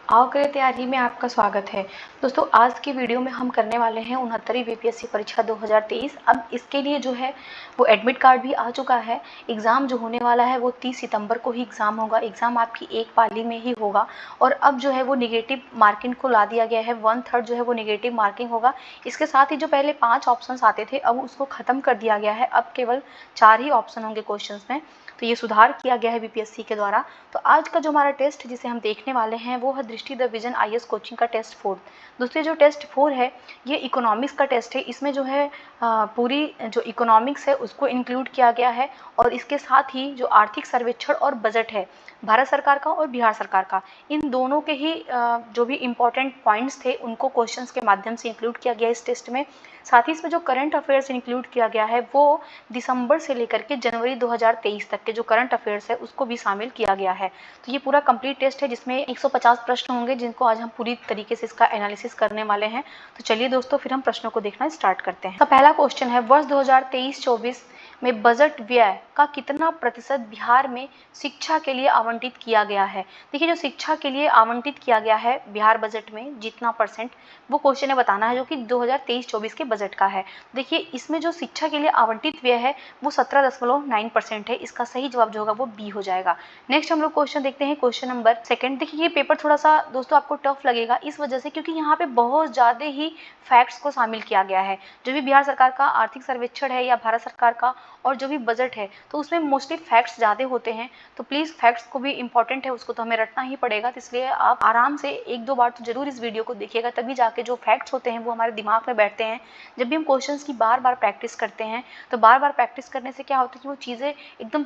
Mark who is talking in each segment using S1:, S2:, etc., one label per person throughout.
S1: आओ करें तैयारी में आपका स्वागत है। दोस्तों आज की वीडियो में हम करने वाले हैं 69वीं बीपीएससी परीक्षा 2023। अब इसके लिए जो है वो एडमिट कार्ड भी आ चुका है। एग्ज़ाम जो होने वाला है वो 30 सितंबर को ही एग्ज़ाम होगा। एग्ज़ाम आपकी एक पाली में ही होगा और अब जो है वो निगेटिव मार्किंग को ला दिया गया है। 1/3 जो है वो निगेटिव मार्किंग होगा। इसके साथ ही जो पहले 5 ऑप्शन आते थे अब उसको ख़त्म कर दिया गया है। अब केवल 4 ही ऑप्शन होंगे क्वेश्चन में। तो ये सुधार किया गया है बीपीएससी के द्वारा। तो आज का जो हमारा टेस्ट जिसे हम देखने वाले हैं वो है दृष्टि द विजन आईएएस कोचिंग का टेस्ट 4। दोस्तों जो टेस्ट 4 है ये इकोनॉमिक्स का टेस्ट है। इसमें जो है पूरी जो इकोनॉमिक्स है उसको इंक्लूड किया गया है और इसके साथ ही जो आर्थिक सर्वेक्षण और बजट है भारत सरकार का और बिहार सरकार का, इन दोनों के ही जो भी इम्पोर्टेंट पॉइंट्स थे उनको क्वेश्चंस के माध्यम से इंक्लूड किया गया इस टेस्ट में। साथ ही इसमें जो करंट अफेयर्स इंक्लूड किया गया है वो दिसंबर से लेकर के जनवरी 2023 तक के जो करंट अफेयर्स है उसको भी शामिल किया गया है। तो ये पूरा कंप्लीट टेस्ट है जिसमें 150 प्रश्न होंगे जिनको आज हम पूरी तरीके से इसका एनालिसिस करने वाले हैं। तो चलिए दोस्तों फिर हम प्रश्नों को देखना स्टार्ट करते हैं। तो पहला क्वेश्चन है, वर्ष 2023-24 में बजट व्यय का कितना प्रतिशत बिहार में शिक्षा के लिए आवंटित किया गया है। देखिए जो शिक्षा के लिए आवंटित किया गया है बिहार बजट में जितना परसेंट, वो क्वेश्चन है बताना है जो कि 2023-24 के बजट का है। देखिए इसमें जो शिक्षा के लिए आवंटित व्यय है वो 17.9% है। इसका सही जवाब जो होगा वो बी हो जाएगा। नेक्स्ट हम लोग क्वेश्चन देखते हैं, क्वेश्चन नंबर 2। देखिए ये पेपर थोड़ा सा दोस्तों आपको टफ लगेगा इस वजह से क्योंकि यहाँ पे बहुत ज़्यादा ही फैक्ट्स को शामिल किया गया है। जो भी बिहार सरकार का आर्थिक सर्वेक्षण है या भारत सरकार का और जो भी बजट है तो उसमें मोस्टली फैक्ट्स ज़्यादा होते हैं। तो प्लीज़ फैक्ट्स को भी इंपॉर्टेंट है, उसको तो हमें रटना ही पड़ेगा। तो इसलिए आप आराम से 1-2 बार तो जरूर इस वीडियो को देखिएगा, तभी जाके जो फैक्ट्स होते हैं वो हमारे दिमाग में बैठते हैं। जब भी हम क्वेश्चंस की बार बार प्रैक्टिस करते हैं तो बार बार प्रैक्टिस करने से क्या होता है कि वो चीज़ें एकदम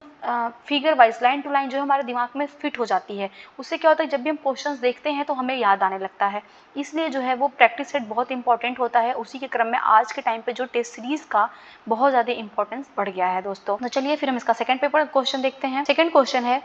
S1: figure wise line to line जो है हमारे दिमाग में फिट हो जाती है। उससे क्या होता है जब भी हम क्वेश्चंस देखते हैं तो हमें याद आने लगता है। इसलिए जो है वो प्रैक्टिस सेट बहुत इंपॉर्टेंट होता है। उसी के क्रम में आज के टाइम पे जो टेस्ट सीरीज का बहुत ज़्यादा इंपॉर्टेंस बढ़ गया है दोस्तों। तो चलिए फिर हम इसका सेकंड पेपर क्वेश्चन देखते हैं। सेकंड क्वेश्चन है,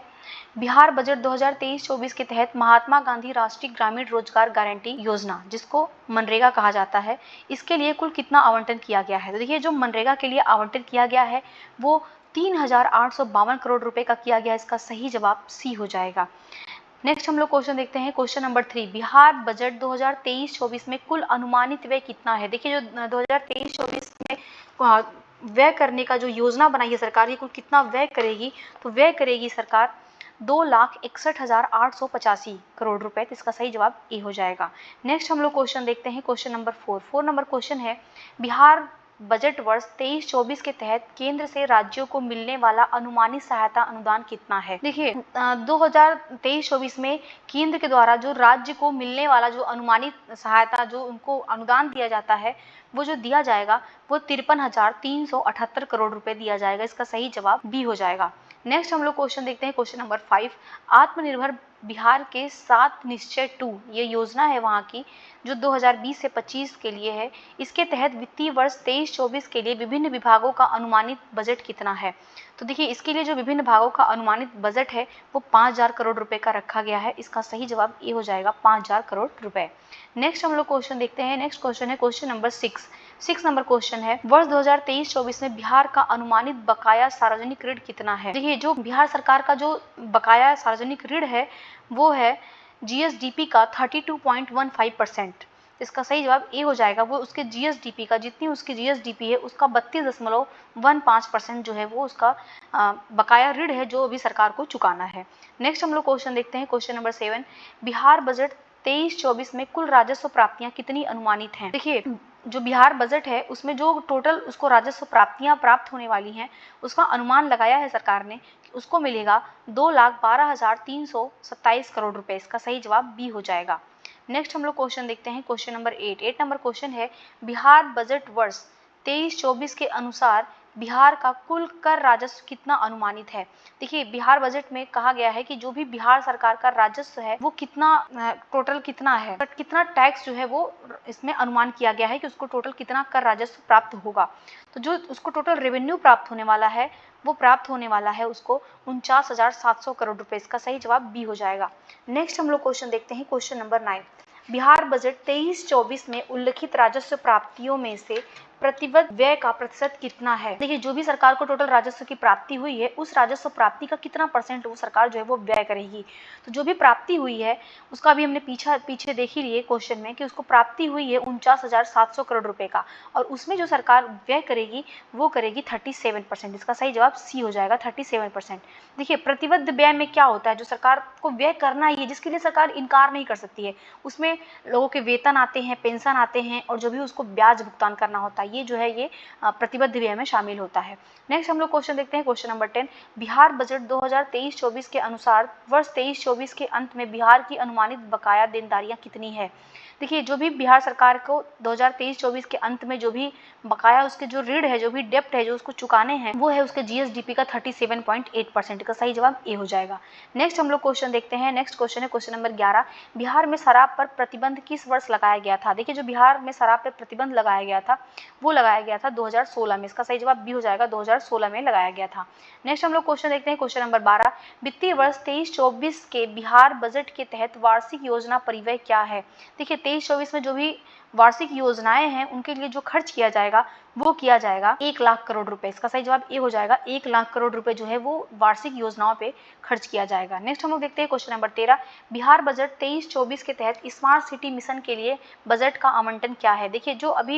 S1: बिहार बजट 2023-24 के तहत महात्मा गांधी राष्ट्रीय ग्रामीण रोजगार गारंटी योजना जिसको मनरेगा कहा जाता है, इसके लिए कुल कितना आवंटन किया गया है। तो देखिए जो मनरेगा के लिए आवंटन किया गया है वो 3,852 करोड़ रुपए का किया गया। इसका सही जवाब सी हो जाएगा। नेक्स्ट हम लोग क्वेश्चन देखते हैं, क्वेश्चन नंबर 3। बिहार बजट 2023-24 में कुल अनुमानित व्यय कितना है। देखिए जो 2023-24 में व्यय करने का जो योजना बनाई है सरकार, ये कुल कितना व्यय करेगी, तो व्यय करेगी सरकार 2,61,885 करोड़ रुपए। तो इसका सही जवाब ए हो जाएगा। नेक्स्ट हम लोग क्वेश्चन देखते हैं, क्वेश्चन नंबर 4 नंबर क्वेश्चन है, बिहार बजट वर्ष 23-24 के तहत केंद्र से राज्यों को मिलने वाला अनुमानित सहायता अनुदान कितना है। देखिए 2023-24 में केंद्र के द्वारा जो राज्य को मिलने वाला जो अनुमानित सहायता जो उनको अनुदान दिया जाता है वो जो दिया जाएगा वो 53,378 करोड़ रुपए दिया जाएगा। इसका सही जवाब बी हो जाएगा। नेक्स्ट हम लोग क्वेश्चन देखते हैं, क्वेश्चन नंबर 5। आत्मनिर्भर बिहार के 7 निश्चय 2 ये योजना है वहाँ की जो 2020 से 25 के लिए है। इसके तहत वित्तीय वर्ष 23-24 के लिए विभिन्न विभागों का अनुमानित बजट कितना है। तो देखिए इसके लिए जो विभिन्न भागों का अनुमानित बजट है वो 5,000 करोड़ रुपए का रखा गया है। इसका सही जवाब ए हो जाएगा, 5,000 करोड़ रुपए। नेक्स्ट हम लोग क्वेश्चन देखते हैं, नेक्स्ट क्वेश्चन है क्वेश्चन नंबर 6 नंबर क्वेश्चन है, वर्ष 2023-24 में बिहार का अनुमानित बकाया सार्वजनिक ऋण कितना है। देखिए जो बिहार सरकार का जो बकाया सार्वजनिक ऋण है वो है जीएसडीपी का 32.15%। इसका सही जवाब ए हो जाएगा। वो उसके जीएसडीपी का जितनी उसकी जीएसडीपी है उसका 32.15% जो है वो उसका बकाया ऋण है जो अभी सरकार को चुकाना है। नेक्स्ट हम लोग क्वेश्चन देखते हैं, क्वेश्चन नंबर 7। बिहार बजट 23-24 में कुल राजस्व प्राप्तियां कितनी अनुमानित हैं। देखिए जो बिहार बजट है उसमें जो टोटल उसको राजस्व प्राप्तियां प्राप्त होने वाली हैं उसका अनुमान लगाया है सरकार ने, उसको मिलेगा 2,12,327 करोड़ रुपए। इसका सही जवाब बी हो जाएगा। नेक्स्ट हम लोग क्वेश्चन देखते हैं, क्वेश्चन नंबर 8 नंबर क्वेश्चन है, बिहार बजट वर्ष 23-24 के अनुसार बिहार का कुल कर राजस्व कितना अनुमानित है। देखिए बिहार बजट में कहा गया है कि जो भी बिहार सरकार का राजस्व है वो कितना टोटल कितना है, कितना टैक्स जो है वो इसमें अनुमान किया गया है कि उसको टोटल कितना कर राजस्व प्राप्त होगा। तो जो उसको टोटल रेवेन्यू प्राप्त होने वाला है वो प्राप्त होने वाला है उसको 49,700 करोड़ रुपए। इसका सही जवाब बी हो जाएगा। नेक्स्ट हम लोग क्वेश्चन देखते हैं, क्वेश्चन नंबर 9। बिहार बजट 23-24 में उल्लिखित राजस्व प्राप्तियों में से प्रतिबद्ध व्यय का प्रतिशत कितना है। देखिए जो भी सरकार को टोटल राजस्व की प्राप्ति हुई है उस राजस्व प्राप्ति का कितना परसेंट वो सरकार जो है वो व्यय करेगी। तो जो भी प्राप्ति हुई है उसका भी हमने पीछे देख ही लिए क्वेश्चन में कि उसको प्राप्ति हुई है 49,700 करोड़ रुपए का, और उसमें जो सरकार व्यय करेगी वो करेगी 37%। इसका सही जवाब सी हो जाएगा, 37%। देखिए प्रतिबद्ध व्यय में क्या होता है, जो सरकार को व्यय करना ही है, जिसके लिए सरकार इनकार नहीं कर सकती है, उसमें लोगों के वेतन आते हैं, पेंशन आते हैं और जो भी उसको ब्याज भुगतान करना होता है, ये जो है ये प्रतिबद्ध व्यय में शामिल होता है। नेक्स्ट हम लोग क्वेश्चन देखते हैं, क्वेश्चन नंबर 10। बिहार बजट 2023-24 के अनुसार वर्ष 23-24 के अंत में बिहार की अनुमानित बकाया देनदारियां कितनी है। देखिए जो भी बिहार सरकार को 2023-24 के अंत में जो भी बकाया, उसके जो ऋण है, जो भी डेप्ट है, जो उसको चुकाने हैं, वो है उसके जीएसडीपी का 37.8%। का सही जवाब ए हो जाएगा। नेक्स्ट हम लोग क्वेश्चन देखते हैं, नेक्स्ट क्वेश्चन है क्वेश्चन नंबर 11। बिहार में शराब पर प्रतिबंध किस वर्ष लगाया गया था। देखिए जो बिहार में शराब पर प्रतिबंध लगाया गया था वो लगाया गया था 2016 में। इसका सही जवाब बी हो जाएगा, 2016 में लगाया गया था। नेक्स्ट हम लोग क्वेश्चन देखते हैं, क्वेश्चन नंबर 12। वित्तीय वर्ष 23-24 के बिहार बजट के तहत वार्षिक योजना परिव्यय क्या है। देखिए 23-24 में जो भी वार्षिक योजनाएं हैं उनके लिए जो खर्च किया जाएगा वो किया जाएगा 1 लाख करोड़ रुपए। इसका सही जवाब ए हो जाएगा, 1 लाख करोड़ रुपए जो है वो वार्षिक योजनाओं पे खर्च किया जाएगा। नेक्स्ट हम लोग देखते हैं क्वेश्चन नंबर 13। बिहार बजट 23-24 के तहत स्मार्ट सिटी मिशन के लिए बजट का आवंटन क्या है। देखिए जो अभी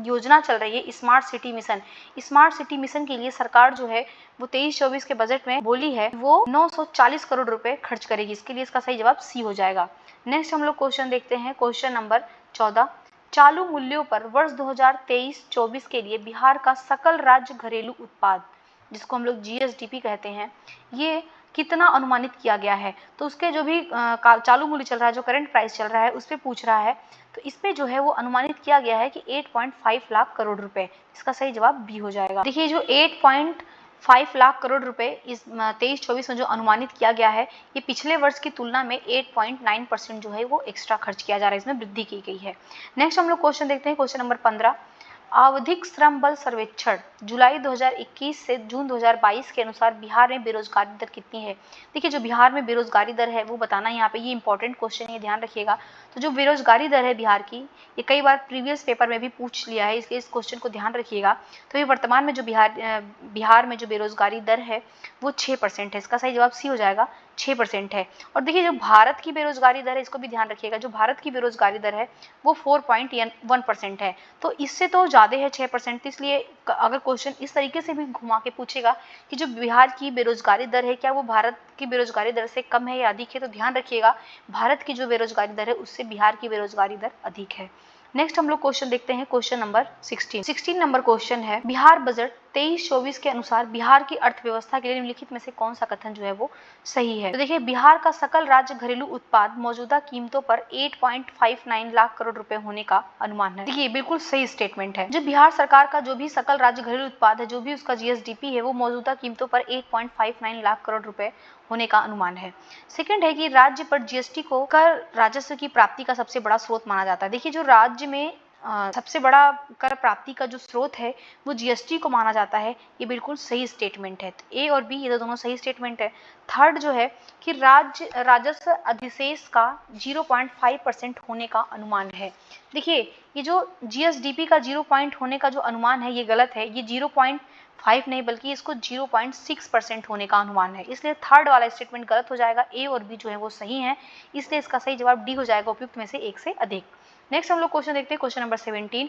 S1: योजना चल रही है smart city mission, smart city mission के लिए सरकार जो है वो 23-24 के बजट में बोली है वो 940 करोड़ रुपए खर्च करेगी। इसके लिए इसका सही जवाब सी हो जाएगा। नेक्स्ट हम लोग क्वेश्चन देखते हैं, क्वेश्चन नंबर 14। चालू मूल्यों पर वर्ष 2023-24 के लिए बिहार का सकल राज्य घरेलू उत्पाद, जिसको हम लोग जीएसडीपी कहते हैं, ये कितना अनुमानित किया गया है। तो उसके जो भी चालू मूल्य चल रहा है, जो करंट प्राइस चल रहा है, उस पर पूछ रहा है। तो इसमें जो है वो अनुमानित किया गया है कि 8.5 लाख करोड़ रुपए। इसका सही जवाब बी हो जाएगा। देखिए जो 8.5 लाख करोड़ रुपए इस 23-24 में जो अनुमानित किया गया है, ये पिछले वर्ष की तुलना में 8.9% जो है वो एक्स्ट्रा खर्च किया जा रहा है, इसमें वृद्धि की गई है। नेक्स्ट हम लोग क्वेश्चन देखते हैं, क्वेश्चन नंबर 15। आवधिक श्रम बल सर्वेक्षण जुलाई 2021 से जून 2022 के अनुसार बिहार में बेरोजगारी दर कितनी है। देखिए जो बिहार में बेरोजगारी दर है वो बताना यहाँ पे, ये इंपॉर्टेंट क्वेश्चन है, ध्यान रखिएगा। तो जो बेरोजगारी दर है बिहार की, ये कई बार प्रीवियस पेपर में भी पूछ लिया है, इसलिए इस क्वेश्चन को ध्यान रखिएगा। तो ये वर्तमान में जो बिहार में जो बेरोजगारी दर है वो 6% है। इसका सही जवाब सी हो जाएगा, 6% है। और देखिए जो भारत की बेरोजगारी दर है, इसको भी ध्यान रखिएगा, जो भारत की बेरोजगारी दर है वो 4.1% है। तो इससे तो ज़्यादा है 6%। इसलिए अगर क्वेश्चन इस तरीके से भी घुमा के पूछेगा कि जो बिहार की बेरोजगारी दर है क्या वो भारत की बेरोजगारी दर से कम है या अधिक है, तो ध्यान रखिएगा भारत की जो बेरोजगारी दर है उससे बिहार की बेरोजगारी दर अधिक है। नेक्स्ट हम लोग क्वेश्चन देखते हैं, क्वेश्चन नंबर 16 नंबर क्वेश्चन है, बिहार बजट 23-24 के अनुसार बिहार की अर्थव्यवस्था के लिए निम्नलिखित में से कौन सा कथन जो है वो सही है। तो देखिए बिहार का सकल राज्य घरेलू उत्पाद मौजूदा कीमतों पर 8.59 लाख करोड़ रुपए होने का अनुमान है। देखिए बिल्कुल सही स्टेटमेंट है। जो बिहार सरकार का जो भी सकल राज्य घरेलू उत्पाद है, जो भी उसका जीएसडीपी है, वो मौजूदा कीमतों पर 8.59 लाख करोड़ रुपए होने का अनुमान है। सेकंड है कि राज्य पर जीएसटी को कर राजस्व की प्राप्ति का सबसे बड़ा स्रोत माना जाता है। देखिए जो राज्य में सबसे बड़ा कर प्राप्ति का जो स्रोत है वो जीएसटी को माना जाता है, ये बिल्कुल सही स्टेटमेंट है। तो ए और बी ये तो दोनों सही स्टेटमेंट है। थर्ड जो है कि राज्य राजस्व अधिशेष का 0.5% होने का अनुमान है। देखिए ये जो जीएसडीपी का 0 होने का जो अनुमान है ये गलत है, ये 0.5 नहीं बल्कि इसको 0.6% होने का अनुमान है, इसलिए थर्ड वाला स्टेटमेंट गलत हो जाएगा। ए और बी जो है वो सही है, इसलिए इसका सही जवाब डी हो जाएगा, उपयुक्त में से एक से अधिक। नेक्स्ट हम लोग क्वेश्चन देखते हैं, क्वेश्चन नंबर 17।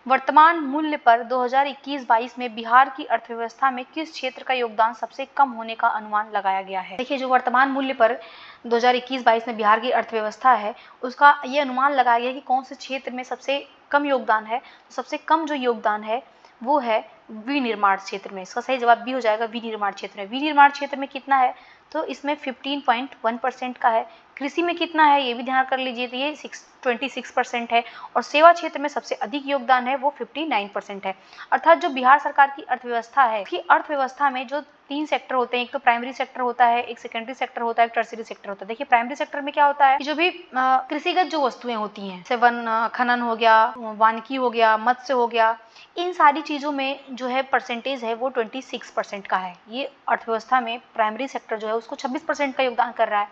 S1: वर्तमान मूल्य पर 2021-22 में बिहार की अर्थव्यवस्था में किस क्षेत्र का योगदान सबसे कम होने का अनुमान लगाया गया है। देखिए जो वर्तमान मूल्य पर 2021-22 में बिहार की अर्थव्यवस्था है उसका ये अनुमान लगाया गया कि कौन से क्षेत्र में सबसे कम योगदान है। तो सबसे कम जो योगदान है वो है विनिर्माण क्षेत्र में। इसका सही जवाब बी हो जाएगा, विनिर्माण क्षेत्र में। विनिर्माण क्षेत्र में कितना है, तो इसमें 15.1% का है। कृषि में कितना है ये भी ध्यान कर लीजिए, तो ये 26% है। और सेवा क्षेत्र में सबसे अधिक योगदान है वो 59% है। अर्थात जो बिहार सरकार की अर्थव्यवस्था है, की अर्थव्यवस्था में जो 3 सेक्टर होते हैं, एक तो प्राइमरी सेक्टर होता है, एक सेकेंडरी सेक्टर होता है, एक टर्शियरी सेक्टर होता है। देखिए प्राइमरी सेक्टर में क्या होता है, जो भी कृषिगत जो वस्तुएं होती हैं, जैसे वन खनन हो गया, वानिकी हो गया, मत्स्य हो गया, इन सारी चीजों में जो है परसेंटेज है वो 26% का है। ये अर्थव्यवस्था में प्राइमरी सेक्टर जो है उसको 26% का योगदान कर रहा है।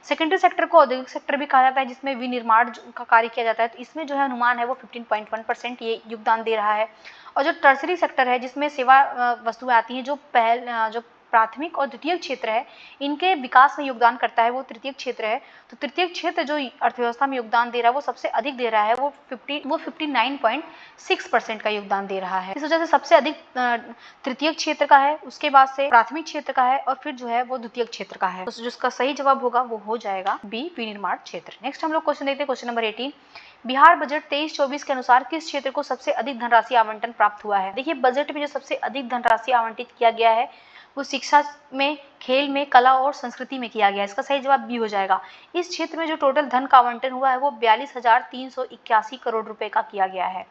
S1: सेकेंडरी सेक्टर को औद्योगिक सेक्टर भी कहा जाता है, जिसमें विनिर्माण का कार्य किया जाता है, तो इसमें जो है अनुमान है वो 15.1% ये योगदान दे रहा है। और जो टर्सरी सेक्टर है, जिसमें सेवा वस्तुएं आती हैं, जो प्राथमिक और द्वितीयक क्षेत्र है, इनके विकास में योगदान करता है, वो तृतीयक क्षेत्र है। तो तृतीयक क्षेत्र जो अर्थव्यवस्था में योगदान दे रहा है वो सबसे अधिक दे रहा है, वो 59.6% का योगदान दे रहा है। इस वजह से सबसे अधिक तृतीयक क्षेत्र का है, उसके बाद से प्राथमिक क्षेत्र का है, और फिर जो है वो द्वितीयक क्षेत्र का है। तो जिसका सही जवाब होगा वो हो जाएगा बी, विनिर्माण क्षेत्र। नेक्स्ट हम लोग क्वेश्चन देखते हैं, क्वेश्चन नंबर 18। बिहार बजट 23-24 के अनुसार किस क्षेत्र को सबसे अधिक धनराशि आवंटन प्राप्त हुआ है? देखिए, बजट में जो सबसे अधिक धनराशि आवंटित किया गया है वो शिक्षा में, खेल में, कला और संस्कृति में किया गया है। इसका सही जवाब बी हो जाएगा। इस क्षेत्र में जो टोटल धन का आवंटन हुआ है वो 42,381 करोड़ रुपए का किया गया है।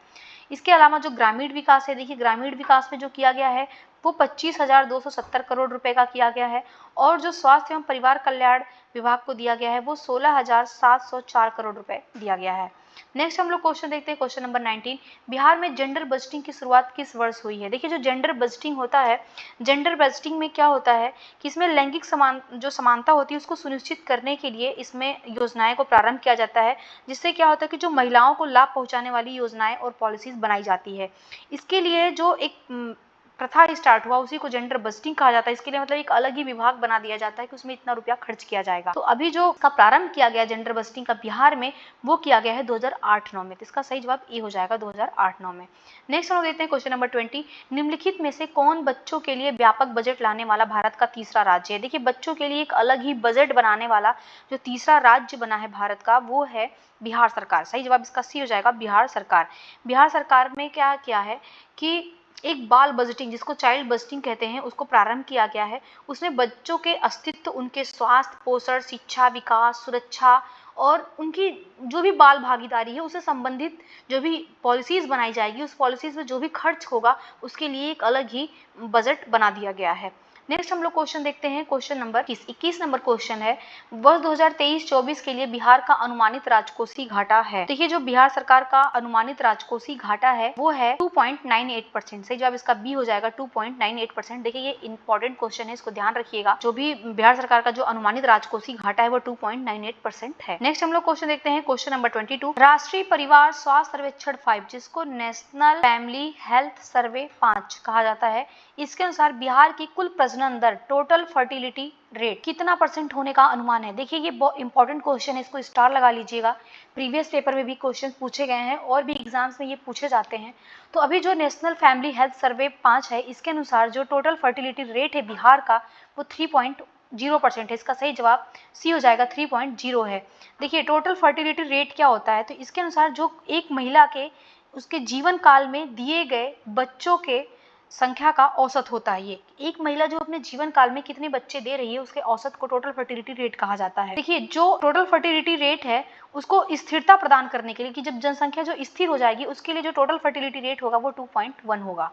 S1: इसके अलावा जो ग्रामीण विकास है, देखिए ग्रामीण विकास में जो किया गया है वो 25,270 करोड़ रुपए का किया गया है। और जो स्वास्थ्य एवं परिवार कल्याण विभाग को दिया गया है वो 16,704 करोड़ रुपए दिया गया है। नेक्स्ट हम लोग क्वेश्चन देखते हैं, क्वेश्चन नंबर 19। बिहार में जेंडर बजटिंग की शुरुआत किस वर्ष हुई है? देखिए, जो जेंडर बजटिंग होता है, जेंडर बजटिंग में क्या होता है कि इसमें लैंगिक समानता होती है उसको सुनिश्चित करने के लिए इसमें योजनाएं को प्रारंभ किया जाता है, जिससे क्या होता है कि जो महिलाओं को लाभ पहुंचाने वाली योजनाएं और पॉलिसीज बनाई जाती है। इसके लिए जो एक प्रथा स्टार्ट हुआ उसी को जेंडर बजटिंग कहा जाता है। इसके लिए मतलब एक अलग ही विभाग बना दिया जाता है कि उसमें इतना रुपया खर्च किया जाएगा। तो अभी जो इसका प्रारंभ किया गया जेंडर बजटिंग का बिहार में, वो किया गया है 2008-9 में। तो इसका सही जवाब ए हो जाएगा, 2008-9 में। नेक्स्ट हम लोग देखते हैं क्वेश्चन नंबर 20। निम्नलिखित में से कौन बच्चों के लिए व्यापक बजट लाने वाला भारत का तीसरा राज्य है? देखिए, बच्चों के लिए एक अलग ही बजट बनाने वाला जो तीसरा राज्य बना है भारत का वो है बिहार सरकार। सही जवाब इसका सी हो जाएगा, बिहार सरकार। बिहार सरकार में क्या किया है कि एक बाल बजटिंग, जिसको चाइल्ड बजटिंग कहते हैं, उसको प्रारंभ किया गया है। उसमें बच्चों के अस्तित्व, उनके स्वास्थ्य, पोषण, शिक्षा, विकास, सुरक्षा और उनकी जो भी बाल भागीदारी है उससे संबंधित जो भी पॉलिसीज बनाई जाएगी, उस पॉलिसीज में जो भी खर्च होगा उसके लिए एक अलग ही बजट बना दिया गया है। नेक्स्ट हम लोग क्वेश्चन देखते हैं, क्वेश्चन नंबर 21 नंबर क्वेश्चन है, वर्ष 2023-24 के लिए बिहार का अनुमानित राजकोषीय घाटा है। देखिए, जो बिहार सरकार का अनुमानित राजकोषीय घाटा है वो है 2.98%। सही जवाब इसका बी हो जाएगा, 2.98%। देखिए, ये इंपॉर्टेंट क्वेश्चन है, इसको ध्यान रखिएगा। जो भी बिहार सरकार का जो अनुमानित राजकोषीय घाटा है वो 2.98% है। नेक्स्ट हम लोग क्वेश्चन देखते हैं, क्वेश्चन नंबर 22। राष्ट्रीय परिवार स्वास्थ्य सर्वेक्षण 5, जिसको नेशनल फैमिली हेल्थ सर्वे 5 कहा जाता है, इसके अनुसार बिहार की कुल प्रजनन दर, टोटल फर्टिलिटी रेट कितना % होने का अनुमान है? देखिए, ये बहुत इंपॉर्टेंट क्वेश्चन है, इसको स्टार लगा लीजिएगा। प्रीवियस पेपर में भी क्वेश्चन पूछे गए हैं और भी एग्जाम्स में ये पूछे जाते हैं। तो अभी जो नेशनल फैमिली हेल्थ सर्वे 5 है, इसके अनुसार जो टोटल फर्टिलिटी रेट है बिहार का वो 3.0% है। इसका सही जवाब सी हो जाएगा, 3.0 है। देखिए, टोटल फर्टिलिटी रेट क्या होता है, तो इसके अनुसार जो एक महिला के उसके जीवन काल में दिए गए बच्चों के संख्या का औसत होता है। ये एक महिला जो अपने जीवन काल में कितने बच्चे दे रही है उसके औसत को टोटल फर्टिलिटी रेट कहा जाता है। देखिए, जो टोटल फर्टिलिटी रेट है उसको स्थिरता प्रदान करने के लिए, कि जब जनसंख्या जो स्थिर हो जाएगी उसके लिए जो टोटल फर्टिलिटी रेट होगा वो 2.1 होगा।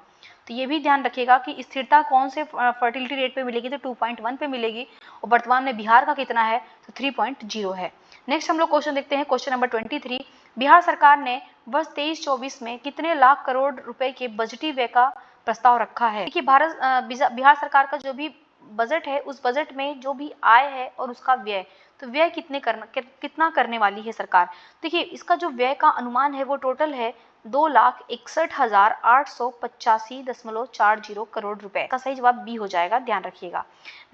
S1: तो ये भी ध्यान रखिएगा कि स्थिरता कौन से फर्टिलिटी रेट पे मिलेगी, तो 2.1 पे मिलेगी। और वर्तमान में बिहार का कितना है, तो 3.0 है। नेक्स्ट हम लोग क्वेश्चन देखते हैं, क्वेश्चन नंबर 23। बिहार सरकार ने वर्ष 23-24 में कितने लाख करोड़ रुपए के बजटीय व्यय का प्रस्ताव रखा है? देखिए, बिहार सरकार का जो भी बजट है उस बजट में जो भी आय है और उसका व्यय, तो व्यय कितना करने वाली है सरकार? देखिए, इसका जो व्यय का अनुमान है वो टोटल है 2,61,885.40 करोड़ रुपए। का सही जवाब बी हो जाएगा, ध्यान रखिएगा।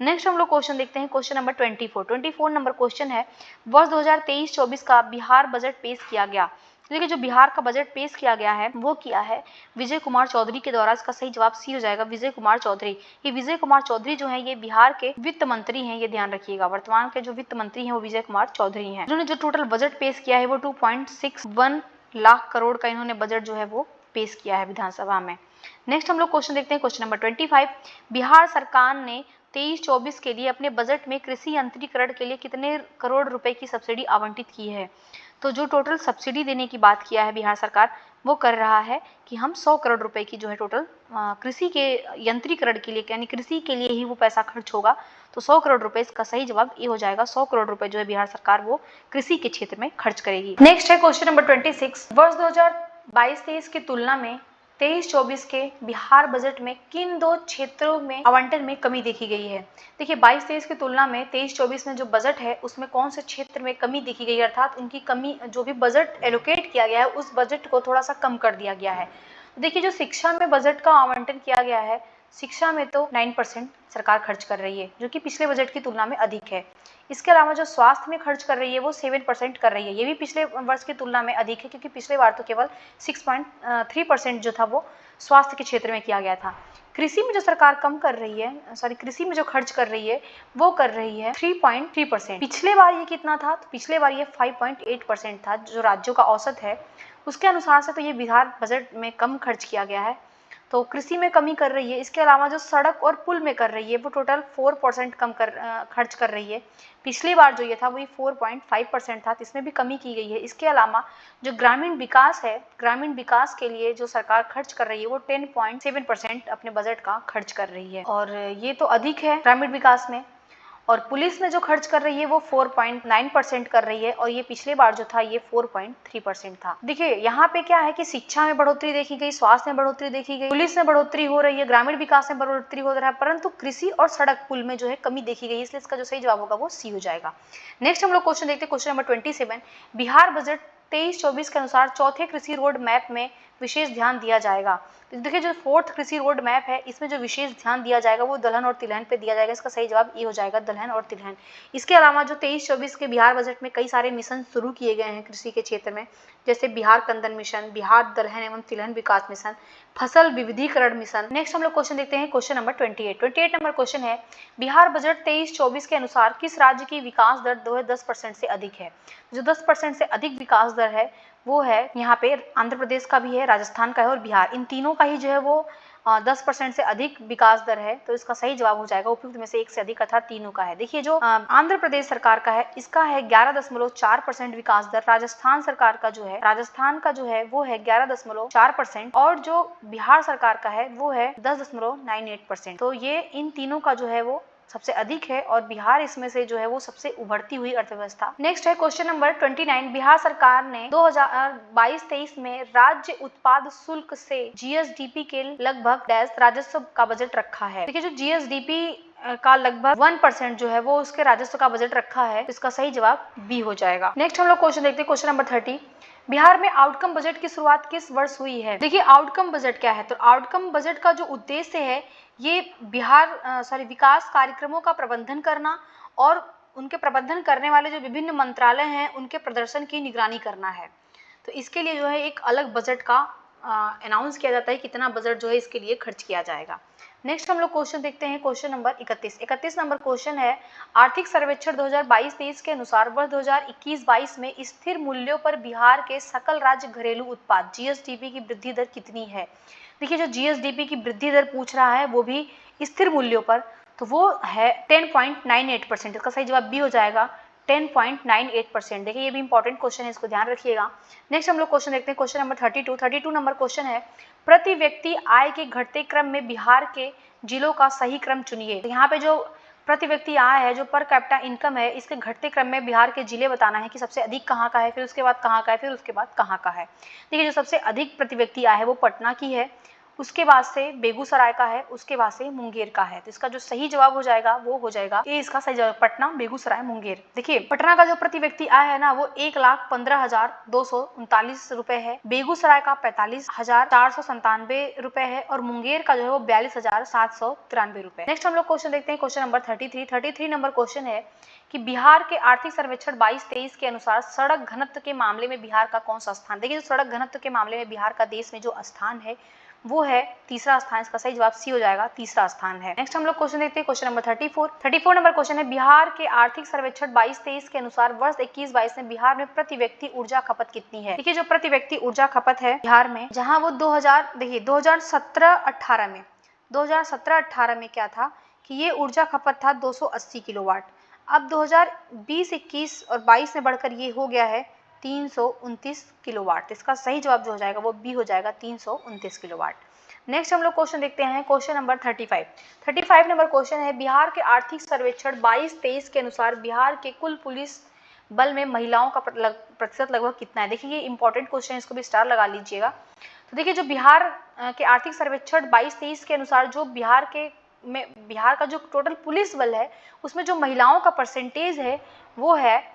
S1: नेक्स्ट हम लोग क्वेश्चन देखते हैं, क्वेश्चन नंबर 24 नंबर क्वेश्चन है, वर्ष 2023-24 का बिहार बजट पेश किया गया। देखिए, जो बिहार का बजट पेश किया गया है वो किया है विजय कुमार चौधरी के द्वारा। इसका सही जवाब सी हो जाएगा, विजय कुमार चौधरी। ये विजय कुमार चौधरी जो है ये बिहार के वित्त मंत्री हैं, ये ध्यान रखिएगा। वर्तमान के जो वित्त मंत्री हैं वो विजय कुमार चौधरी हैं। इन्होंने जो टोटल बजट पेश किया है वो 2.61 लाख करोड़ का इन्होंने बजट जो है वो पेश किया है विधानसभा में। नेक्स्ट हम लोग क्वेश्चन देखते हैं, क्वेश्चन नंबर 25। बिहार सरकार ने 23-24 के लिए अपने बजट में कृषि यंत्रीकरण के लिए कितने करोड़ रुपए की सब्सिडी आवंटित की है? तो जो टोटल सब्सिडी देने की बात किया है बिहार सरकार, वो कर रहा है कि हम 100 करोड़ रुपए की जो है टोटल कृषि के यंत्रीकरण के लिए, यानी कृषि के लिए ही वो पैसा खर्च होगा। तो 100 करोड़ रुपए, इसका सही जवाब ये हो जाएगा। 100 करोड़ रुपए जो है बिहार सरकार वो कृषि के क्षेत्र में खर्च करेगी। नेक्स्ट है क्वेश्चन नंबर 26। वर्ष 2022-23 की तुलना में 23-24 के बिहार बजट में किन दो क्षेत्रों में आवंटन में कमी देखी गई है। देखिए 22-23 की तुलना में 23-24 में जो बजट है उसमें कौन से क्षेत्र में कमी देखी गई है, अर्थात उनकी कमी, जो भी बजट एलोकेट किया गया है उस बजट को थोड़ा सा कम कर दिया गया है। देखिए जो शिक्षा में बजट का आवंटन किया गया है, शिक्षा में तो 9% सरकार खर्च कर रही है, जो कि पिछले बजट की तुलना में अधिक है। इसके अलावा जो स्वास्थ्य में खर्च कर रही है वो 7% कर रही है, ये भी पिछले वर्ष की तुलना में अधिक है, क्योंकि पिछले बार तो केवल 6.3% जो था वो स्वास्थ्य के क्षेत्र में किया गया था। कृषि में जो सरकार कम कर रही है, कृषि में जो खर्च कर रही है वो कर रही है 3.3%। पिछले बार ये कितना था, तो पिछले बार ये 5.8% था, जो राज्यों का औसत है उसके अनुसार से तो ये बिहार बजट में कम खर्च किया गया है, तो कृषि में कमी कर रही है। इसके अलावा जो सड़क और पुल में कर रही है वो टोटल 4% कम खर्च कर रही है। पिछली बार जो ये था वही 4.5% था, तो इसमें भी कमी की गई है। इसके अलावा जो ग्रामीण विकास है, ग्रामीण विकास के लिए जो सरकार खर्च कर रही है वो 10.7% अपने बजट का खर्च कर रही है, और ये तो अधिक है ग्रामीण विकास में। और पुलिस में जो खर्च कर रही है वो 4.9% कर रही है, और ये पिछले बार जो था ये 4.3% था। देखिए यहाँ पे क्या है कि शिक्षा में बढ़ोतरी देखी गई, स्वास्थ्य में बढ़ोतरी देखी गई, पुलिस में बढ़ोतरी हो रही है, ग्रामीण विकास में बढ़ोतरी हो रहा है, परंतु कृषि और सड़क पुल में जो है कमी देखी गई, इसलिए इसका जो सही जवाब होगा वो सी हो जाएगा। नेक्स्ट हम लोग क्वेश्चन देखते हैं, क्वेश्चन नंबर 27। बिहार बजट 23-24 के अनुसार चौथे कृषि रोड मैप में विशेष ध्यान दिया जाएगा। तो देखिए जो फोर्थ कृषि रोड मैप है इसमें जो विशेष ध्यान दिया जाएगा वो दलहन और तिलहन पे दिया जाएगा, इसका सही जवाब ये हो जाएगा, दलहन और तिलहन। इसके अलावा जो 23-24 के बिहार बजट में कई सारे मिशन शुरू किए गए हैं कृषि के क्षेत्र में, जैसे बिहार कंदन मिशन, बिहार दलहन एवं तिलहन विकास मिशन, फसल विविधीकरण मिशन। नेक्स्ट हम लोग क्वेश्चन देखते हैं, क्वेश्चन नंबर 28 नंबर क्वेश्चन है, बिहार बजट 23-24 के अनुसार किस राज्य की विकास दर 10% से अधिक है। जो 10% से अधिक विकास दर है वो है यहाँ पे आंध्र प्रदेश का भी है, राजस्थान का है और बिहार, इन तीनों का ही जो है वो 10% से अधिक विकास दर है, तो इसका सही जवाब हो जाएगा उपयुक्त में से एक से अधिक, अर्थात तीनों का है। देखिए जो आंध्र प्रदेश सरकार का है इसका है 11.4% विकास दर, राजस्थान सरकार का जो है, राजस्थान का जो है वो है 11.4%, और जो बिहार सरकार का है वो है 10.98%। तो ये इन तीनों का जो है वो सबसे अधिक है, और बिहार इसमें से जो है वो सबसे उभरती हुई अर्थव्यवस्था। नेक्स्ट है क्वेश्चन नंबर 29। बिहार सरकार ने 2022-23 में राज्य उत्पाद शुल्क से जीएसडीपी के लगभग डैश राजस्व का बजट रखा है। देखिए जो जीएसडीपी का लगभग 1% जो है वो उसके राजस्व का बजट रखा है, तो इसका सही जवाब बी हो जाएगा। नेक्स्ट हम लोग क्वेश्चन देखते हैं, क्वेश्चन नंबर 30। बिहार में आउटकम बजट की शुरुआत किस वर्ष हुई है। देखिए आउटकम बजट क्या है, तो आउटकम बजट का जो उद्देश्य है ये विकास कार्यक्रमों का प्रबंधन करना और उनके प्रबंधन करने वाले जो विभिन्न मंत्रालय हैं उनके प्रदर्शन की निगरानी करना है। तो इसके लिए जो है एक अलग बजट का अनाउंस किया जाता है, कितना बजट जो है इसके लिए खर्च किया जाएगा। नेक्स्ट हम लोग क्वेश्चन देखते हैं, क्वेश्चन नंबर 31 नंबर क्वेश्चन है, आर्थिक सर्वेक्षण 2022-23 के अनुसार वर्ष 2021-22 में स्थिर मूल्यों पर बिहार के सकल राज्य घरेलू उत्पाद जीएसडीपी की वृद्धि दर कितनी है। देखिए जो जीएसडीपी की वृद्धि दर पूछ रहा है वो भी स्थिर मूल्यों पर, तो वो है 10.98%, इसका सही जवाब बी हो जाएगा, 10.98%। देखिए ये भी इंपॉर्टेंट क्वेश्चन है, इसको ध्यान रखिएगा। नेक्स्ट हम लोग क्वेश्चन देखते हैं, क्वेश्चन नंबर 32 नंबर क्वेश्चन है, प्रति व्यक्ति आय के घटते क्रम में बिहार के जिलों का सही क्रम चुनिए। तो यहाँ पे जो प्रति व्यक्ति आय है, जो पर कैपिटा इनकम है, इसके घटते क्रम में बिहार के जिले बताना है कि सबसे अधिक कहाँ का है, फिर उसके बाद कहाँ का है, फिर उसके बाद कहाँ का है। देखिए जो सबसे अधिक प्रति व्यक्ति आय है वो पटना की है, उसके बाद से बेगूसराय का है, उसके बाद से मुंगेर का है। तो इसका जो सही जवाब हो जाएगा वो हो जाएगा ये, इसका सही जवाब पटना, बेगूसराय, मुंगेर। देखिए पटना का जो प्रति व्यक्ति आय है ना वो 1,15,239 रुपए है, बेगूसराय का 45,497 रुपए है, और मुंगेर का जो है वो 42,793 रुपए। नेक्स्ट हम लोग क्वेश्चन देखते हैं, क्वेश्चन नंबर 33 नंबर क्वेश्चन है कि बिहार के आर्थिक सर्वेक्षण 22-23 के अनुसार सड़क घनत्व के मामले में बिहार का कौन सा स्थान। देखिए जो सड़क घनत्व के मामले में बिहार का देश में जो स्थान है वो है तीसरा स्थान, इसका सही जवाब सी हो जाएगा, तीसरा स्थान है। नेक्स्ट हम लोग क्वेश्चन देखते हैं, क्वेश्चन नंबर 34 नंबर क्वेश्चन है, बिहार के आर्थिक सर्वेक्षण 22-23 के अनुसार वर्ष 21-22 में बिहार में प्रति व्यक्ति ऊर्जा खपत कितनी है। देखिए जो प्रति व्यक्ति ऊर्जा खपत है बिहार में, जहां वो 2017-18 में क्या था कि ये ऊर्जा खपत था 280 किलोवाट। अब 2020-21 और 22 में बढ़कर ये हो गया है 329 किलोवाट। इसका सही जवाब जो हो जाएगा वो बी हो जाएगा, 329 किलोवाट। नेक्स्ट हम लोग क्वेश्चन देखते हैं, क्वेश्चन नंबर 35 नंबर क्वेश्चन है, बिहार के आर्थिक सर्वेक्षण 22-23 के अनुसार बिहार के कुल पुलिस बल में महिलाओं का प्रतिशत लगभग कितना है। देखिए ये इंपॉर्टेंट क्वेश्चन है, इसको भी स्टार लगा लीजिएगा। तो देखिए जो बिहार के आर्थिक सर्वेक्षण 22-23 के अनुसार जो बिहार का जो टोटल पुलिस बल है उसमें जो महिलाओं का परसेंटेज है वो है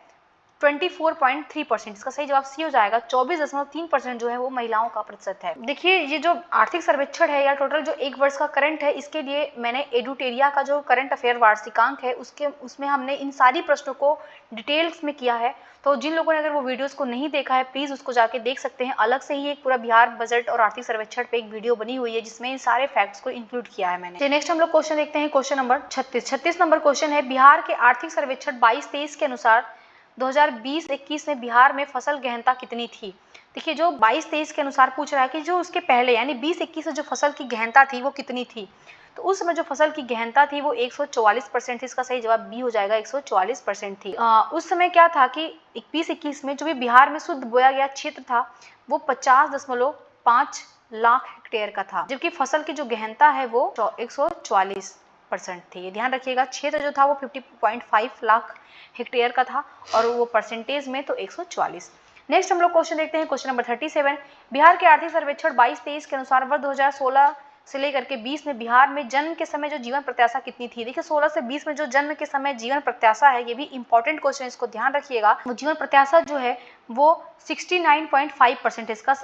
S1: 24.3%। इसका सही जवाब सी हो जाएगा। 24.3% जो है वो महिलाओं का प्रतिशत है। देखिए ये जो आर्थिक सर्वेक्षण है या टोटल जो एक वर्ष का करंट है, इसके लिए मैंने एडुटेरिया का जो करंट अफेयर वार्षिकांक है उसमें हमने इन सारी प्रश्नों को डिटेल्स में किया है। तो जिन लोगों ने अगर वो वीडियोस को नहीं देखा है प्लीज उसको जाके देख सकते हैं। अलग से ही एक पूरा बिहार बजट और आर्थिक सर्वेक्षण पे एक वीडियो बनी हुई है जिसमें इन सारे फैक्ट्स को इंक्लूड किया है मैंने। नेक्स्ट हम लोग क्वेश्चन देखते हैं, क्वेश्चन नंबर 36 नंबर क्वेश्चन है, बिहार के आर्थिक सर्वेक्षण 22-23 के अनुसार 2020-21 में बिहार में फसल गहनता कितनी थी। देखिए जो 22-23 के अनुसार पूछ रहा है कि जो उसके पहले यानी 20-21 में जो फसल की गहनता थी वो कितनी थी। तो उस समय जो फसल की गहनता थी वो 144% थी। इसका सही जवाब बी हो जाएगा, 144% थी। उस समय क्या था कि 20-21 में जो भी बिहार में शुद्ध बोया गया क्षेत्र था वो 50.5 लाख हेक्टेयर का था, जबकि फसल की जो गहनता है वो 144% थी। ये ध्यान रखिएगा, क्षेत्र जो था वो 50.5 लाख हेक्टेयर का था और वो परसेंटेज में तो 144। नेक्स्ट हम लोग क्वेश्चन देखते हैं, क्वेश्चन नंबर 37, बिहार के आर्थिक सर्वेक्षण 22-23 के अनुसार वर्ष 2016 से लेकर के 20 में बिहार में जन्म के समय जो जीवन प्रत्याशा कितनी थी। देखिए 16 से 20 में जो जन्म के समय जीवन प्रत्याशा है, ये भी इंपॉर्टेंट क्वेश्चन, इसको ध्यान रखिएगा। वो जीवन प्रत्याशा जो है वो 69.5% इसका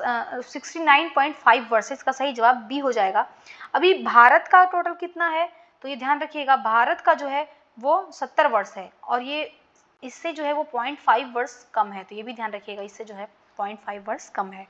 S1: 69.5 वर्ष, इसका सही जवाब बी हो जाएगा। अभी भारत का टोटल कितना है तो ये ध्यान रखिएगा, भारत का जो है वो 70 वर्ष है और ये इससे जो है वो 0.5 वर्ष कम है, तो ये भी ध्यान रखिएगा, इससे जो है 0.5 वर्ष कम है।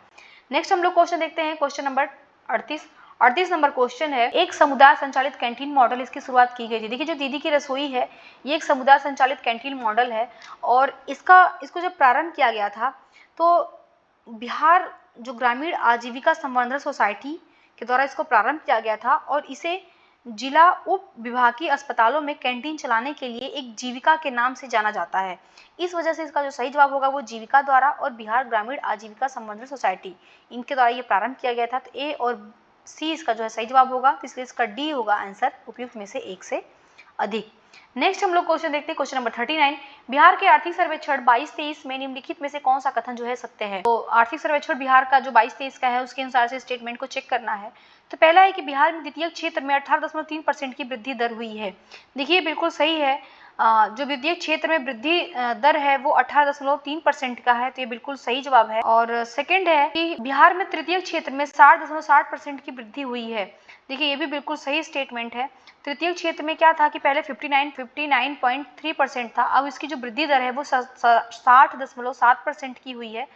S1: नेक्स्ट हम लोग क्वेश्चन देखते हैं, क्वेश्चन नंबर 38 नंबर क्वेश्चन है, एक समुदाय संचालित कैंटीन मॉडल इसकी शुरुआत की गई थी। देखिए जो दीदी की रसोई है ये एक समुदाय संचालित कैंटीन मॉडल है और इसको जब प्रारंभ किया गया था तो बिहार जो ग्रामीण आजीविका संवर्धन सोसाइटी के द्वारा इसको प्रारंभ किया गया था और इसे जिला उप विभागीय अस्पतालों में कैंटीन चलाने के लिए एक जीविका के नाम से जाना जाता है। इस वजह से इसका जो सही जवाब होगा वो जीविका द्वारा और बिहार ग्रामीण आजीविका संवर्धन सोसाइटी इनके द्वारा ये प्रारंभ किया गया था। तो ए और सी इसका जो है सही जवाब होगा, तो इसलिए इसका डी होगा आंसर, उपयुक्त में से एक से अधिक। नेक्स्ट हम लोग क्वेश्चन देखते हैं, क्वेश्चन नंबर 39, बिहार के आर्थिक सर्वेक्षण 22-23 में निम्नलिखित में से कौन सा कथन जो है सत्य है। तो आर्थिक सर्वेक्षण बिहार का जो 22-23 का है उसके अनुसार से स्टेटमेंट को चेक करना है। तो पहला है कि बिहार में द्वितीय क्षेत्र में 18.3% की वृद्धि दर हुई है। देखिए बिल्कुल सही है, जो द्वितीय क्षेत्र में वृद्धि दर है वो 18.3% का है, तो ये बिल्कुल सही जवाब है। और सेकंड है कि बिहार में तृतीय क्षेत्र में 60.60% की वृद्धि हुई है। देखिए ये भी बिल्कुल सही स्टेटमेंट है। तृतीय क्षेत्र में क्या था कि पहले 59.3% था, अब इसकी जो वृद्धि दर है वो 60.7% की हुई है,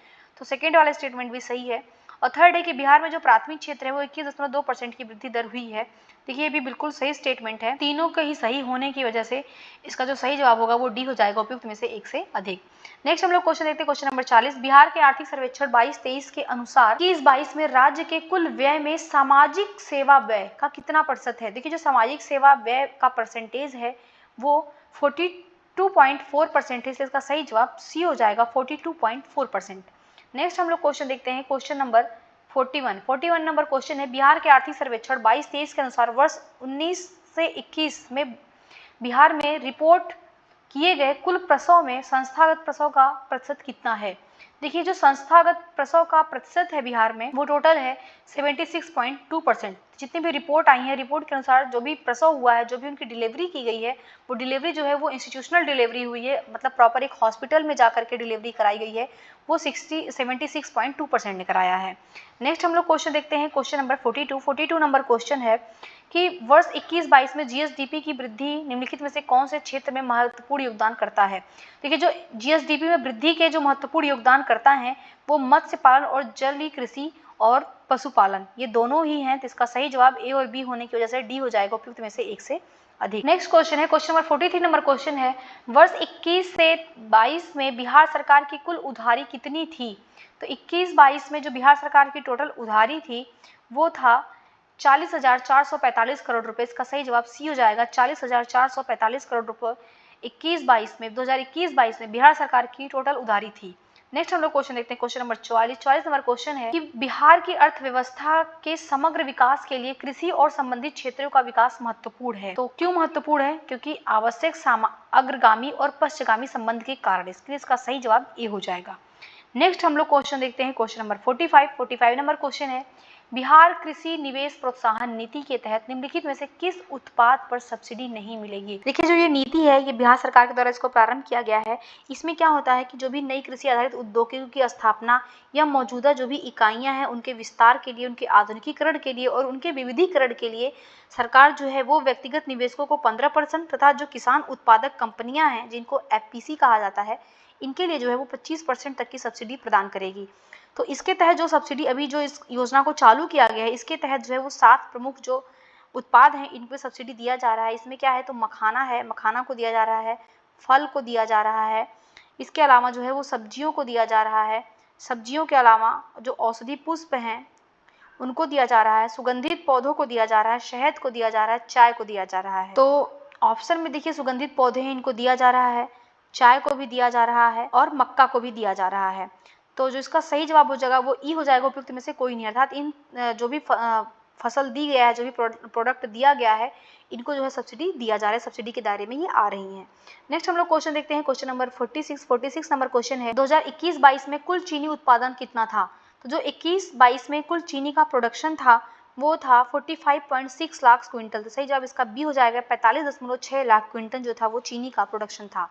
S1: तो सेकेंड वाला स्टेटमेंट भी सही है। और थर्ड है कि बिहार में जो प्राथमिक क्षेत्र है वो 21.2% की वृद्धि दर हुई है। देखिए ये भी बिल्कुल सही स्टेटमेंट है। तीनों के ही सही होने की वजह से इसका जो सही जवाब होगा वो डी हो जाएगा, उपयुक्त में से एक से अधिक। नेक्स्ट हम लोग क्वेश्चन देखते हैं, क्वेश्चन नंबर 40, बिहार के आर्थिक सर्वेक्षण 22-23 के अनुसार 21-22 में राज्य के कुल व्यय में सामाजिक सेवा व्यय का कितना प्रतिशत है। देखिए जो सामाजिक सेवा व्यय का परसेंटेज है वो 42.4% है, इसलिए इसका सही जवाब सी हो जाएगा, 42.4%। नेक्स्ट हम लोग क्वेश्चन देखते हैं, क्वेश्चन नंबर 41 नंबर क्वेश्चन है, बिहार के आर्थिक सर्वेक्षण 22-23 के अनुसार वर्ष 19 से 21 में बिहार में रिपोर्ट किए गए कुल प्रसव में संस्थागत प्रसव का प्रतिशत कितना है। देखिए जो संस्थागत प्रसव का प्रतिशत है बिहार में वो टोटल है 76.2%। जितनी भी रिपोर्ट आई है, रिपोर्ट के अनुसार जो भी प्रसव हुआ है, जो भी उनकी डिलीवरी की गई है, वो डिलीवरी जो है वो इंस्टीट्यूशनल डिलीवरी हुई है, मतलब प्रॉपर एक हॉस्पिटल में जाकर के डिलीवरी कराई गई है, वो 76.2% ने कराया है। नेक्स्ट हम लोग क्वेश्चन देखते हैं, क्वेश्चन नंबर 42 नंबर क्वेश्चन है कि वर्ष 21-22 में जीएसडीपी की वृद्धि निम्नलिखित में से कौन से क्षेत्र में महत्वपूर्ण योगदान करता है। देखिए जो जीएसडीपी में वृद्धि के जो महत्वपूर्ण योगदान करता है वो मत्स्य पालन और जलीय कृषि और पशुपालन, ये दोनों ही हैं, तो इसका सही जवाब ए और बी होने की वजह से डी हो जाएगा, उपयुक्त में से एक से अधिक। नेक्स्ट क्वेश्चन है, क्वेश्चन नंबर 43 नंबर क्वेश्चन है, वर्ष 21 से 22 में बिहार सरकार की कुल उधारी कितनी थी। तो 21-22 में जो बिहार सरकार की टोटल उधारी थी वो था 40,445 करोड़ रुपए, इसका सही जवाब सी हो जाएगा, 40,445 करोड़ रुपए 2021-22 में बिहार सरकार की टोटल उधारी थी। नेक्स्ट हम लोग क्वेश्चन देखते हैं, क्वेश्चन नंबर 44 नंबर क्वेश्चन है कि बिहार की अर्थव्यवस्था के समग्र विकास के लिए कृषि और संबंधित क्षेत्रों का विकास महत्वपूर्ण है। तो क्यों महत्वपूर्ण है, क्योंकि आवश्यक अग्रगामी और पश्चगामी संबंध के कारण, इसके लिए इसका सही जवाब ए हो जाएगा। नेक्स्ट हम लोग क्वेश्चन देखते हैं, क्वेश्चन नंबर 45 नंबर क्वेश्चन है, बिहार कृषि निवेश प्रोत्साहन नीति के तहत निम्नलिखित में से किस उत्पाद पर सब्सिडी नहीं मिलेगी। देखिए जो ये नीति है ये बिहार सरकार के द्वारा इसको प्रारंभ किया गया है। इसमें क्या होता है कि जो भी नई कृषि आधारित उद्योगों की स्थापना या मौजूदा जो भी इकाइयां हैं उनके विस्तार के लिए, उनके आधुनिकीकरण के लिए और उनके विविधीकरण के लिए सरकार जो है वो व्यक्तिगत निवेशकों को 15% तथा जो किसान उत्पादक कंपनियां हैं जिनको FPC कहा जाता है इनके लिए जो है वो 25% तक की सब्सिडी प्रदान करेगी। तो इसके तहत जो सब्सिडी अभी जो इस योजना को चालू किया गया है इसके तहत जो है वो 7 प्रमुख जो उत्पाद हैं इन पे सब्सिडी दिया जा रहा है। इसमें क्या है तो मखाना है, मखाना को दिया जा रहा है, फल को दिया जा रहा है, इसके अलावा जो है वो सब्जियों को दिया जा रहा है, सब्जियों के अलावा जो औषधि पुष्प हैं उनको दिया जा रहा है, सुगंधित पौधों को दिया जा रहा है, शहद को दिया जा रहा है, चाय को दिया जा रहा है। तो ऑप्शन में देखिए सुगंधित पौधे हैं इनको दिया जा रहा है, चाय को भी दिया जा रहा है और मक्का को भी दिया जा रहा है। तो जो इसका सही जवाब हो जाएगा वो ई हो जाएगा, उपयुक्त में से कोई नहीं। अर्थात इन जो भी फसल दी गया है, जो भी प्रोडक्ट दिया गया है इनको जो है सब्सिडी दिया जा रहा है, सब्सिडी के दायरे में ये आ रही हैं। नेक्स्ट हम लोग क्वेश्चन देखते हैं, क्वेश्चन नंबर 46 नंबर क्वेश्चन है 2021-22 में कुल चीनी उत्पादन कितना था। तो जो 21-22 में कुल चीनी का प्रोडक्शन था वो था 45.6 लाख क्विंटल। तो सही जवाब इसका बी हो जाएगा, 45.6 लाख क्विंटल जो था वो चीनी का प्रोडक्शन था।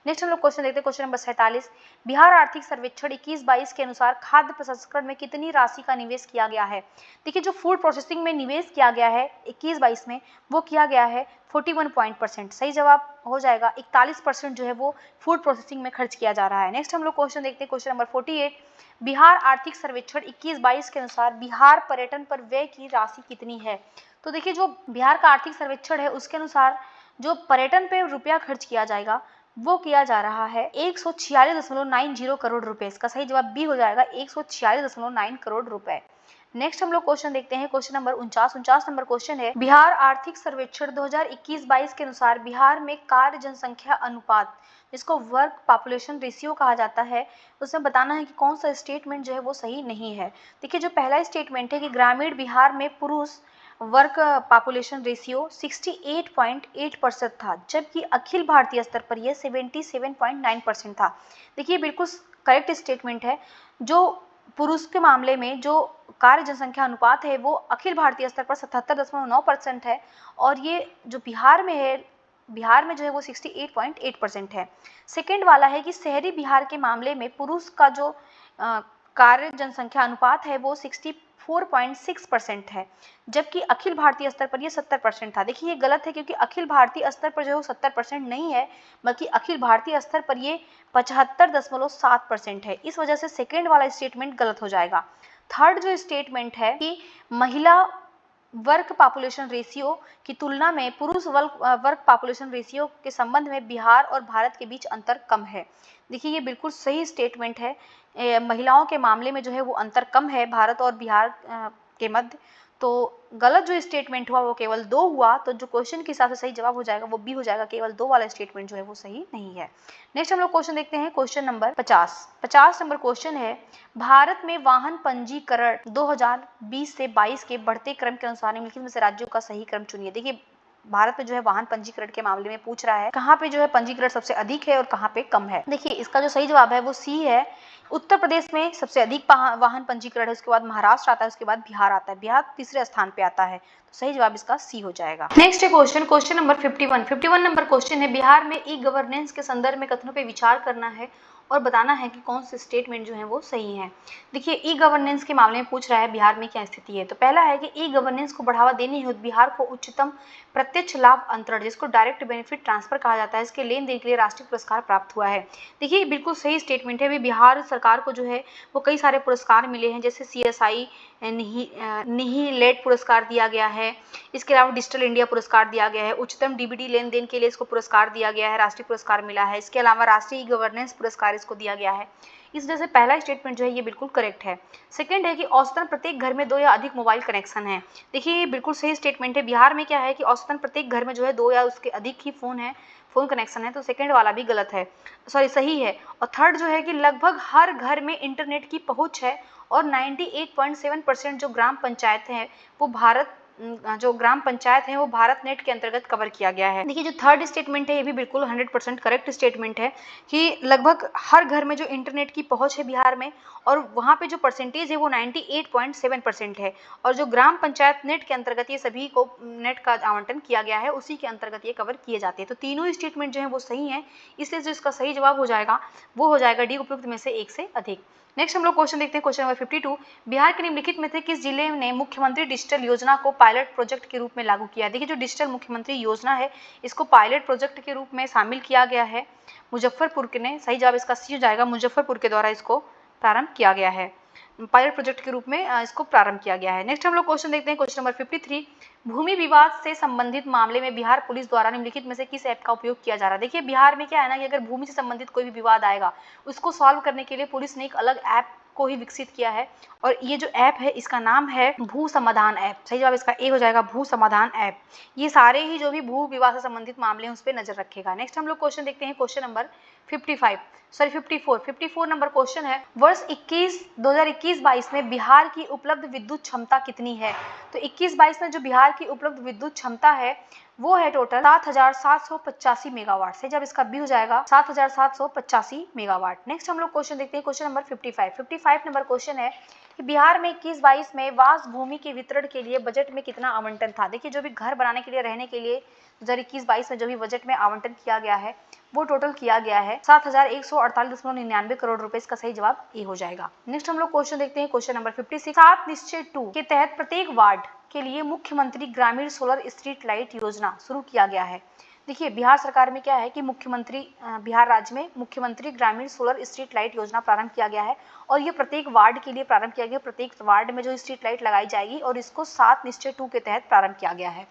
S1: नेक्स्ट हम लोग क्वेश्चन देखते हैं, क्वेश्चन नंबर 47 बिहार आर्थिक सर्वेक्षण 21-22 के अनुसार खाद्य प्रसंस्करण में कितनी राशि का निवेश किया गया है। देखिए जो फूड प्रोसेसिंग में निवेश किया गया है 21-22 में वो किया गया है 41%। सही जवाब हो जाएगा 41% जो है वो फूड प्रोसेसिंग में खर्च किया जा रहा है। नेक्स्ट हम लोग क्वेश्चन देखते हैं, क्वेश्चन नंबर 48 बिहार आर्थिक सर्वेक्षण 21-22 के अनुसार बिहार पर्यटन पर व्यय की राशि कितनी है। तो देखिए जो बिहार का आर्थिक सर्वेक्षण है उसके अनुसार जो पर्यटन पे रुपया खर्च किया जाएगा वो किया जा रहा है 146.90 करोड़ रुपए। इसका सही जवाब बी हो जाएगा 146.9 करोड़ रुपए। नेक्स्ट हम लोग क्वेश्चन देखते हैं, क्वेश्चन नंबर 49 नंबर क्वेश्चन है बिहार आर्थिक सर्वेक्षण 2021-22 के अनुसार बिहार में कार्य जनसंख्या अनुपात जिसको वर्क पॉपुलेशन रेशियो कहा जाता है उसमें बताना है कि कौन सा स्टेटमेंट जो है वो सही नहीं है। देखिए जो पहला स्टेटमेंट है कि ग्रामीण बिहार में पुरुष वर्क पॉपुलेशन रेशियो 68.8% था जबकि अखिल भारतीय स्तर पर यह 77.9% था। देखिए बिल्कुल करेक्ट स्टेटमेंट है। जो पुरुष के मामले में जो कार्य जनसंख्या अनुपात है वो अखिल भारतीय स्तर पर 77.9% है और ये जो बिहार में है बिहार में जो है वो 68.8% है। सेकेंड वाला है कि शहरी बिहार के मामले में पुरुष का जो कार्य जनसंख्या अनुपात है वो 64.6% है जबकि अखिल भारतीय स्तर पर ये 70% था। देखिए ये गलत है क्योंकि अखिल भारतीय स्तर पर जो है 70% नहीं है बल्कि अखिल भारतीय स्तर पर ये 75.7% है। इस वजह से सेकेंड वाला स्टेटमेंट गलत हो जाएगा। थर्ड जो स्टेटमेंट है कि महिला वर्क पॉपुलेशन रेशियो की तुलना में पुरुष वर्क पॉपुलेशन रेशियो के संबंध में बिहार और भारत के बीच अंतर कम है। देखिए ये बिल्कुल सही स्टेटमेंट है। महिलाओं के मामले में जो है वो अंतर कम है भारत और बिहार के मध्य। तो गलत जो स्टेटमेंट हुआ वो केवल 2 हुआ। तो जो क्वेश्चन के हिसाब से सही जवाब हो जाएगा वो बी हो जाएगा, केवल 2 वाला स्टेटमेंट जो है वो सही नहीं है। नेक्स्ट हम लोग क्वेश्चन देखते हैं, क्वेश्चन नंबर 50 नंबर क्वेश्चन है भारत में वाहन पंजीकरण 2020 से 22 के बढ़ते क्रम के अनुसार निम्नलिखित में से राज्यों का सही क्रम चुनिए। देखिए भारत में जो है वाहन पंजीकरण के मामले में पूछ रहा है कहाँ पे जो है पंजीकरण सबसे अधिक है और कहाँ पे कम है। देखिए इसका जो सही जवाब है वो सी है। उत्तर प्रदेश में सबसे अधिक वाहन पंजीकरण है, उसके बाद महाराष्ट्र आता है, उसके बाद बिहार आता है, बिहार तीसरे स्थान पे आता है। तो सही जवाब इसका सी हो जाएगा। नेक्स्ट है क्वेश्चन नंबर 51 नंबर क्वेश्चन है बिहार में ई गवर्नेंस के संदर्भ में कथनों पे विचार करना है और बताना है कि कौन से स्टेटमेंट जो है वो सही है। देखिए ई गवर्नेंस के मामले में पूछ रहा है बिहार में क्या स्थिति है। तो पहला है कि ई गवर्नेंस को बढ़ावा देने हेतु बिहार को उच्चतम प्रत्यक्ष लाभ अंतरण जिसको डायरेक्ट बेनिफिट ट्रांसफर कहा जाता है इसके लेन देन के लिए राष्ट्रीय पुरस्कार प्राप्त हुआ है। देखिए बिल्कुल सही स्टेटमेंट है। अभी बिहार सरकार को जो है वो कई सारे पुरस्कार मिले हैं जैसे CSI निहिलेट पुरस्कार दिया गया है, इसके अलावा डिजिटल इंडिया पुरस्कार दिया गया है, उच्चतम DBT लेन देन के लिए इसको पुरस्कार दिया गया है, राष्ट्रीय पुरस्कार मिला है, इसके अलावा राष्ट्रीय गवर्नेंस पुरस्कार इसको दिया गया है। इस वजह से पहला स्टेटमेंट जो है ये बिल्कुल करेक्ट है। सेकंड है कि औसतन प्रत्येक घर में 2 या अधिक मोबाइल कनेक्शन है। देखिए ये बिल्कुल सही स्टेटमेंट है। बिहार में क्या है कि औसतन प्रत्येक घर में जो है 2 या उसके अधिक ही फोन कनेक्शन है। तो सेकंड वाला भी गलत है, सही है। और थर्ड जो है कि लगभग हर घर में इंटरनेट की पहुंच है और 98.7% जो ग्राम पंचायत हैं वो भारत जो ग्राम पंचायत है वो भारत नेट के अंतर्गत कवर किया गया है। देखिए जो थर्ड स्टेटमेंट है ये भी बिल्कुल 100% करेक्ट स्टेटमेंट है कि लगभग हर घर में जो इंटरनेट की पहुंच है बिहार में, और वहाँ पे जो परसेंटेज है वो 98.7% है, और जो ग्राम पंचायत नेट के अंतर्गत ये सभी को नेट का आवंटन किया गया है उसी के अंतर्गत ये कवर किए जाते हैं। तो तीनों स्टेटमेंट जो है वो सही है, इसलिए जो इसका सही जवाब हो जाएगा वो हो जाएगा डी, उपयुक्त में से एक से अधिक। नेक्स्ट हम लोग क्वेश्चन देखते हैं, क्वेश्चन नंबर 52, बिहार के निम्नलिखित में से किस जिले ने मुख्यमंत्री डिजिटल योजना को पायलट प्रोजेक्ट के रूप में लागू किया? देखिए जो डिजिटल मुख्यमंत्री योजना है इसको पायलट प्रोजेक्ट के रूप में शामिल किया गया है मुजफ्फरपुर के ने, सही जवाब इसका सी हो जाएगा, मुजफ्फरपुर के द्वारा इसको प्रारंभ किया गया है, पायलट प्रोजेक्ट के रूप में इसको प्रारंभ किया गया है। नेक्स्ट हम लोग क्वेश्चन देखते हैं, क्वेश्चन नंबर 53, भूमि विवाद से संबंधित मामले में बिहार पुलिस द्वारा निम्नलिखित में से किस ऐप का उपयोग किया जा रहा है? देखिए बिहार में क्या है ना कि अगर भूमि से संबंधित कोई भी विवाद आएगा उसको सॉल्व करने के लिए पुलिस ने एक अलग ऐप को ही विकसित किया है, और ये जो ऐप है इसका नाम है भू समाधान ऐप, सही जवाब इसका ए हो जाएगा, भू समाधान ऐप। ये सारे ही जो भी भू विवाद से संबंधित मामले हैं उस पर नजर रखेगा। नेक्स्ट हम लोग क्वेश्चन देखते हैं, क्वेश्चन नंबर 54 नंबर क्वेश्चन है, वर्ष 2021-22 में बिहार की उपलब्ध विद्युत क्षमता कितनी है? तो 21-22 में जो बिहार की उपलब्ध विद्युत क्षमता है वो है टोटल 7,785 मेगावाट, से जब इसका बी हो जाएगा 7,785 मेगावाट। नेक्स्ट हम लोग क्वेश्चन देखते हैं, क्वेश्चन नंबर 55 नंबर क्वेश्चन है कि बिहार में 21-22 में वास भूमि के वितरण के लिए बजट में कितना आवंटन था? देखिए जो भी घर बनाने के लिए, रहने के लिए 2021-22 में जो भी बजट में आवंटन किया गया है वो टोटल किया गया है 7,148.99 करोड़ रुपए, इसका सही जवाब ए हो जाएगा। नेक्स्ट हम लोग क्वेश्चन देखते हैं, क्वेश्चन नंबर 56, 7 निश्चय 2 के तहत प्रत्येक वार्ड के लिए मुख्यमंत्री ग्रामीण सोलर स्ट्रीट लाइट योजना शुरू किया गया है। देखिए बिहार सरकार में क्या है कि बिहार राज्य में मुख्यमंत्री ग्रामीण सोलर स्ट्रीट लाइट योजना प्रारंभ किया गया है, और ये प्रत्येक वार्ड के लिए प्रारंभ किया गया, प्रत्येक वार्ड में जो स्ट्रीट लाइट लगाई जाएगी, और इसको 7 निश्चय 2 के तहत प्रारंभ किया गया है।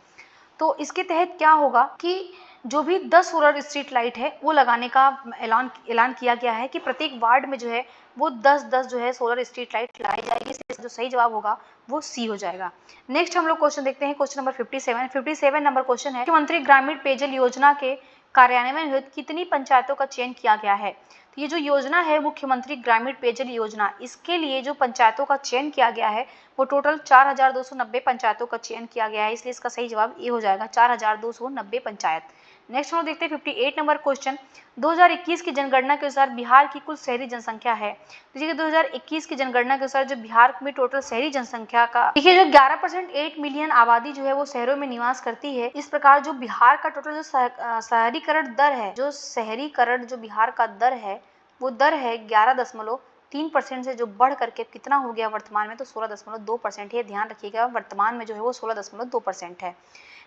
S1: तो इसके तहत क्या होगा कि जो भी 10 सोलर स्ट्रीट लाइट है वो लगाने का ऐलान किया गया है कि प्रत्येक वार्ड में जो है वो 10-10 जो है सोलर स्ट्रीट लाइट लगाई जाएगी, इसलिए जो सही जवाब होगा वो सी हो जाएगा। नेक्स्ट हम लोग क्वेश्चन देखते हैं, क्वेश्चन नंबर 57 नंबर क्वेश्चन है, मुख्यमंत्री ग्रामीण पेयजल योजना के कार्यान्वयन हेतु कितनी पंचायतों का चयन किया गया है? तो ये जो योजना है मुख्यमंत्री ग्रामीण पेयजल योजना, इसके लिए जो पंचायतों का चयन किया गया है वो टोटल 4,290 पंचायतों का चयन किया गया है, इसलिए इसका सही जवाब ये हो जाएगा, 4,290 पंचायत। नेक्स्ट हम देखते हैं 58 नंबर क्वेश्चन, 2021 की जनगणना के अनुसार बिहार की कुल शहरी जनसंख्या है। देखिए 2021 की जनगणना के अनुसार जो बिहार में टोटल शहरी जनसंख्या का, देखिए जो 11% 8 मिलियन आबादी जो है वो शहरों में निवास करती है। इस प्रकार जो बिहार का टोटल जो शहरीकरण दर है, जो शहरीकरण जो बिहार का दर है वो दर है 11.3% से जो बढ़ करके कितना हो गया वर्तमान में, तो 16.2% है। ध्यान रखिएगा वर्तमान में जो है वो 16.2% है।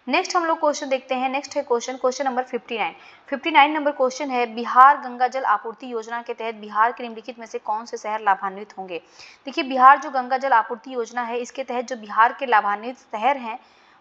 S1: नेक्स्ट हम लोग क्वेश्चन देखते हैं, नेक्स्ट है क्वेश्चन नंबर 59 नंबर क्वेश्चन है, बिहार गंगा जल आपूर्ति योजना के तहत बिहार के निम्नलिखित में से कौन से शहर लाभान्वित होंगे? देखिए बिहार जो गंगा जल आपूर्ति योजना है इसके तहत जो बिहार के लाभान्वित शहर हैं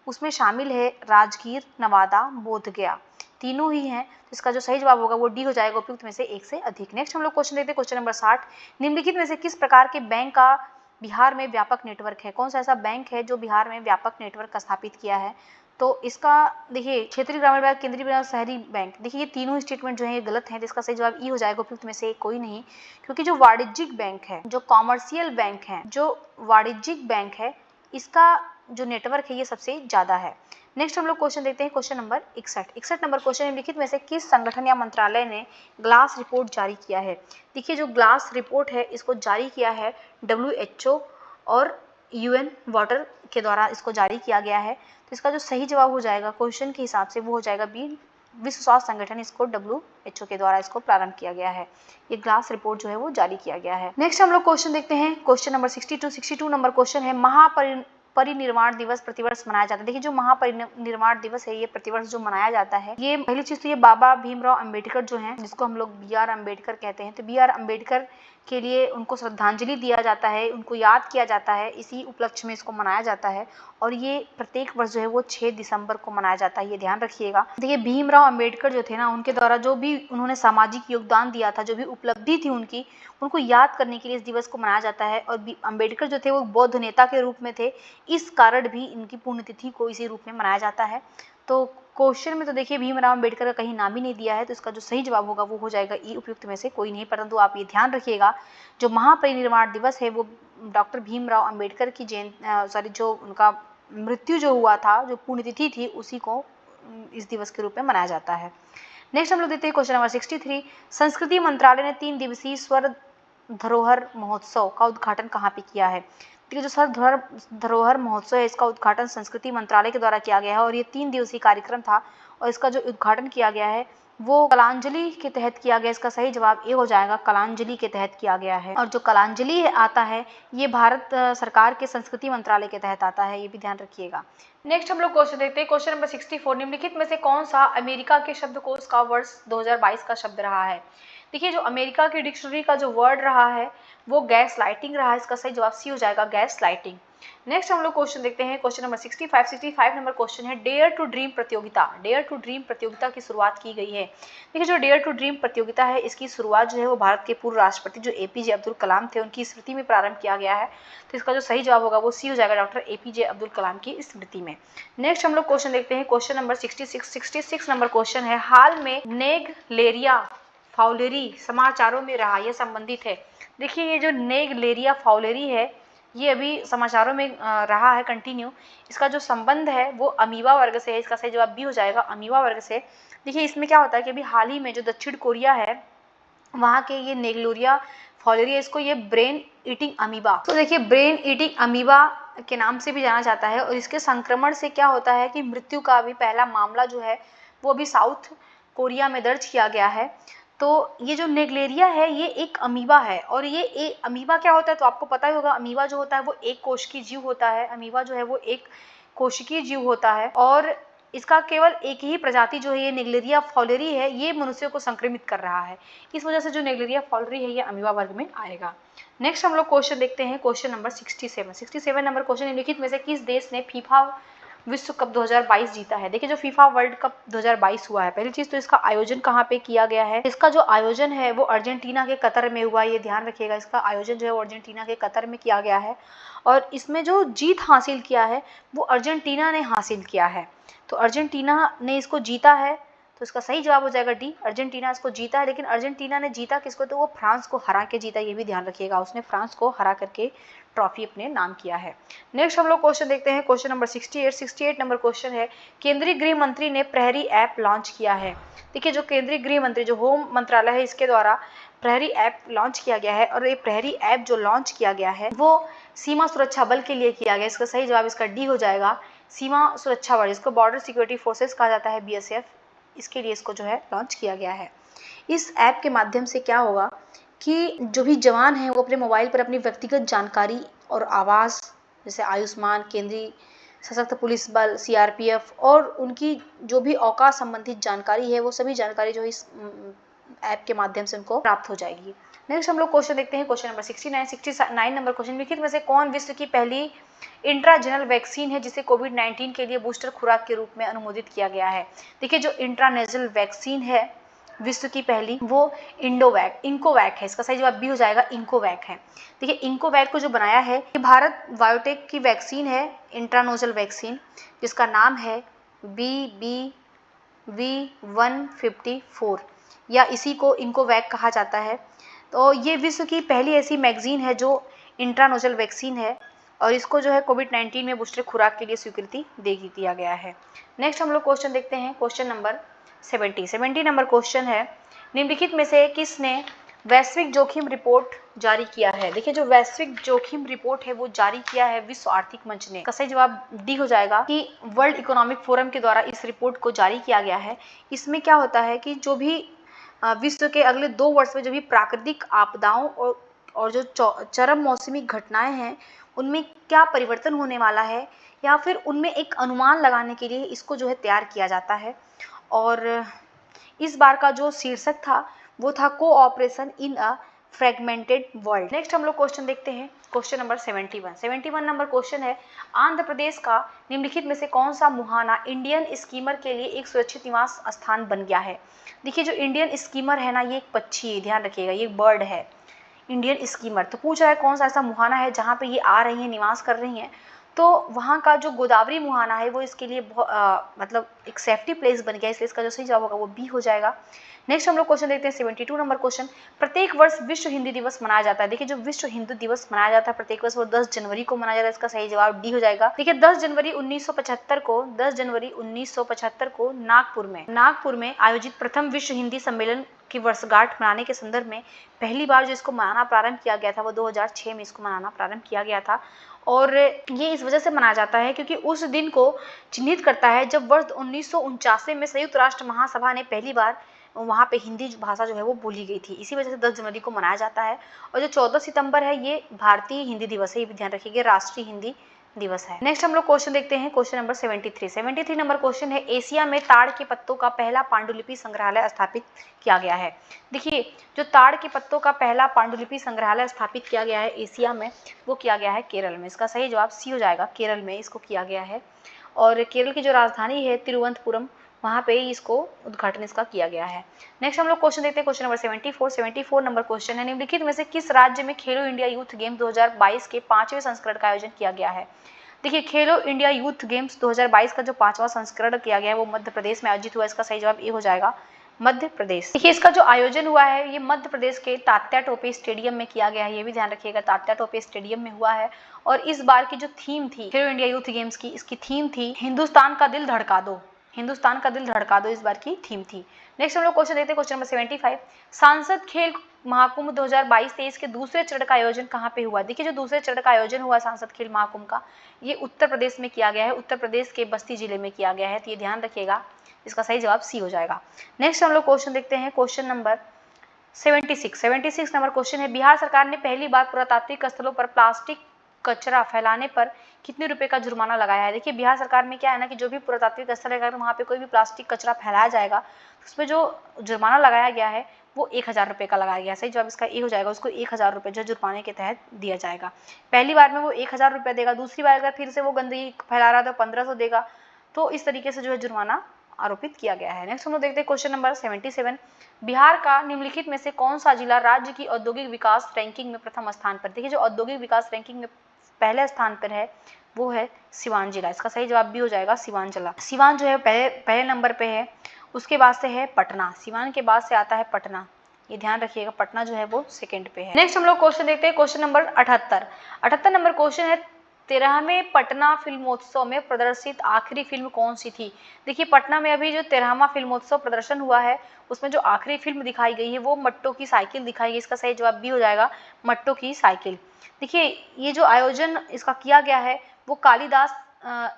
S1: उसमें शामिल है राजगीर, नवादा, बोधगया, तीनों ही हैं। तो इसका जो सही जवाब होगा वो डी हो जाएगा, उपयुक्त में से एक से अधिक। नेक्स्ट हम लोग क्वेश्चन देखते हैं, क्वेश्चन नंबर 60, निम्नलिखित में से किस प्रकार के बैंक का बिहार में व्यापक नेटवर्क है? कौन सा ऐसा बैंक है जो बिहार में व्यापक नेटवर्क स्थापित किया है? तो इसका देखिए क्षेत्रीय ग्रामीण बैंक, केंद्रीय बैंक, शहरी बैंक, देखिए ये तीनों स्टेटमेंट जो है ये गलत है, तो इसका सही जवाब ई हो जाएगा, उपयुक्त में से कोई नहीं, क्योंकि जो वाणिज्यिक बैंक है, जो कॉमर्शियल बैंक है, जो वाणिज्यिक बैंक है, इसका जो नेटवर्क है ये सबसे ज्यादा है। नेक्स्ट हम लोग क्वेश्चन देखते हैं, क्वेश्चन नंबर 61 नंबर क्वेश्चन, निम्नलिखित में से किस संगठन या मंत्रालय ने ग्लास रिपोर्ट जारी किया है? देखिए जो ग्लास रिपोर्ट है इसको जारी किया है WHO और UN वाटर के द्वारा इसको जारी किया गया है। तो इसका जो सही जवाब हो जाएगा क्वेश्चन के हिसाब से वो हो जाएगा बी, विश्व स्वास्थ्य संगठन, इसको WHO के द्वारा इसको प्रारंभ किया गया है। ये ग्लास रिपोर्ट जो है वो जारी किया गया है। नेक्स्ट हम लोग क्वेश्चन देखते हैं, क्वेश्चन नंबर 62 नंबर क्वेश्चन है, महापरिनिर्वाण दिवस प्रतिवर्ष मनाया जाता है। देखिए जो महापरिनिर्वाण दिवस है ये प्रतिवर्ष जो मनाया जाता है, ये पहली चीज तो ये बाबा भीमराव अंबेडकर जो हैं, जिसको हम लोग BR अम्बेडकर कहते हैं, तो BR अम्बेडकर के लिए उनको श्रद्धांजलि दिया जाता है, उनको याद किया जाता है, इसी उपलक्ष्य में इसको मनाया जाता है। और ये प्रत्येक वर्ष जो है वो 6 दिसंबर को मनाया जाता है, ये ध्यान रखिएगा। देखिए भीमराव अंबेडकर जो थे ना, उनके द्वारा जो भी उन्होंने सामाजिक योगदान दिया था, जो भी उपलब्धि थी उनकी, उनको याद करने के लिए इस दिवस को मनाया जाता है। और अंबेडकर जो थे वो बौद्ध नेता के रूप में थे, इस कारण भी इनकी पुण्यतिथि को इसी रूप में मनाया जाता है। तो क्वेश्चन में तो देखिए भीमराव अंबेडकर का कहीं नाम ही नहीं दिया है, तो इसका जो सही जवाब होगा वो हो जाएगा ई, उपयुक्त में से कोई नहीं। परंतु आप ये ध्यान रखिएगा जो महापरिनिर्वाण दिवस है वो डॉक्टर भीमराव अंबेडकर की जो उनका मृत्यु जो हुआ था, जो पुण्यतिथि थी, उसी को इस दिवस के रूप में मनाया जाता है। नेक्स्ट हम लोग देखते हैं क्वेश्चन नंबर 63। संस्कृति मंत्रालय ने 3 दिवसीय स्वर धरोहर महोत्सव का उद्घाटन कहाँ पे किया है? देखिए जो स्वर धरोहर महोत्सव है, इसका उद्घाटन संस्कृति मंत्रालय के द्वारा किया गया है और ये 3 दिवसीय कार्यक्रम था और इसका जो उद्घाटन किया गया है वो कलांजलि के तहत किया गया। इसका सही जवाब ए हो जाएगा, कलांजलि के तहत किया गया है। और जो कलांजलि आता है ये भारत सरकार के संस्कृति मंत्रालय के तहत आता है, ये भी ध्यान रखिएगा। नेक्स्ट हम लोग क्वेश्चन देखते हैं, क्वेश्चन नंबर 64। निम्नलिखित में से कौन सा अमेरिका के शब्दकोश का वर्ष 2022 का शब्द रहा है? देखिए जो अमेरिका की डिक्शनरी का जो वर्ड रहा है वो गैस लाइटिंग रहा है। इसका सही जवाब सी हो जाएगा, गैस लाइटिंग। नेक्स्ट हम लोग क्वेश्चन देखते हैं, क्वेश्चन नंबर 65 नंबर क्वेश्चन है, डेयर टू ड्रीम प्रतियोगिता। डेयर टू ड्रीम प्रतियोगिता की शुरुआत की गई है। देखिए जो डेयर टू ड्रीम प्रतियोगिता है, इसकी शुरुआत जो है वो भारत के पूर्व राष्ट्रपति जो एपीजे अब्दुल कलाम थे, उनकी स्मृति में प्रारंभ किया गया है। तो इसका जो सही जवाब होगा वो सी हो जाएगा, डॉक्टर एपीजे अब्दुल कलाम की स्मृति में। नेक्स्ट हम लोग क्वेश्चन देखते हैं, क्वेश्चन नंबर 66 नंबर क्वेश्चन है, हाल में नेगलेरिया फाउलेरी समाचारों में रहा, यह संबंधित है। देखिए ये जो नेगलेरिया फाउलेरी है ये अभी समाचारों में रहा है कंटिन्यू। इसका जो संबंध है वो अमीबा वर्ग से है। इसका सही जवाब बी हो जाएगा, अमीबा वर्ग से। देखिए इसमें क्या होता है कि अभी हाल ही में जो दक्षिण कोरिया है वहाँ के ये नेगलेरिया फाउलेरी, इसको ये ब्रेन ईटिंग अमीबा, तो देखिए ब्रेन ईटिंग अमीबा के नाम से भी जाना जाता है। और इसके संक्रमण से क्या होता है कि मृत्यु का अभी पहला मामला जो है वो अभी साउथ कोरिया में दर्ज किया गया है। तो ये जो नेगलेरिया है ये एक अमीबा है और ये अमीबा क्या होता है तो आपको पता ही होगा, अमीबा जो होता है वो एक कोशिकीय जीव होता है। अमीबा जो है वो एक कोशिकीय जीव होता है और इसका केवल एक ही प्रजाति जो है ये नेगलेरिया फाउलेरी है, ये मनुष्यों को संक्रमित कर रहा है। इस वजह से जो नेगलेरिया फाउलेरी है ये अमीबा वर्ग में आएगा। नेक्स्ट हम लोग क्वेश्चन देखते हैं, क्वेश्चन नंबर 67 नंबर क्वेश्चन, निम्नलिखित में से किस देश ने फीफा विश्व कप 2022 जीता है? देखिए जो फीफा वर्ल्ड कप 2022 हुआ है, पहली चीज तो इसका आयोजन कहाँ पे किया गया है? इसका जो आयोजन है वो अर्जेंटीना के कतर में हुआ है, ये ध्यान रखिएगा। इसका आयोजन जो है वो अर्जेंटीना के कतर में किया गया है और इसमें जो जीत हासिल किया है वो अर्जेंटीना ने हासिल किया है। तो अर्जेंटीना ने इसको जीता है, तो इसका सही जवाब हो जाएगा डी, अर्जेंटीना इसको जीता है। लेकिन अर्जेंटीना ने जीता किसको? तो वो फ्रांस को हरा के जीता, ये भी ध्यान रखिएगा। उसने फ्रांस को हरा करके ट्रॉफी अपने नाम किया है। नेक्स्ट हम लोग क्वेश्चन देखते हैं, क्वेश्चन नंबर 68 नंबर क्वेश्चन है, केंद्रीय गृह मंत्री ने प्रहरी ऐप लॉन्च किया है। देखिए जो केंद्रीय गृह मंत्री जो होम मंत्रालय है इसके द्वारा प्रहरी ऐप लॉन्च किया गया है और ये प्रहरी ऐप जो लॉन्च किया गया है वो सीमा सुरक्षा बल के लिए किया गया। इसका सही जवाब इसका डी हो जाएगा, सीमा सुरक्षा बल, जिसको बॉर्डर सिक्योरिटी फोर्सेस कहा जाता है, बीएसएफ, इसके लिए इसको जो है लॉन्च किया गया है। इस ऐप के माध्यम से क्या होगा कि जो भी जवान हैं वो अपने मोबाइल पर अपनी व्यक्तिगत जानकारी और आवास, जैसे आयुष्मान, केंद्रीय सशस्त्र पुलिस बल, सीआरपीएफ और उनकी जो भी औकात संबंधित जानकारी है वो सभी जानकारी जो इस ऐप के माध्यम से उनको प्राप्त हो जाएगी। नेक्स्ट हम लोग क्वेश्चन देखते हैं, क्वेश्चन नंबर 69 नंबर क्वेश्चन, निम्नलिखित में से कौन विश्व की पहली इंट्राजेनल वैक्सीन है जिसे कोविड-19 के लिए बूस्टर खुराक के रूप में अनुमोदित किया गया है? देखिए जो इंट्रानेजल वैक्सीन है विश्व की पहली वो इंकोवैक है। इसका सही जवाब बी हो जाएगा, इंकोवैक है। देखिए इंकोवैक को जो बनाया है ये भारत बायोटेक की वैक्सीन है, इंट्रानोजल वैक्सीन, जिसका नाम है BBV154 या इसी को इंकोवैक कहा जाता है। तो ये विश्व की पहली ऐसी वैक्सीन है जो इंट्रानोजल वैक्सीन है और इसको जो है कोविड-19 में बूस्टर खुराक के लिए स्वीकृति दे दिया गया है। नेक्स्ट हम लोग क्वेश्चन देखते हैं, क्वेश्चन नंबर 70 नंबर क्वेश्चन है, निम्नलिखित में से किसने वैश्विक जोखिम रिपोर्ट जारी किया है? देखिए जो वैश्विक जोखिम रिपोर्ट है वो जारी किया है विश्व आर्थिक मंच ने। सही जवाब डी हो जाएगा कि वर्ल्ड इकोनॉमिक फोरम के द्वारा इस रिपोर्ट को जारी किया गया है। इसमें क्या होता है कि जो भी विश्व के अगले 2 वर्ष में जो भी प्राकृतिक आपदाओं और जो चरम मौसमी घटनाएं हैं उनमें क्या परिवर्तन होने वाला है या फिर उनमें एक अनुमान लगाने के लिए इसको जो है तैयार किया जाता है। और इस बार का जो शीर्षक था वो था कोऑपरेशन इन अ फ्रेगमेंटेड वर्ल्ड। नेक्स्ट हम लोग क्वेश्चन देखते हैं, क्वेश्चन नंबर 71 नंबर क्वेश्चन है, आंध्र प्रदेश का निम्नलिखित में से कौन सा मुहाना इंडियन स्कीमर के लिए एक सुरक्षित निवास स्थान बन गया है? देखिए जो इंडियन स्कीमर है ना ये एक पक्षी है, ध्यान रखिएगा, ये एक बर्ड है इंडियन स्कीमर। तो पूछ रहा है कौन सा ऐसा मुहाना है जहाँ पे ये आ रही है, निवास कर रही हैं। तो वहाँ का जो गोदावरी मुहाना है वो इसके लिए मतलब एक सेफ्टी प्लेस बन गया, इसलिए इसका जो सही जवाब होगा वो बी हो जाएगा। नेक्स्ट हम लोग क्वेश्चन देखते हैं 72 नंबर क्वेश्चन। प्रत्येक वर्ष विश्व हिंदी दिवस मनाया जाता है। देखिए जो विश्व हिंदू दिवस मनाया जाता है प्रत्येक वर्ष वो 10 जनवरी को मनाया जाता है, इसका सही जवाब डी हो जाएगा। देखिए 10 जनवरी 1975 को नागपुर में आयोजित प्रथम विश्व हिंदी सम्मेलन की वर्षगांठ मनाने के संदर्भ में पहली बार जो इसको मनाना प्रारंभ किया गया था वो 2006 में इसको मनाना प्रारंभ किया गया था। और ये इस वजह से मनाया जाता है क्योंकि उस दिन को चिन्हित करता है जब वर्ष 1949 में संयुक्त राष्ट्र महासभा ने पहली बार वहाँ पे हिंदी भाषा जो है वो बोली गई थी। इसी वजह से 10 जनवरी को मनाया जाता है। और जो 14 सितंबर है ये भारतीय हिंदी दिवस है, ये भी ध्यान रखिएगा, राष्ट्रीय हिंदी दिवस है। नेक्स्ट हम लोग क्वेश्चन देखते हैं, क्वेश्चन नंबर 73 नंबर क्वेश्चन है, एशिया में ताड़ के पत्तों का पहला पांडुलिपि संग्रहालय स्थापित किया गया है। देखिए जो ताड़ के पत्तों का पहला पांडुलिपि संग्रहालय स्थापित किया गया है एशिया में, वो किया गया है केरल में। इसका सही जवाब सी हो जाएगा, केरल में इसको किया गया है। और केरल की जो राजधानी है तिरुवनंतपुरम, वहाँ पे इसको उद्घाटन इसका किया गया है। नेक्स्ट हम लोग क्वेश्चन देखते हैं, क्वेश्चन नंबर 74 नंबर क्वेश्चन है, निम्नलिखित में से किस राज्य में खेलो इंडिया यूथ गेम्स 2022 के 5वें संस्करण का आयोजन किया गया है। देखिए खेलो इंडिया यूथ गेम्स 2022 का जो 5वां संस्करण किया गया है वो मध्य प्रदेश में आयोजित हुआ, इसका सही जवाब ए हो जाएगा, मध्य प्रदेश। देखिए इसका जो आयोजन हुआ है ये मध्य प्रदेश के तात्या टोपे स्टेडियम में किया गया है, ये भी ध्यान रखिएगा, तात्या टोपे स्टेडियम में हुआ है। और इस बार की जो थीम थी खेलो इंडिया यूथ गेम्स की, इसकी थीम थी हिंदुस्तान का दिल धड़का दो, हिंदुस्तान का दिल धड़का दो, इस बार की थीम थी। नेक्स्ट हम लोग क्वेश्चन देखते हैं, क्वेश्चन नंबर 75, सांसद खेल महाकुंभ 2022-23 के दूसरे चरण का आयोजन कहाँ पे हुआ। देखिए जो दूसरे चरण का आयोजन हुआ सांसद खेल महाकुंभ का, ये उत्तर प्रदेश में किया गया है, उत्तर प्रदेश के बस्ती जिले में किया गया है, तो ये ध्यान रखिएगा, इसका सही जवाब सी हो जाएगा। नेक्स्ट हम लोग क्वेश्चन देखते हैं, क्वेश्चन नंबर 76 नंबर क्वेश्चन है, बिहार सरकार ने पहली बार पुरातात्विक स्थलों पर प्लास्टिक कचरा फैलाने पर कितने रुपए का जुर्माना लगाया है। देखिए बिहार सरकार में क्या है ना कि जो भी पुरातात्विक स्थल है अगर वहाँ पे कोई भी प्लास्टिक कचरा फैलाया जाएगा तो उसमें जो जुर्माना लगाया गया है वो 1000 रुपये का लगाया गया है। सही जवाब इसका ए हो जाएगा, उसको 1000 रुपये जो जुर्माने के तहत दिया जाएगा। पहली बार में वो 1000 रुपये देगा, दूसरी बार अगर फिर से वो गंदगी फैला रहा है तो 1500 देगा। तो इस तरीके से जो है जुर्माना आरोपित किया गया है। नेक्स्ट हम लोग देखते हैं क्वेश्चन नंबर 77, बिहार का निम्नलिखित में से कौन सा जिला राज्य की औद्योगिक विकास रैंकिंग में प्रथम स्थान पर। देखिए जो औद्योगिक विकास रैंकिंग में पहले स्थान पर है वो है सिवान जिला, इसका सही जवाब भी हो जाएगा सिवान जिला। सिवान जो है पहले नंबर पे है, उसके बाद से है पटना, सिवान के बाद से आता है पटना, ये ध्यान रखिएगा, पटना जो है वो सेकंड पे है। नेक्स्ट हम लोग क्वेश्चन देखते हैं, क्वेश्चन नंबर 78 नंबर क्वेश्चन है, 13वें पटना फिल्मोत्सव में प्रदर्शित आखिरी फिल्म कौन सी थी। देखिए पटना में अभी जो 13वां फिल्मोत्सव प्रदर्शन हुआ है उसमें जो आखिरी फिल्म दिखाई गई है वो मट्टो की साइकिल दिखाई गई, इसका सही जवाब भी हो जाएगा, मट्टो की साइकिल। देखिए ये जो आयोजन इसका किया गया है वो कालिदास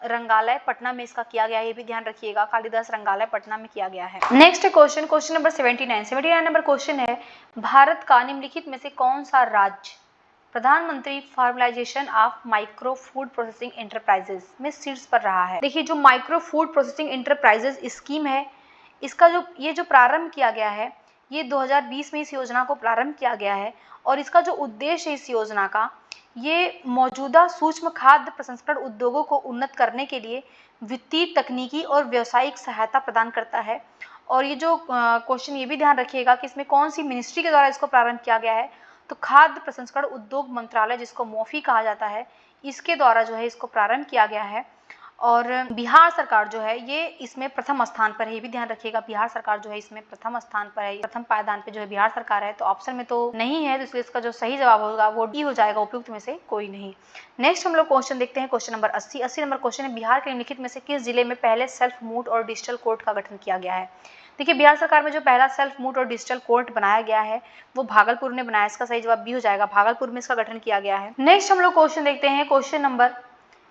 S1: रंगालय पटना में इसका किया गया है, ये भी ध्यान रखिएगा, कालिदास रंगालय पटना में किया गया है। Next question, question number 79 number question है, भारत का निम्नलिखित में से कौन सा राज्य प्रधानमंत्री formalisation of micro food processing enterprises में शीर्ष पर रहा है। देखिए जो micro food processing enterprises scheme है इसका जो प्रारंभ किया गया है ये 2020 में इस योजना को प्रारंभ किया गया है। और इसका जो उद्देश्य इस योजना का, ये मौजूदा सूक्ष्म खाद्य प्रसंस्करण उद्योगों को उन्नत करने के लिए वित्तीय, तकनीकी और व्यावसायिक सहायता प्रदान करता है। और ये जो क्वेश्चन ये भी ध्यान रखिएगा कि इसमें कौन सी मिनिस्ट्री के द्वारा इसको प्रारंभ किया गया है, तो खाद्य प्रसंस्करण उद्योग मंत्रालय जिसको मोफी कहा जाता है, इसके द्वारा जो है इसको प्रारंभ किया गया है। और बिहार सरकार जो है ये इसमें प्रथम स्थान पर है, ये भी ध्यान रखिएगा, बिहार सरकार जो है इसमें प्रथम स्थान पर है, प्रथम पायदान पे जो है बिहार सरकार है। तो ऑप्शन में तो नहीं है, तो इसलिए इसका जो सही जवाब होगा वो डी हो जाएगा, उपयुक्त में से कोई नहीं। नेक्स्ट हम लोग क्वेश्चन देखते हैं, क्वेश्चन नंबर 80 नंबर क्वेश्चन है, बिहार के निम्नलिखित में से किस जिले में पहले सेल्फ मूड और डिजिटल कोर्ट का गठन किया गया है। देखिए बिहार सरकार में जो पहला सेल्फ मूड और डिजिटल कोर्ट बनाया गया है वो भागलपुर ने बनाया, इसका सही जवाब भी हो जाएगा, भागलपुर में इसका गठन किया गया है। नेक्स्ट हम लोग क्वेश्चन देखते हैं, क्वेश्चन नंबर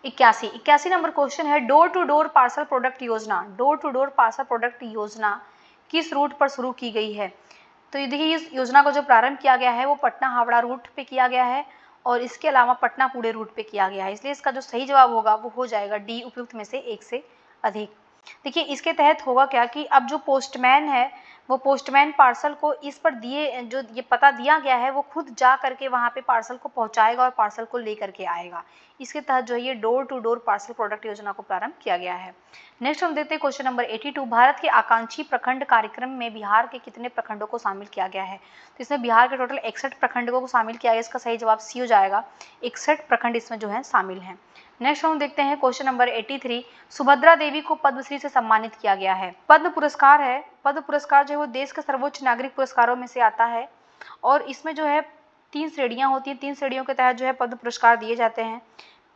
S1: 81 नंबर क्वेश्चन है, door to door parcel product योजना, door to door parcel product योजना किस रूट पर शुरू की गई है। तो देखिए इस योजना को जो प्रारंभ किया गया है वो पटना हावड़ा रूट पे किया गया है और इसके अलावा पटना पुणे रूट पे किया गया है, इसलिए इसका जो सही जवाब होगा वो हो जाएगा डी, उपयुक्त में से एक से अधिक। देखिए इसके तहत होगा क्या कि अब जो पोस्टमैन है वो पोस्टमैन पार्सल को इस पर दिए जो ये पता दिया गया है वो खुद जा करके वहाँ पे पार्सल को पहुँचाएगा और पार्सल को ले करके आएगा। इसके तहत जो है ये door to door parcel product योजना को प्रारंभ किया गया है। नेक्स्ट हम देखते हैं क्वेश्चन नंबर 82, भारत के आकांक्षी प्रखंड कार्यक्रम में बिहार के कितने प्रखंडों को शामिल किया गया है? तो इसमें बिहार के टोटल 61 प्रखंडों को शामिल किया गया। इसका सही जवाब सी हो जाएगा, 61 प्रखंड इसमें जो है शामिल हैं। नेक्स्ट हम देखते हैं क्वेश्चन नंबर 83, सुभद्रा देवी को पद्मश्री से सम्मानित किया गया है। पद्म पुरस्कार है, पद्म पुरस्कार जो है वो देश के सर्वोच्च नागरिक पुरस्कारों में से आता है और इसमें जो है 3 श्रेणियां होती हैं। 3 श्रेणियों के तहत जो है पद्म पुरस्कार दिए जाते हैं।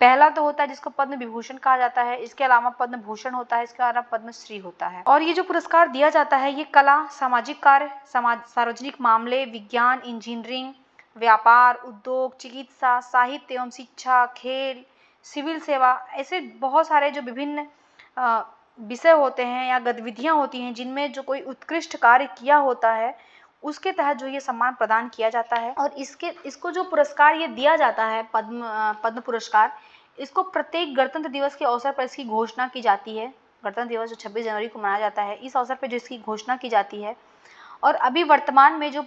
S1: पहला तो होता है जिसको पद्म विभूषण कहा जाता है, इसके अलावा पद्म भूषण होता है, इसके अलावा पद्मश्री होता है। और ये जो पुरस्कार दिया जाता है ये कला, सामाजिक कार्य, सार्वजनिक मामले, विज्ञान, इंजीनियरिंग, व्यापार, उद्योग, चिकित्सा, साहित्य एवं शिक्षा, खेल, सिविल सेवा, ऐसे बहुत सारे जो विभिन्न विषय होते हैं या गतिविधियां होती हैं जिनमें जो कोई उत्कृष्ट कार्य किया होता है उसके तहत जो ये सम्मान प्रदान किया जाता है। और इसको जो पुरस्कार ये दिया जाता है पद्म पुरस्कार, इसको प्रत्येक गणतंत्र दिवस के अवसर पर इसकी घोषणा की जाती है। गणतंत्र दिवस जो 26 जनवरी को मनाया जाता है, इस अवसर पर जो इसकी घोषणा की जाती है। और अभी वर्तमान में जो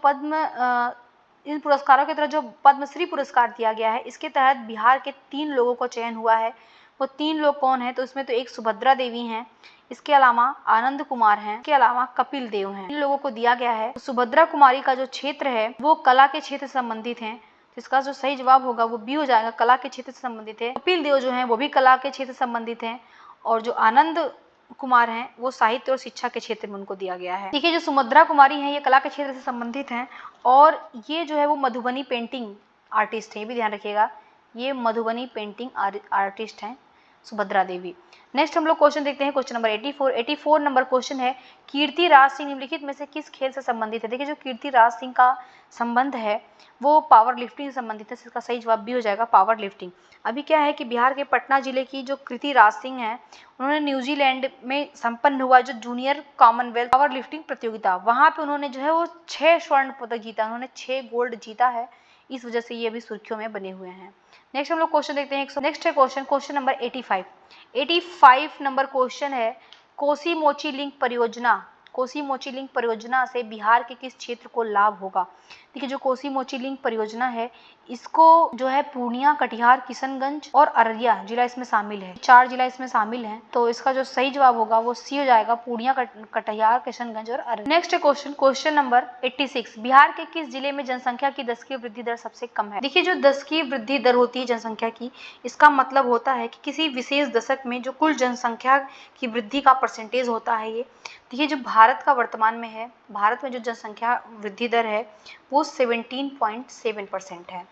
S1: इन पुरस्कारों की तरह जो पद्मश्री पुरस्कार दिया गया है, इसके तहत बिहार के 3 लोगों को चयन हुआ है। वो 3 लोग कौन है? तो इसमें तो एक सुभद्रा देवी हैं, इसके अलावा आनंद कुमार हैं, इसके अलावा कपिल देव हैं। इन लोगों को दिया गया है। सुभद्रा कुमारी का जो क्षेत्र है वो कला के क्षेत्र से संबंधित है, तो इसका जो सही जवाब होगा वो बी हो जाएगा, कला के क्षेत्र से संबंधित है। कपिल देव जो है वो भी कला के क्षेत्र से संबंधित है और जो आनंद कुमार हैं वो साहित्य और शिक्षा के क्षेत्र में उनको दिया गया है। देखिए जो सुभद्रा कुमारी हैं ये कला के क्षेत्र से संबंधित हैं और ये जो है वो मधुबनी पेंटिंग आर्टिस्ट है, ये भी ध्यान रखिएगा, ये मधुबनी पेंटिंग आर्टिस्ट हैं सुभद्रा देवी। नेक्स्ट हम लोग क्वेश्चन देखते हैं क्वेश्चन नंबर 84 नंबर क्वेश्चन है, कीर्ति राज सिंह निम्नलिखित में से किस खेल से संबंधित है? देखिए जो कीर्ति राज सिंह का संबंध है वो पावर लिफ्टिंग से संबंधित है, इसका सही जवाब भी हो जाएगा पावर लिफ्टिंग। अभी क्या है कि बिहार के पटना जिले की जो कीर्ति राज सिंह है उन्होंने न्यूजीलैंड में संपन्न हुआ जो जूनियर कॉमनवेल्थ पावर लिफ्टिंग प्रतियोगिता, वहां पे उन्होंने जो है वो 6 स्वर्ण पदक जीता, उन्होंने 6 गोल्ड जीता है, इस वजह से ये अभी सुर्खियों में बने हुए हैं। नेक्स्ट हम लोग क्वेश्चन देखते हैं। नेक्स्ट है क्वेश्चन नंबर 85 नंबर क्वेश्चन है, कोसी मोची लिंक परियोजना से बिहार के किस क्षेत्र को लाभ होगा? देखिए जो कोसी मोची लिंक परियोजना है इसको जो है पूर्णिया, कटिहार, किशनगंज और अररिया जिला इसमें शामिल है, 4 जिला इसमें शामिल हैं, तो इसका जो सही जवाब होगा वो सी हो जाएगा, पूर्णिया, कटिहार, किशनगंज और अररिया। नेक्स्ट है क्वेश्चन नंबर 86, बिहार के किस जिले में जनसंख्या की दशकीय वृद्धि दर सबसे कम है? देखिए जो दशकीय वृद्धि दर होती है जनसंख्या की, इसका मतलब होता है कि किसी विशेष दशक में जो कुल जनसंख्या की वृद्धि का परसेंटेज होता है ये। देखिए जो भारत का वर्तमान में है, भारत में जो जनसंख्या वृद्धि दर है वो 17.7% है।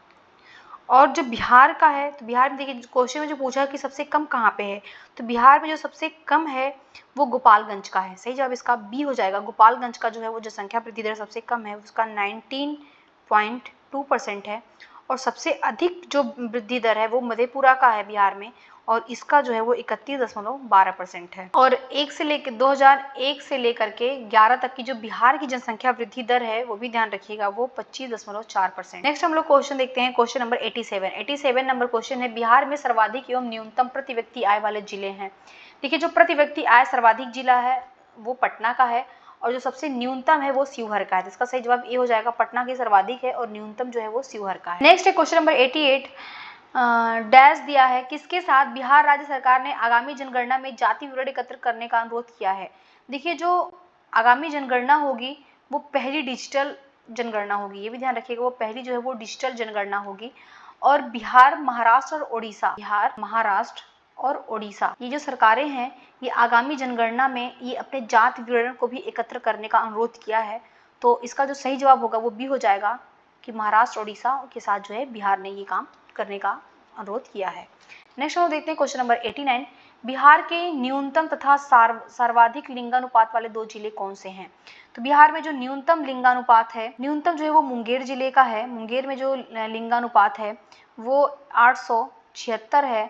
S1: और जो बिहार का है तो बिहार में देखिए क्वेश्चन में जो पूछा कि सबसे कम कहाँ पे है, तो बिहार में जो सबसे कम है वो गोपालगंज का है, सही जवाब इसका बी हो जाएगा। गोपालगंज का जो है वो जनसंख्या वृद्धि दर सबसे कम है, उसका 19.2% है। और सबसे अधिक जो वृद्धि दर है वो मधेपुरा का है बिहार में, और इसका जो है वो 31.12% है। और 2001 से लेकर के 11 तक की जो बिहार की जनसंख्या वृद्धि दर है वो भी ध्यान रखिएगा, वो 25.4%। नेक्स्ट हम लोग क्वेश्चन देखते हैं क्वेश्चन नंबर 87 नंबर क्वेश्चन है, बिहार में सर्वाधिक एवं न्यूनतम प्रति व्यक्ति आय वाले जिले हैं। देखिए जो प्रति व्यक्ति आय सर्वाधिक जिला है वो पटना का है और जो सबसे न्यूनतम है वो शिवहर का है, इसका सही जवाब ए हो जाएगा, पटना की सर्वाधिक है और न्यूनतम जो है वो शिवहर का है। नेक्स्ट है क्वेश्चन नंबर 88 डैश दिया है, किसके साथ बिहार राज्य सरकार ने आगामी जनगणना में जाति विवरण एकत्र करने का अनुरोध किया है? देखिए जो आगामी जनगणना होगी वो पहली डिजिटल जनगणना होगी, ये भी ध्यान रखिएगा, वो पहली जो है वो डिजिटल जनगणना होगी। और बिहार, महाराष्ट्र और उड़ीसा ये जो सरकारें हैं ये आगामी जनगणना में ये अपने जाति विवरण को भी एकत्र करने का अनुरोध किया है, तो इसका जो सही जवाब होगा वो भी हो जाएगा कि महाराष्ट्र, उड़ीसा के साथ जो है बिहार ने ये काम करने का अनुरोध किया है। नेक्स्ट हम देखते हैं क्वेश्चन नंबर 89, बिहार के न्यूनतम तथा सर्वाधिक लिंगानुपात वाले 2 जिले कौन से हैं? तो बिहार में जो न्यूनतम लिंगानुपात है, न्यूनतम जो है वो मुंगेर जिले का है, मुंगेर में जो लिंगानुपात है वो 876 है,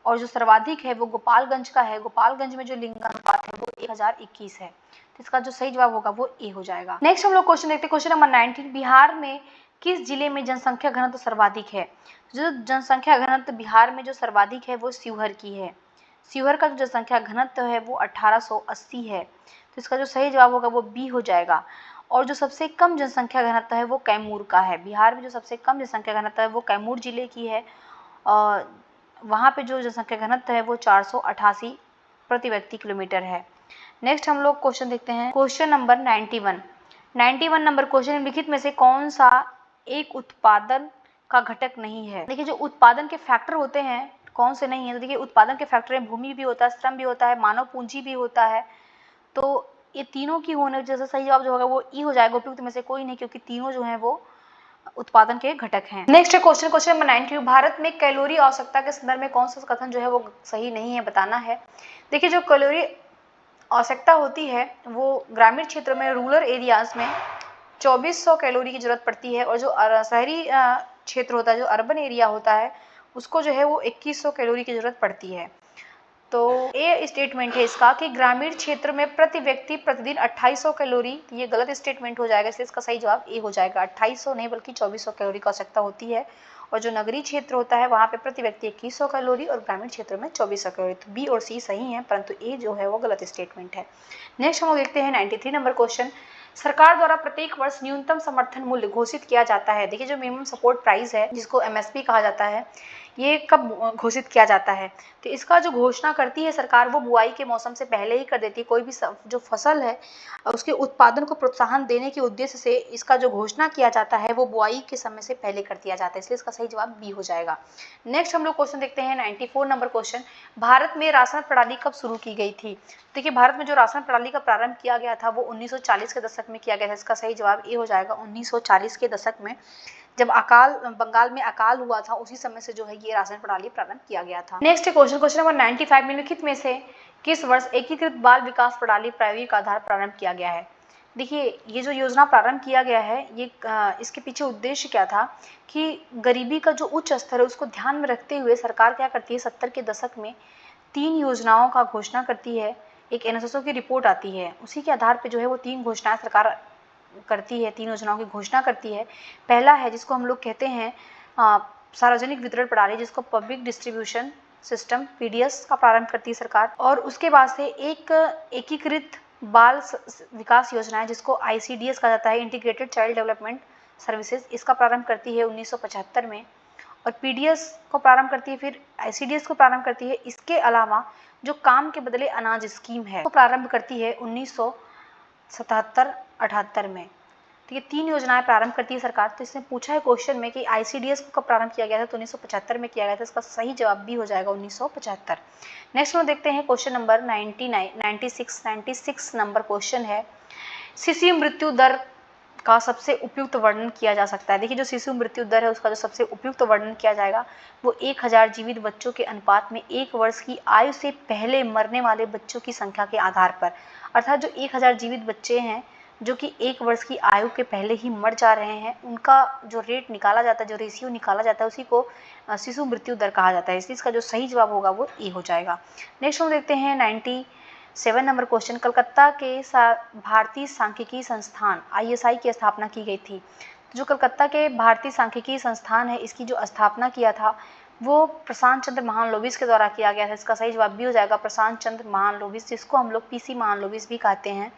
S1: और जो सर्वाधिक है वो गोपालगंज का है, गोपालगंज में जो लिंगानुपात है वो 1021 है, तो इसका जो सही जवाब होगा वो ए हो जाएगा। नेक्स्ट हम लोग क्वेश्चन देखते हैं क्वेश्चन नंबर 19, बिहार में किस जिले में जनसंख्या घनत्व सर्वाधिक है? जो जनसंख्या घनत्व बिहार में जो सर्वाधिक है वो शिवहर की है, शिवहर का जो जनसंख्या घनत्व है वो 1880 है, तो तो इसका जो सही जवाब होगा वो बी हो जाएगा। और जो सबसे कम जनसंख्या घनत्व है वो कैमूर का है। बिहार में जो सबसे कम जनसंख्या घनत्व है वो कैमूर जिले की है और वहाँ पे जो जनसंख्या घनत्व है वो 488 प्रति व्यक्ति किलोमीटर है। नेक्स्ट हम लोग क्वेश्चन देखते हैं, क्वेश्चन नंबर 91 नंबर क्वेश्चन, निम्नलिखित में से कौन सा एक उत्पादन का घटक नहीं है। देखिए जो उत्पादन के फैक्टर होते हैं कौन से नहीं है, तो देखिए उत्पादन के फैक्टर में भूमि भी होता है, श्रम भी होता है, मानव पूंजी भी होता है। तो ये तीनों की होने वजह से सही जवाब जो होगा वो ई हो जाएगा, उपयुक्त में से कोई नहीं, क्योंकि तीनों जो है वो उत्पादन के घटक हैं। नेक्स्ट क्वेश्चन नंबर 92, भारत में कैलोरी आवश्यकता के संदर्भ में कौन सा कथन जो है वो सही नहीं है, बताना है। देखिए जो कैलोरी आवश्यकता होती है वो ग्रामीण क्षेत्रों में, रूरल एरियाज में 2400 कैलोरी की जरूरत पड़ती है, और जो शहरी क्षेत्र होता है, जो अर्बन एरिया होता है, उसको जो है वो 2100 कैलोरी की जरूरत पड़ती है। तो ये स्टेटमेंट है इसका कि ग्रामीण क्षेत्र में प्रति व्यक्ति प्रतिदिन 2800 कैलोरी, तो ये गलत स्टेटमेंट हो जाएगा, इसलिए इसका सही जवाब ए हो जाएगा। 2800 नहीं बल्कि 2400 कैलोरी की आवश्यकता होती है, और जो नगरीय क्षेत्र होता है वहाँ पे प्रति व्यक्ति 2100 कैलोरी और ग्रामीण क्षेत्र में 2400 कैलोरी। तो बी और सी सही है, परंतु ए जो है वो गलत स्टेटमेंट है। नेक्स्ट हम देखते हैं 93 नंबर क्वेश्चन, सरकार द्वारा प्रत्येक वर्ष न्यूनतम समर्थन मूल्य घोषित किया जाता है। देखिए जो मिनिमम सपोर्ट प्राइस है जिसको एमएसपी कहा जाता है, ये कब घोषित किया जाता है, तो इसका जो घोषणा करती है सरकार वो बुआई के मौसम से पहले ही कर देती है। कोई भी जो फसल है उसके उत्पादन को प्रोत्साहन देने के उद्देश्य से इसका जो घोषणा किया जाता है वो बुआई के समय से पहले कर दिया जाता है, इसलिए इसका सही जवाब बी हो जाएगा। नेक्स्ट हम लोग क्वेश्चन देखते हैं 94 नंबर क्वेश्चन, भारत में राशन प्रणाली कब शुरू की गई थी। देखिए भारत में जो राशन प्रणाली का प्रारंभ किया गया था वो 1940 के दशक में किया गया था, इसका सही जवाब ए हो जाएगा। 1940 के दशक में जब बंगाल में अकाल हुआ था उसी समय से जो है ये राशन प्रणाली प्रारंभ किया गया था। नेक्स्ट क्वेश्चन नंबर 95, निम्नलिखित में से किस वर्ष एकीकृत बाल विकास प्रणाली प्रायोगिक आधार प्रारंभ किया गया है। देखिए ये जो योजना प्रारंभ किया गया है ये इसके पीछे उद्देश्य क्या था कि गरीबी का जो उच्च स्तर है उसको ध्यान में रखते हुए सरकार क्या करती है, 70 के दशक में 3 योजनाओं का घोषणा करती है। एक एनएसएसओ की रिपोर्ट आती है, उसी के आधार पर जो है वो 3 घोषणाएं सरकार करती है, 3 योजनाओं की घोषणा करती है। पहला है जिसको हम लोग कहते हैं सार्वजनिक वितरण प्रणाली, जिसको पब्लिक डिस्ट्रीब्यूशन सिस्टम पीडीएस का प्रारंभ करती है सरकार। और उसके बाद से एक एकीकृत बाल विकास योजना है जिसको आईसीडीएस कहा जाता है, इंटीग्रेटेड चाइल्ड डेवलपमेंट सर्विसेज, इसका प्रारंभ करती है 1975 में, और पीडीएस को प्रारंभ करती है, फिर आईसीडीएस को प्रारंभ करती है। इसके अलावा जो काम के बदले अनाज स्कीम है वो प्रारंभ करती है 1977-78 में। तो ये 3 योजनाएं प्रारंभ करती है सरकार। तो इसने पूछा है क्वेश्चन में कि आईसीडीएस को कब प्रारंभ किया गया था, तो 1975 में किया गया था, इसका सही जवाब भी हो जाएगा 1975। नेक्स्ट हम देखते हैं क्वेश्चन नंबर 96 नंबर क्वेश्चन है, शिशु मृत्यु दर का सबसे उपयुक्त वर्णन किया जा सकता है। देखिए जो शिशु मृत्यु दर है उसका जो सबसे उपयुक्त वर्णन किया जाएगा वो 1000 जीवित बच्चों के अनुपात में 1 वर्ष की आयु से पहले मरने वाले बच्चों की संख्या के आधार पर, अर्थात जो 1000 जीवित बच्चे हैं जो कि 1 वर्ष की आयु के पहले ही मर जा रहे हैं, उनका जो रेट निकाला जाता है, जो रेशियो निकाला जाता है, उसी को शिशु मृत्यु दर कहा जाता है। इसलिए इसका जो सही जवाब होगा वो ए हो जाएगा। नेक्स्ट हम देखते हैं 97 नंबर क्वेश्चन, कलकत्ता के भारतीय सांख्यिकी संस्थान आईएसआई की स्थापना की गई थी। जो कलकत्ता के भारतीय सांख्यिकी संस्थान है इसकी जो स्थापना किया था वो प्रशांत चंद्र महालनोबिस के द्वारा किया गया था, इसका सही जवाब भी हो जाएगा प्रशांत चंद्र महालनोबिस, जिसको हम लोग पीसी महालनोबिस भी कहते हैं।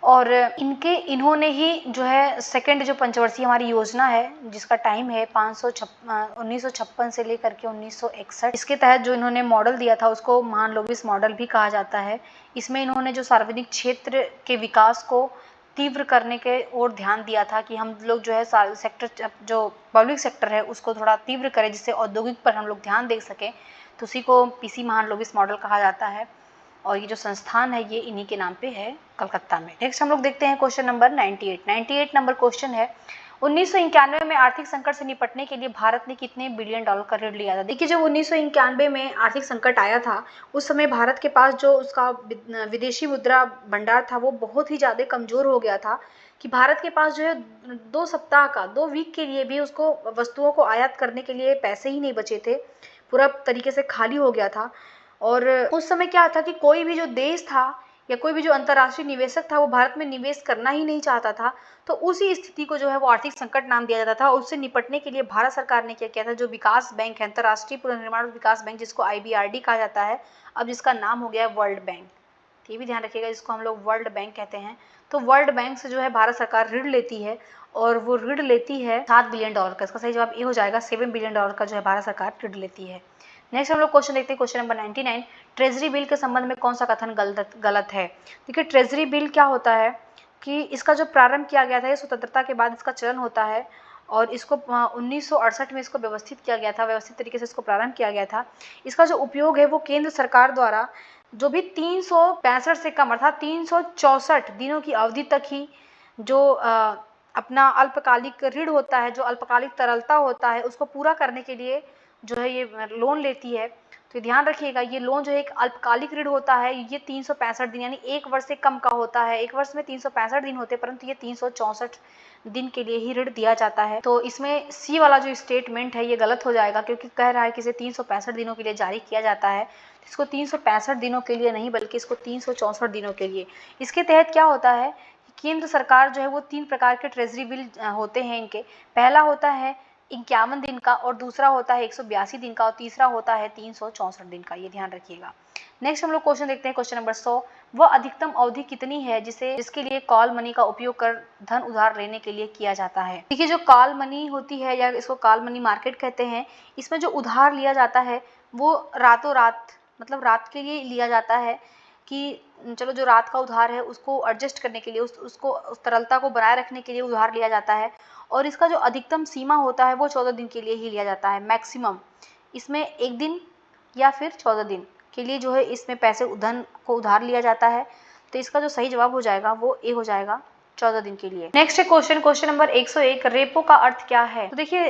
S1: और इन्होंने ही जो है सेकंड जो पंचवर्षीय हमारी योजना है जिसका टाइम है 1956 से लेकर के 1961, इसके तहत जो इन्होंने मॉडल दिया था उसको महालनोबिस मॉडल भी कहा जाता है। इसमें इन्होंने जो सार्वजनिक क्षेत्र के विकास को तीव्र करने के ओर ध्यान दिया था कि हम लोग जो है सेक्टर जो पब्लिक सेक्टर है उसको थोड़ा तीव्र करें जिससे औद्योगिक पर हम लोग ध्यान दे सकें, तो उसी को पीसी महालनोबिस मॉडल कहा जाता है। और ये जो संस्थान है ये इन्हीं के नाम पे है कलकत्ता में। नेक्स्ट हम लोग देखते हैं क्वेश्चन नंबर 98 नंबर क्वेश्चन है, 1991 में आर्थिक संकट से निपटने के लिए भारत ने कितने बिलियन डॉलर का ऋण लिया था। देखिए जब 1991 में आर्थिक संकट आया था उस समय भारत के पास जो उसका विदेशी मुद्रा भंडार था वो बहुत ही ज़्यादा कमज़ोर हो गया था कि भारत के पास जो है 2 सप्ताह का 2 वीक के लिए भी उसको वस्तुओं को आयात करने के लिए पैसे ही नहीं बचे थे, पूरा तरीके से खाली हो गया था। और उस समय क्या था कि कोई भी जो देश था या कोई भी जो अंतर्राष्ट्रीय निवेशक था वो भारत में निवेश करना ही नहीं चाहता था, तो उसी स्थिति को जो है वो आर्थिक संकट नाम दिया जाता था। उससे निपटने के लिए भारत सरकार ने क्या किया था, जो विकास बैंक है अंतर्राष्ट्रीय पुनर्निर्माण विकास बैंक जिसको IBRD कहा जाता है, अब जिसका नाम हो गया है वर्ल्ड बैंक, तो ये भी ध्यान रखिएगा, जिसको हम लोग वर्ल्ड बैंक कहते हैं। तो वर्ल्ड बैंक से जो है भारत सरकार ऋण लेती है और वो ऋण लेती है $7 बिलियन का। इसका सही जवाब ये हो जाएगा, $7 बिलियन का जो है भारत सरकार ऋण लेती है। नेक्स्ट हम लोग क्वेश्चन देखते हैं, क्वेश्चन नंबर 99, ट्रेजरी बिल के संबंध में कौन सा कथन गलत है। देखिए ट्रेजरी बिल क्या होता है कि इसका जो प्रारंभ किया गया था, ये स्वतंत्रता के बाद इसका चलन होता है और इसको 1968 में इसको व्यवस्थित किया गया था, व्यवस्थित तरीके से इसको प्रारंभ किया गया था। इसका जो उपयोग है वो केंद्र सरकार द्वारा जो भी 365 से कम अर्थात 364 दिनों की अवधि तक ही जो अपना अल्पकालिक ऋण होता है, जो अल्पकालिक तरलता होता है, उसको पूरा करने के लिए जो है ये लोन लेती है। तो ध्यान रखिएगा, ये लोन जो है एक अल्पकालिक ऋण होता है, ये 365 दिन यानी 1 वर्ष से कम का होता है। 1 वर्ष में 365 दिन होते हैं, परंतु ये 364 दिन के लिए ही ऋण दिया जाता है। तो इसमें सी वाला जो स्टेटमेंट है ये गलत हो जाएगा, क्योंकि कह रहा है कि इसे 365 दिनों के लिए जारी किया जाता है। इसको 365 दिनों के लिए नहीं, बल्कि इसको 364 दिनों के लिए। इसके तहत क्या होता है, केंद्र सरकार जो है वो 3 प्रकार के ट्रेजरी बिल होते हैं इनके। पहला होता है 51 दिन का, और दूसरा होता है 182 दिन का, और तीसरा होता है 364 दिन का। ये ध्यान रखिएगा। नेक्स्ट हम लोग क्वेश्चन देखते हैं, क्वेश्चन नंबर 100, वह अधिकतम अवधि कितनी है जिसके लिए कॉल मनी का उपयोग कर धन उधार लेने के लिए किया जाता है। देखिए जो कॉल मनी होती है, या इसको कॉल मनी मार्केट कहते हैं, इसमें जो उधार लिया जाता है वो रातों रात, मतलब रात के लिए लिया जाता है कि चलो जो रात का उधार है उसको एडजस्ट करने के लिए, उसको उस तरलता को बनाए रखने के लिए उधार लिया जाता है। और इसका जो अधिकतम सीमा होता है वो 14 दिन के लिए ही लिया जाता है मैक्सिमम। इसमें 1 दिन या फिर 14 दिन के लिए जो है इसमें पैसे धन को उधार लिया जाता है। तो इसका जो सही जवाब हो जाएगा वो ए हो जाएगा, 14 दिन के लिए। Next question, question number 101, repo का अर्थ क्या है। तो देखिए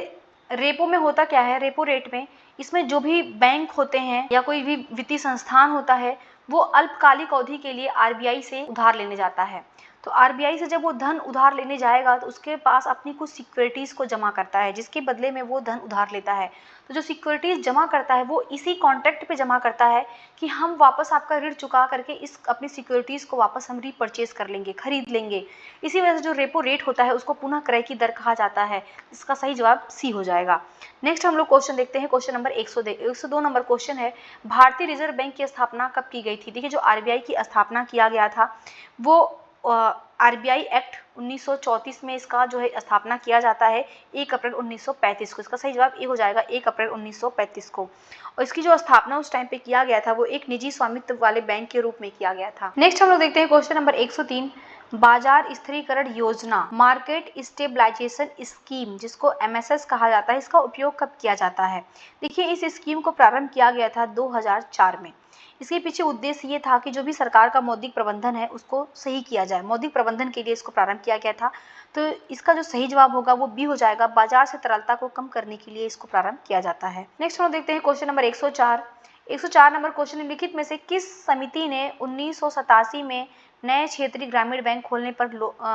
S1: रेपो में होता क्या है, रेपो रेट में इसमें जो भी बैंक होते हैं या कोई भी वित्तीय संस्थान होता है वो अल्पकालिक अवधि के लिए आरबीआई से उधार लेने जाता है। तो आरबीआई से जब वो धन उधार लेने जाएगा तो उसके पास अपनी कुछ सिक्योरिटीज को जमा करता है, जिसके बदले में वो धन उधार लेता है। तो जो सिक्योरिटीज जमा करता है वो इसी कॉन्ट्रैक्ट पे जमा करता है कि हम वापस आपका ऋण चुका करके इस अपनी सिक्योरिटीज को वापस हम रीपरचेज कर लेंगे, खरीद लेंगे। इसी वजह से जो रेपो रेट होता है उसको पुनः क्रय की दर कहा जाता है। इसका सही जवाब सी हो जाएगा। नेक्स्ट हम लोग क्वेश्चन देखते हैं, क्वेश्चन नंबर 102 नंबर क्वेश्चन है, भारतीय रिजर्व बैंक की स्थापना कब की गई थी। देखिए जो आरबीआई की स्थापना किया गया था वो आरबीआई एक्ट 1934 में इसका जो है स्थापना किया जाता है 1 अप्रैल 1935 को। इसका सही जवाब ए हो जाएगा, 1 अप्रैल 1935 को। और इसकी जो स्थापना उस टाइम पे किया गया था वो एक निजी स्वामित्व वाले बैंक के रूप में किया गया था। नेक्स्ट हम लोग देखते हैं क्वेश्चन नंबर 103, बाजार स्थिरीकरण योजना, मार्केट स्टेबलाइजेशन स्कीम, जिसको एमएसएस कहा जाता है, इसका उपयोग कब किया जाता है। देखिए इस स्कीम को प्रारंभ किया गया था 2004 में। इसके पीछे उद्देश्य ये था कि जो भी सरकार का मौद्रिक प्रबंधन है उसको सही किया जाए, मौद्रिक प्रबंधन के लिए इसको प्रारंभ किया गया था। तो इसका जो सही जवाब होगा वो बी हो जाएगा, बाजार से तरलता को कम करने के लिए इसको प्रारंभ किया जाता है। नेक्स्ट हम देखते हैं क्वेश्चन नंबर 104 नंबर क्वेश्चन, निम्नलिखित में से किस समिति ने 1987 में नए क्षेत्रीय ग्रामीण बैंक खोलने पर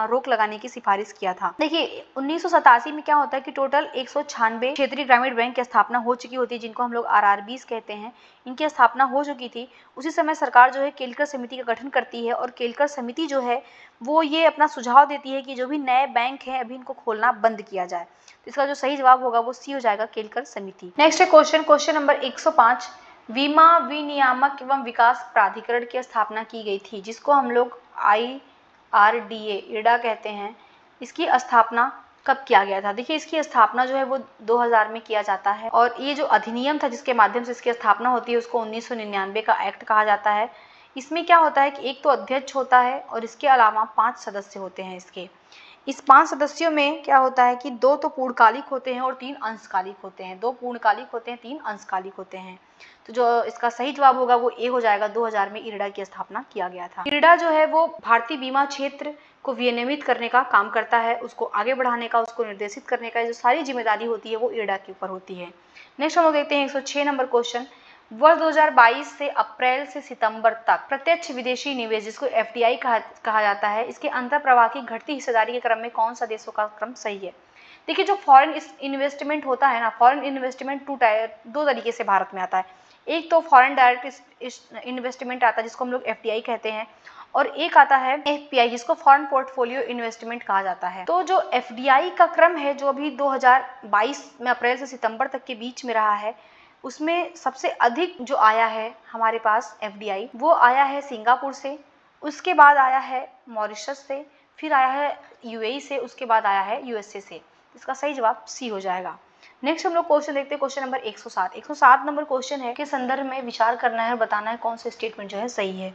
S1: रोक लगाने की सिफारिश किया था। देखिए 1987 में क्या होता है कि टोटल 196 क्षेत्रीय ग्रामीण बैंक की स्थापना हो चुकी होती है, जिनको हम लोग आरआरबीज कहते हैं। इनकी स्थापना हो चुकी थी। उसी समय सरकार जो है केलकर समिति का गठन करती है और केलकर समिति जो है वो ये अपना सुझाव देती है कि जो भी नए बैंक हैं अभी इनको खोलना बंद किया जाए। तो इसका जो सही जवाब होगा वो सी हो जाएगा, केलकर समिति। नेक्स्ट है क्वेश्चन नंबर 105, बीमा विनियामक एवं विकास प्राधिकरण की स्थापना की गई थी, जिसको हम लोग IRDA कहते हैं। इसकी स्थापना कब किया गया था। देखिए इसकी स्थापना जो है वो 2000 में किया जाता है, और ये जो अधिनियम था जिसके माध्यम से इसकी स्थापना होती है उसको 1999 का एक्ट कहा जाता है। इसमें क्या होता है कि एक तो अध्यक्ष होता है और इसके अलावा 5 सदस्य होते हैं। इस 5 सदस्यों में क्या होता है कि 2 तो पूर्णकालिक होते हैं और 3 अंशकालिक होते हैं। 2 पूर्णकालिक होते हैं, 3 अंशकालिक होते हैं। तो जो इसका सही जवाब होगा वो ए हो जाएगा, 2000 में IRDA की स्थापना किया गया था। IRDA जो है वो भारतीय बीमा क्षेत्र को विनियमित करने का काम करता है, उसको आगे बढ़ाने का, उसको निर्देशित करने का जो सारी जिम्मेदारी होती है वो IRDA के ऊपर होती है। नेक्स्ट हम लोग देखते हैं 106 नंबर क्वेश्चन, वर्ष 2022 से अप्रैल से सितंबर तक प्रत्यक्ष विदेशी निवेश, जिसको FDI कहा जाता है, इसके अंतर प्रवाह की घटती हिस्सेदारी के क्रम में कौन सा देशों का क्रम सही है। देखिए जो फॉरेन इन्वेस्टमेंट होता है ना, फॉरेन इन्वेस्टमेंट 2 तरीके से भारत में आता है। एक तो फॉरेन डायरेक्ट इन्वेस्टमेंट आता है जिसको हम लोग FDI कहते हैं, और एक आता है FPI जिसको फॉरेन पोर्टफोलियो इन्वेस्टमेंट कहा जाता है। तो जो FDI का क्रम है जो अभी 2022 में अप्रैल से सितंबर तक के बीच में रहा है, उसमें सबसे अधिक जो आया है हमारे पास FDI वो आया है सिंगापुर से, उसके बाद आया है मॉरिशस से, फिर आया है यूएई से, उसके बाद आया है यूएसए से। इसका सही जवाब सी हो जाएगा। नेक्स्ट हम लोग क्वेश्चन देखते हैं, क्वेश्चन नंबर 107। 107 नंबर क्वेश्चन है के संदर्भ में विचार करना है और बताना है कौन सा स्टेटमेंट जो है सही है।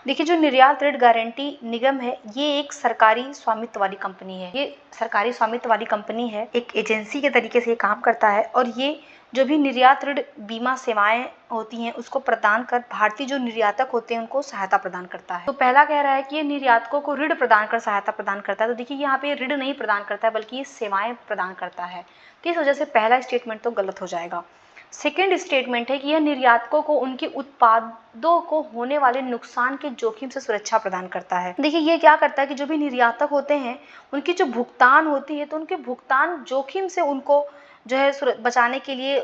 S1: देखिए, जो निर्यात ऋण गारंटी निगम है, ये एक सरकारी स्वामित्व वाली कंपनी है। ये सरकारी स्वामित्व वाली कंपनी है, एक एजेंसी के तरीके से ये काम करता है और ये जो भी निर्यात ऋण बीमा सेवाएं होती हैं उसको प्रदान कर भारतीय जो निर्यातक होते हैं उनको सहायता प्रदान करता है। तो पहला कह रहा है कि ये निर्यातकों को ऋण प्रदान कर सहायता प्रदान करता है। तो देखिए, यहाँ पे ऋण नहीं प्रदान करता है बल्कि ये सेवाएं प्रदान करता है। तो इस वजह से पहला स्टेटमेंट तो गलत हो जाएगा। सेकेंड स्टेटमेंट है कि यह निर्यातकों को उनके उत्पादों को होने वाले नुकसान के जोखिम से सुरक्षा प्रदान करता है। देखिए, ये क्या करता है कि जो भी निर्यातक होते हैं उनकी जो भुगतान होती है तो उनके भुगतान जोखिम से उनको जो है बचाने के लिए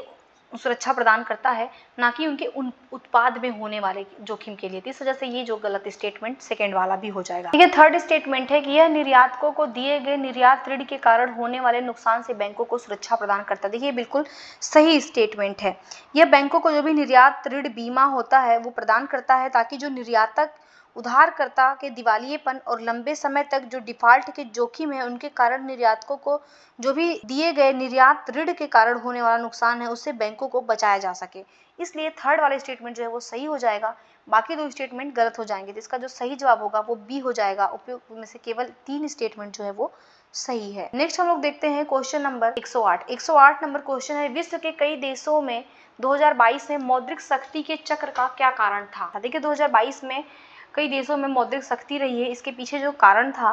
S1: सुरक्षा प्रदान करता है, ना कि उनके उन उत्पाद में होने वाले जोखिम के लिए। इस वजह से ये जो गलत स्टेटमेंट सेकेंड वाला भी हो जाएगा। ठीक है, थर्ड स्टेटमेंट है कि यह निर्यातकों को दिए गए निर्यात ऋण के कारण होने वाले नुकसान से बैंकों को सुरक्षा प्रदान करता है। देखिए, बिल्कुल सही स्टेटमेंट है। यह बैंकों को जो भी निर्यात ऋण बीमा होता है वो प्रदान करता है ताकि जो निर्यातक उधारकर्ता के दिवालियेपन और लंबे समय तक जो डिफॉल्ट के जोखिम है उनके कारण निर्यातकों को जो भी दिए गए निर्यात ऋण के कारण होने वाला नुकसान है उससे बैंकों को बचाया जा सके। इसलिए थर्ड वाला स्टेटमेंट जो है वो सही हो जाएगा, बाकी दो स्टेटमेंट गलत हो जाएंगे। तो इसका जो सही जवाब होगा वो बी हो जाएगा। उपयुक्त में से केवल 3 स्टेटमेंट जो है वो सही है। नेक्स्ट हम लोग देखते हैं क्वेश्चन नंबर 108। 108 नंबर क्वेश्चन है, विश्व के कई देशों में 2022 में मौद्रिक सख्ती के चक्र का क्या कारण था। देखिए, 2022 में कई देशों में मौद्रिक सख्ती रही है। इसके पीछे जो कारण था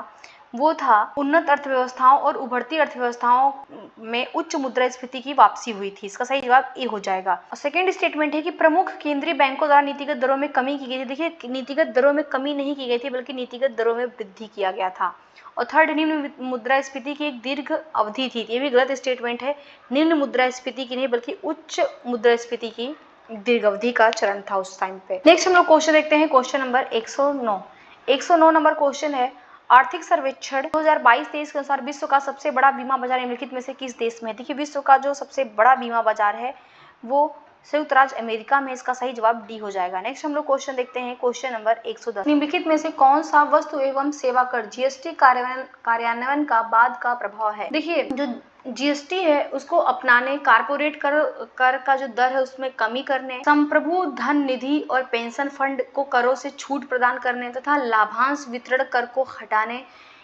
S1: वो था उन्नत अर्थव्यवस्थाओं और उभरती अर्थव्यवस्थाओं में उच्च मुद्रास्फीति की वापसी हुई थी। इसका सही जवाब ए हो जाएगा। और सेकेंड स्टेटमेंट है कि प्रमुख केंद्रीय बैंकों द्वारा नीतिगत दरों में कमी की गई थी। देखिए, नीतिगत दरों में कमी नहीं की गई थी बल्कि नीतिगत दरों में वृद्धि किया गया था। और थर्ड, निम्न मुद्रास्फीति की एक दीर्घ अवधि थी। ये भी गलत स्टेटमेंट है। निम्न मुद्रास्फीति की नहीं बल्कि उच्च मुद्रास्फीति की दीर्घ अवधि का चरण था उस टाइम पे। नेक्स्ट हम लोग क्वेश्चन देखते हैं, क्वेश्चन नंबर 109। 109 नंबर क्वेश्चन है, आर्थिक सर्वेक्षण 2022-23 के अनुसार विश्व का सबसे बड़ा बीमा बाजार निम्नलिखित में से किस देश में है। देखिए, विश्व का जो सबसे बड़ा बीमा बाजार है वो संयुक्त राज्य अमेरिका में। इसका सही जवाब डी हो जाएगा। नेक्स्ट हम लोग क्वेश्चन देखते हैं, क्वेश्चन नंबर 110। निम्नलिखित में से कौन सा वस्तु एवं सेवा कर जीएसटी कार्यान्वयन का बाद का प्रभाव है। देखिए, जो जीएसटी है उसको अपनाने, कारपोरेट कर का जो दर है उसमें कमी करने, संप्रभु धन निधि और पेंशन फंड को करों से छूट प्रदान करने तथा लाभांश वितरण कर को हटाने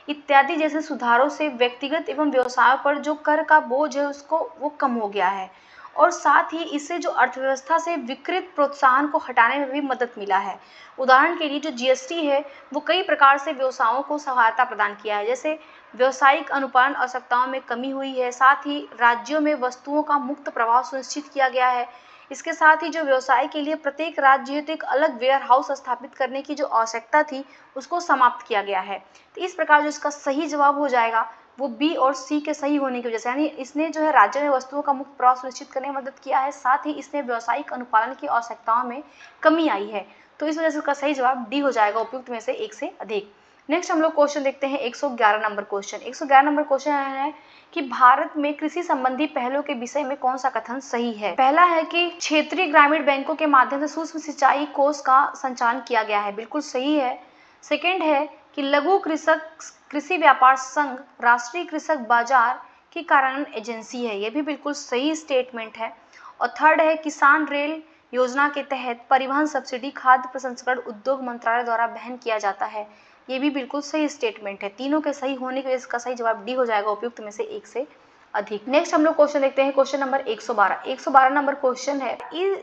S1: इत्यादि जैसे सुधारों से व्यक्तिगत एवं व्यवसायों पर जो कर का बोझ है उसको वो कम हो गया है। और साथ ही इससे जो अर्थव्यवस्था से विकृत प्रोत्साहन को हटाने में भी मदद मिला है। उदाहरण के लिए जो जीएसटी है वो कई प्रकार से व्यवसायों को सहायता प्रदान किया है, जैसे व्यावसायिक अनुपालन आवश्यकताओं में कमी हुई है, साथ ही राज्यों में वस्तुओं का मुक्त प्रवाह सुनिश्चित किया गया है। इसके साथ ही जो व्यवसाय के लिए प्रत्येक राज्य हेतु एक अलग वेयर हाउस स्थापित करने की जो आवश्यकता थी उसको समाप्त किया गया है। तो इस प्रकार जो इसका सही जवाब हो जाएगा वो बी और सी के सही होने की वजह से, यानी इसने जो है राज्य में वस्तुओं का मुक्त प्रवाह सुनिश्चित करने में मदद किया है, साथ ही इसने व्यावसायिक अनुपालन की आवश्यकताओं में कमी आई है। तो इस वजह से इसका सही जवाब डी हो जाएगा, उपयुक्त में से एक से अधिक। नेक्स्ट हम लोग क्वेश्चन देखते हैं 111 नंबर क्वेश्चन। 111 नंबर क्वेश्चन है कि भारत में कृषि संबंधी पहलों के विषय में कौन सा कथन सही है। पहला है कि क्षेत्रीय ग्रामीण बैंकों के माध्यम से सूक्ष्म सिंचाई कोष का संचालन किया गया है, बिल्कुल सही है। सेकेंड है कि लघु कृषि व्यापार संघ राष्ट्रीय कृषक बाजार की कार्यान्वयन एजेंसी है, यह भी बिल्कुल सही स्टेटमेंट है। और थर्ड है किसान रेल योजना के तहत परिवहन सब्सिडी खाद्य प्रसंस्करण उद्योग मंत्रालय द्वारा वहन किया जाता है, ये भी बिल्कुल सही स्टेटमेंट है। तीनों के सही होने की वजह से इसका सही जवाब डी हो जाएगा, उपयुक्त में से एक से अधिक। नेक्स्ट हम लोग क्वेश्चन देखते हैं, क्वेश्चन नंबर 112। 112 नंबर क्वेश्चन है,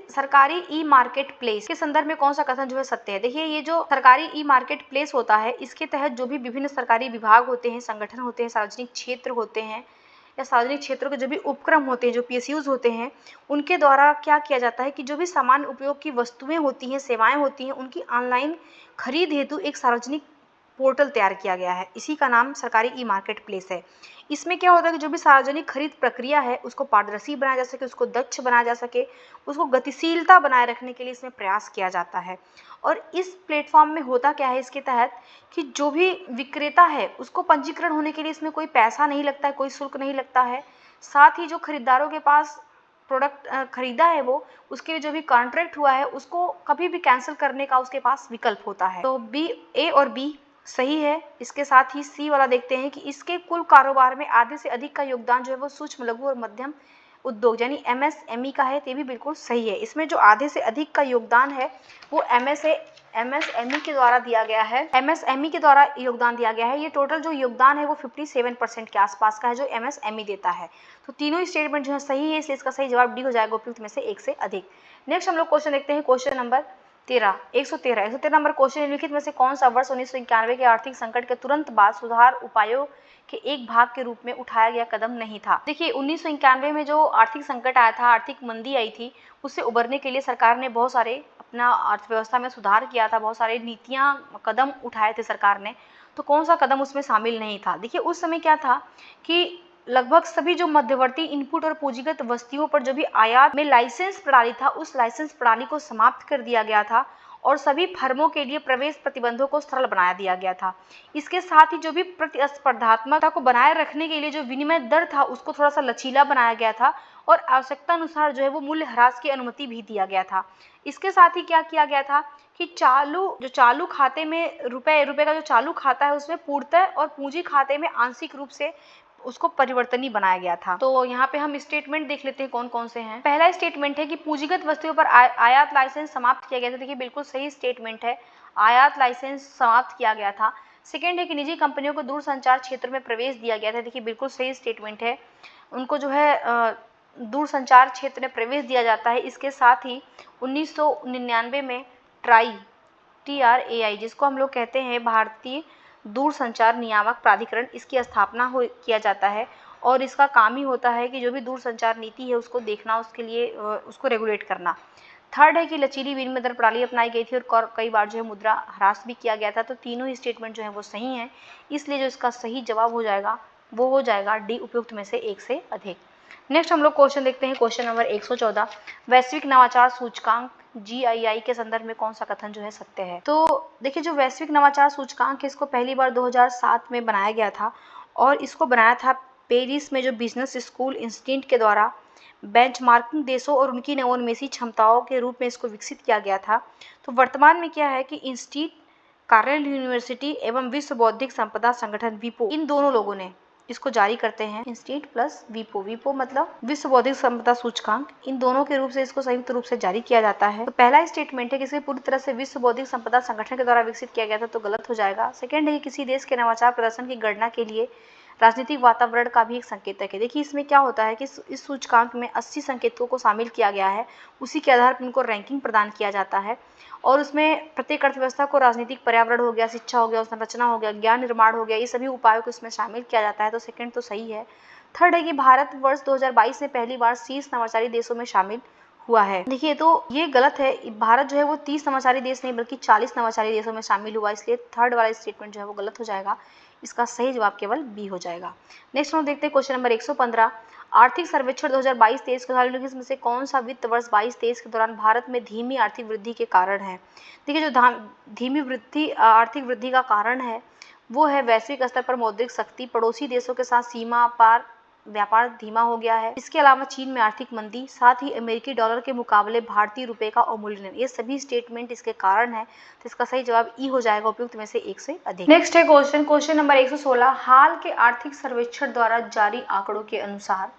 S1: सरकारी ई मार्केट प्लेस के संदर्भ में कौन सा कथन जो है सत्य है। देखिए, ये जो सरकारी ई मार्केट प्लेस होता है इसके तहत जो भी विभिन्न सरकारी विभाग होते हैं, संगठन होते हैं, सार्वजनिक क्षेत्र होते हैं या सार्वजनिक क्षेत्रों के जो भी उपक्रम होते हैं, जो पीएसयूज होते हैं, उनके द्वारा क्या किया जाता है कि जो भी सामान्य उपयोग की वस्तुएं होती हैं, सेवाएं होती हैं, उनकी ऑनलाइन खरीद हेतु एक सार्वजनिक पोर्टल तैयार किया गया है। इसी का नाम सरकारी ई मार्केट प्लेस है। इसमें क्या होता है कि जो भी सार्वजनिक खरीद प्रक्रिया है उसको पारदर्शी बनाया जा सके, उसको दक्ष बनाया जा सके, उसको गतिशीलता बनाए रखने के लिए इसमें प्रयास किया जाता है। और इस प्लेटफॉर्म में होता क्या है इसके तहत कि जो भी विक्रेता है उसको पंजीकरण होने के लिए इसमें कोई पैसा नहीं लगता है, कोई शुल्क नहीं लगता है। साथ ही जो खरीदारों के पास प्रोडक्ट खरीदा है वो, उसके लिए जो भी कॉन्ट्रैक्ट हुआ है उसको कभी भी कैंसिल करने का उसके पास विकल्प होता है। तो बी, ए और बी सही है। इसके साथ ही सी वाला देखते हैं कि इसके कुल कारोबार में आधे से अधिक का योगदान जो है वो सूक्ष्म लघु और मध्यम उद्योग यानी एमएसएमई का है। ये भी बिल्कुल सही है। इसमें जो आधे से अधिक का योगदान है वो एमएसएमई के द्वारा दिया गया है। एमएसएमई के द्वारा योगदान दिया गया है। ये टोटल जो योगदान है वो 57% के आसपास का है जो एमएसएमई देता है। तो तीनों स्टेटमेंट जो है सही है, इसलिए इसका सही जवाब डी हो जाएगा उपयुक्त में से एक से अधिक। नेक्स्ट हम लोग क्वेश्चन देखते हैं, क्वेश्चन नंबर 113 नंबर क्वेश्चन, निम्नलिखित में से कौन सा वर्ष 1991 के आर्थिक संकट के तुरंत बाद सुधार उपायों के एक भाग के रूप में उठाया गया कदम नहीं था। देखिए 1991 में जो आर्थिक संकट आया था, आर्थिक मंदी आई थी, उससे उबरने के लिए सरकार ने बहुत सारे अपना अर्थव्यवस्था में सुधार किया था, बहुत सारे नीतियां कदम उठाए थे सरकार ने। तो कौन सा कदम उसमें शामिल नहीं था? देखिए उस समय क्या था कि लगभग सभी जो मध्यवर्ती इनपुट और पूंजीगत वस्तुओं पर जो भी आयात में लाइसेंस प्रणाली था, उस लाइसेंस प्रणाली को समाप्त कर दिया गया था और सभी फर्मों के लिए प्रवेश प्रतिबंधों को सरल बना दिया गया था। इसके साथ ही जो भी प्रतिस्पर्धात्मकता को बनाए रखने के लिए जो विनिमय दर था उसको थोड़ा सा लचीला बनाया गया था और आवश्यकता अनुसार जो है वो मूल्य ह्रास की अनुमति भी दिया गया था। इसके साथ ही क्या किया गया था कि चालू खाते में रुपए का जो चालू खाता है उसमें पूर्णतः और पूंजी खाते में आंशिक रूप से उसको परिवर्तनीय बनाया गया था। तो यहाँ पे हम स्टेटमेंट देख लेते हैं कौन कौन से हैं। पहला स्टेटमेंट है कि पूंजीगत वस्तुओं पर आयात लाइसेंस समाप्त किया गया था। देखिए बिल्कुल सही स्टेटमेंट है, आयात लाइसेंस समाप्त किया गया था। सेकेंड है कि निजी कंपनियों को दूरसंचार क्षेत्र में प्रवेश दिया गया था। देखिए बिल्कुल सही स्टेटमेंट है, उनको जो है दूरसंचार क्षेत्र में प्रवेश दिया जाता है। इसके साथ ही 1999 में TRAI जिसको हम लोग कहते हैं भारतीय दूरसंचार नियामक प्राधिकरण, इसकी स्थापना किया जाता है और इसका काम ही होता है कि जो भी दूरसंचार नीति है उसको देखना, उसके लिए उसको रेगुलेट करना। थर्ड है कि लचीली विनिमय दर प्रणाली अपनाई गई थी और कई बार जो है मुद्रा ह्रास भी किया गया था। तो तीनों ही स्टेटमेंट जो है वो सही हैं, इसलिए जो इसका सही जवाब हो जाएगा वो हो जाएगा डी, उपयुक्त में से एक से अधिक। नेक्स्ट हम लोग क्वेश्चन देखते हैं, क्वेश्चन नंबर 114, वैश्विक नवाचार सूचकांक GII के संदर्भ में कौन सा कथन जो है सत्य है? तो देखिए जो वैश्विक नवाचार सूचकांक है इसको पहली बार 2007 में बनाया गया था और इसको बनाया था पेरिस में जो बिजनेस स्कूल इंस्टीट्यूट के द्वारा बेंचमार्किंग देशों और उनकी नवोन्मेषी क्षमताओं के रूप में इसको विकसित किया गया था। तो वर्तमान में क्या है कि इंस्टीट्यूट, कार्नेल यूनिवर्सिटी एवं विश्व बौद्धिक संपदा संगठन विपो, इन दोनों लोगों ने इसको जारी करते हैं। इंस्टीट्यूट प्लस विपो मतलब विश्व बौद्धिक संपदा सूचकांक, इन दोनों के रूप से इसको संयुक्त रूप से जारी किया जाता है। तो पहला स्टेटमेंट है कि इसे पूरी तरह से विश्व बौद्धिक संपदा संगठन के द्वारा विकसित किया गया था, तो गलत हो जाएगा। सेकंड है कि किसी देश के नवाचार प्रदर्शन की गणना के लिए राजनीतिक वातावरण का भी एक संकेतक है। देखिए इसमें क्या होता है कि इस सूचकांक में 80 संकेतकों को शामिल किया गया है, उसी के आधार पर उनको रैंकिंग प्रदान किया जाता है और उसमें प्रत्येक अर्थव्यवस्था को राजनीतिक पर्यावरण हो गया, शिक्षा हो गया, संरचना हो गया, ज्ञान निर्माण हो गया, ये सभी उपायों को इसमें शामिल किया जाता है। तो सेकंड तो सही है। थर्ड है कि भारत वर्ष 2022 में पहली बार 30 नवाचारी देशों में शामिल हुआ है। देखिए तो ये गलत है, भारत जो है वो 30 नवाचारी देश नहीं बल्कि 40 नवाचारी देशों में शामिल हुआ, इसलिए थर्ड वाला स्टेटमेंट जो है वो गलत हो जाएगा। इसका सही जवाब केवल बी हो जाएगा। नेक्स्ट हम देखते हैं क्वेश्चन नंबर 115, आर्थिक सर्वेक्षण 2022-23 के निम्नलिखित में से कौन सा वित्त वर्ष 22-23 के दौरान भारत में धीमी आर्थिक वृद्धि के कारण है? देखिए जो धीमी वृद्धि आर्थिक वृद्धि का कारण है वो है वैश्विक स्तर पर मौद्रिक सख्ती, पड़ोसी देशों के साथ सीमा पार व्यापार धीमा हो गया है, इसके अलावा चीन में आर्थिक मंदी, साथ ही अमेरिकी डॉलर के मुकाबले भारतीय रुपए का अवमूल्यन, ये सभी स्टेटमेंट इसके कारण है। तो इसका सही जवाब ई हो जाएगा, उपयुक्त में से एक से अधिक। नेक्स्ट है क्वेश्चन नंबर 116, हाल के आर्थिक सर्वेक्षण द्वारा जारी आंकड़ों के अनुसार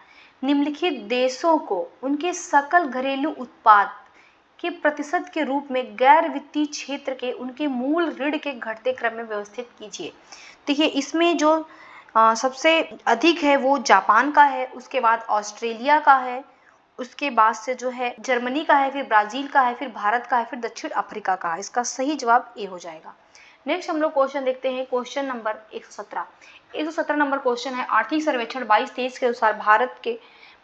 S1: निम्नलिखित देशों को उनके सकल घरेलू उत्पाद के प्रतिशत के रूप में गैर वित्तीय क्षेत्र के उनके मूल ऋण के घटते क्रम में व्यवस्थित कीजिए। देखिए इसमें जो सबसे अधिक है वो जापान का है, उसके बाद ऑस्ट्रेलिया का है, उसके बाद से जो है जर्मनी का है, फिर ब्राजील का है, फिर भारत का है, फिर दक्षिण अफ्रीका का है। इसका सही जवाब ए हो जाएगा। नेक्स्ट हम लोग क्वेश्चन देखते हैं, क्वेश्चन नंबर 117 नंबर क्वेश्चन है, आर्थिक सर्वेक्षण 22-23 के अनुसार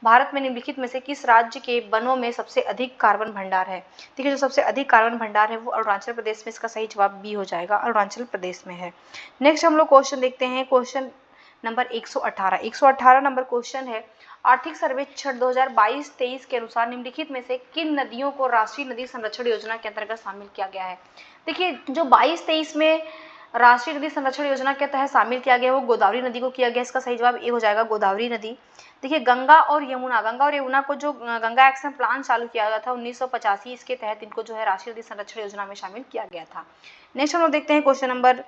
S1: भारत में निम्नलिखित में से किस राज्य के वनों में सबसे अधिक कार्बन भंडार है? देखिए जो सबसे अधिक कार्बन भंडार है वो अरुणाचल प्रदेश में, इसका सही जवाब बी हो जाएगा, अरुणाचल प्रदेश में है। नेक्स्ट हम लोग क्वेश्चन देखते हैं, क्वेश्चन नंबर 118 नंबर क्वेश्चन है, आर्थिक सर्वेक्षण 2022-23 के अनुसार निम्नलिखित में से किन नदियों को राष्ट्रीय नदी संरक्षण योजना के अंतर्गत शामिल किया गया है? देखिए जो 22-23 में राष्ट्रीय नदी संरक्षण योजना के तहत शामिल किया गया वो गोदावरी नदी को किया गया। इसका सही जवाब ए हो जाएगा, गोदावरी नदी। देखिए गंगा और यमुना को जो गंगा एक्शन प्लान चालू किया गया था 1985, इसके तहत इनको जो है राष्ट्रीय नदी संरक्षण योजना में शामिल किया गया था। नेक्स्ट हम लोग देखते हैं क्वेश्चन नंबर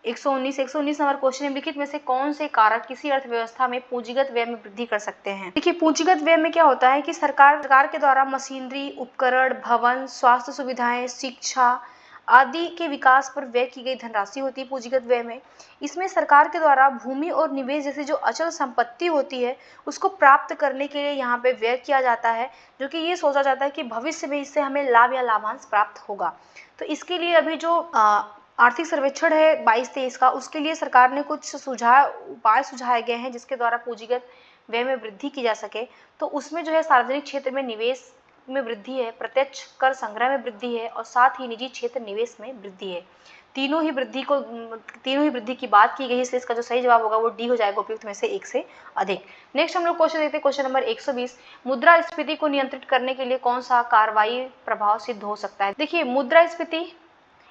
S1: 119 नंबर क्वेश्चन, निम्नलिखित में से कौन से कारक किसी अर्थव्यवस्था में पूंजीगत व्यय में वृद्धि कर सकते हैं। देखिए पूंजीगत व्यय में क्या होता है कि सरकार के द्वारा मशीनरी, उपकरण, भवन, स्वास्थ्य सुविधाएं, शिक्षा आदि के विकास पर व्यय की गई धनराशि होती है पूंजीगत व्यय में। इसमें सरकार के द्वारा भूमि और निवेश जैसी जो अचल संपत्ति होती है उसको प्राप्त करने के लिए यहाँ पे व्यय किया जाता है, जो कि ये सोचा जाता है कि भविष्य में इससे हमें लाभ या लाभांश प्राप्त होगा। तो इसके लिए अभी जो आर्थिक सर्वेक्षण है 22-23 का, उसके लिए सरकार ने कुछ उपाय सुझाए गए हैं जिसके द्वारा पूंजीगत व्यय में वृद्धि की जा सके। तो उसमें जो है सार्वजनिक क्षेत्र में निवेश में वृद्धि है, प्रत्यक्ष कर संग्रह में वृद्धि है और साथ ही निजी क्षेत्र निवेश में वृद्धि है। तीनों ही वृद्धि की बात की गई है, इसलिए इसका जो सही जवाब होगा वो डी हो जाएगा, उपयुक्त में से एक से अधिक। नेक्स्ट हम लोग क्वेश्चन देखते हैं, क्वेश्चन नंबर 120, मुद्रास्फीति को नियंत्रित करने के लिए कौन सा कार्रवाई प्रभाव सिद्ध हो सकता है। देखिए मुद्रास्फीति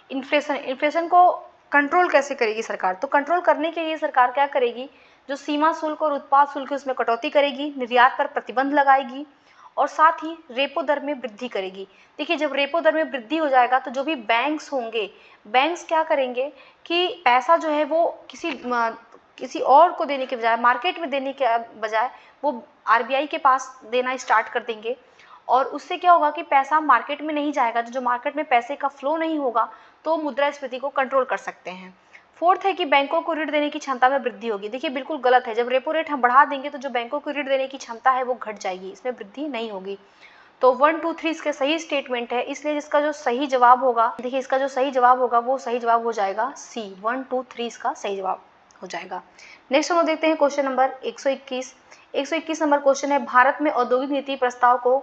S1: इन्फ्लेशन को कंट्रोल कैसे करेगी सरकार, तो कंट्रोल करने के लिए सरकार क्या करेगी, जो सीमा शुल्क और उत्पाद शुल्क उसमें कटौती करेगी, निर्यात पर प्रतिबंध लगाएगी और साथ ही रेपो दर में वृद्धि करेगी। देखिए जब रेपो दर में वृद्धि हो जाएगा तो जो भी बैंक्स होंगे, बैंक्स क्या करेंगे कि पैसा जो है वो किसी और को देने के बजाय, मार्केट में देने के बजाय वो आरबीआई के पास देना स्टार्ट कर देंगे और उससे क्या होगा कि पैसा मार्केट में नहीं जाएगा। तो जो मार्केट में पैसे का फ्लो नहीं होगा तो मुद्रास्फीति को कंट्रोल कर सकते हैं। फोर्थ है कि बैंकों को ऋण देने की क्षमता में वृद्धि होगी। देखिए बिल्कुल गलत है, जब रेपो रेट हम बढ़ा देंगे तो जो बैंकों को ऋण देने की क्षमता है वो घट जाएगी, इसमें वृद्धि नहीं होगी। तो 1, 2, 3 इसके सही स्टेटमेंट है, इसलिए इसका जो सही जवाब होगा, देखिए इसका जो सही जवाब होगा वो सही जवाब हो जाएगा सी, 1, 2, 3 इसका सही जवाब हो जाएगा। नेक्स्ट हम लोग देखते हैं क्वेश्चन नंबर 121 नंबर क्वेश्चन है, भारत में औद्योगिक नीति प्रस्ताव को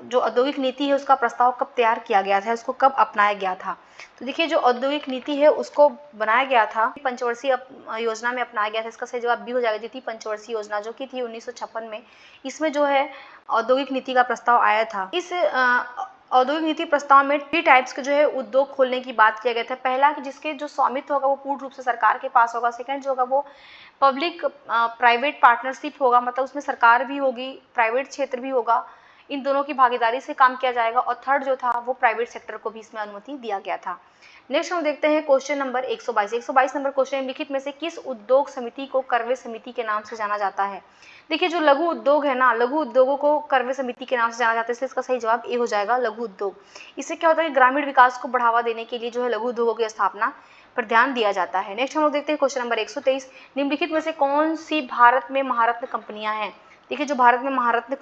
S1: जो औद्योगिक नीति है उसका प्रस्ताव कब तैयार किया गया था, उसको कब अपनाया गया था। तो देखिए जो औद्योगिक नीति है उसको बनाया गया था, पंचवर्षीय योजना में अपनाया गया था। इसका सही जवाब बी हो जाएगा, द्वितीय पंचवर्षीय योजना जो कि थी 1956 में। इसमें जो है औद्योगिक नीति का प्रस्ताव आया था। इस औद्योगिक नीति प्रस्ताव में 3 टाइप्स के जो है उद्योग खोलने की बात किया गया था। पहला कि जिसके जो स्वामित्व होगा वो पूर्ण रूप से सरकार के पास होगा। सेकंड जो होगा वो पब्लिक प्राइवेट पार्टनरशिप होगा, मतलब उसमें सरकार भी होगी, प्राइवेट क्षेत्र भी होगा, इन दोनों की भागीदारी से काम किया जाएगा। और थर्ड जो था वो प्राइवेट सेक्टर को भी इसमें अनुमति दिया गया था। नेक्स्ट हम देखते हैं क्वेश्चन नंबर 122 नंबर क्वेश्चन, निम्नलिखित में से किस उद्योग समिति को करवे समिति के नाम से जाना जाता है। देखिए जो लघु उद्योग है ना, लघु उद्योगों को करवे समिति के नाम से जाना जाता है, इसलिए इसका सही जवाब ए हो जाएगा, लघु उद्योग। इससे क्या होता है कि ग्रामीण विकास को बढ़ावा देने के लिए जो है लघु उद्योगों की स्थापना पर ध्यान दिया जाता है। नेक्स्ट हम लोग देखते हैं क्वेश्चन नंबर 123, निम्नलिखित में से कौन सी भारत में महारत्न कंपनियां हैं। देखिए जो भारत में महारत्न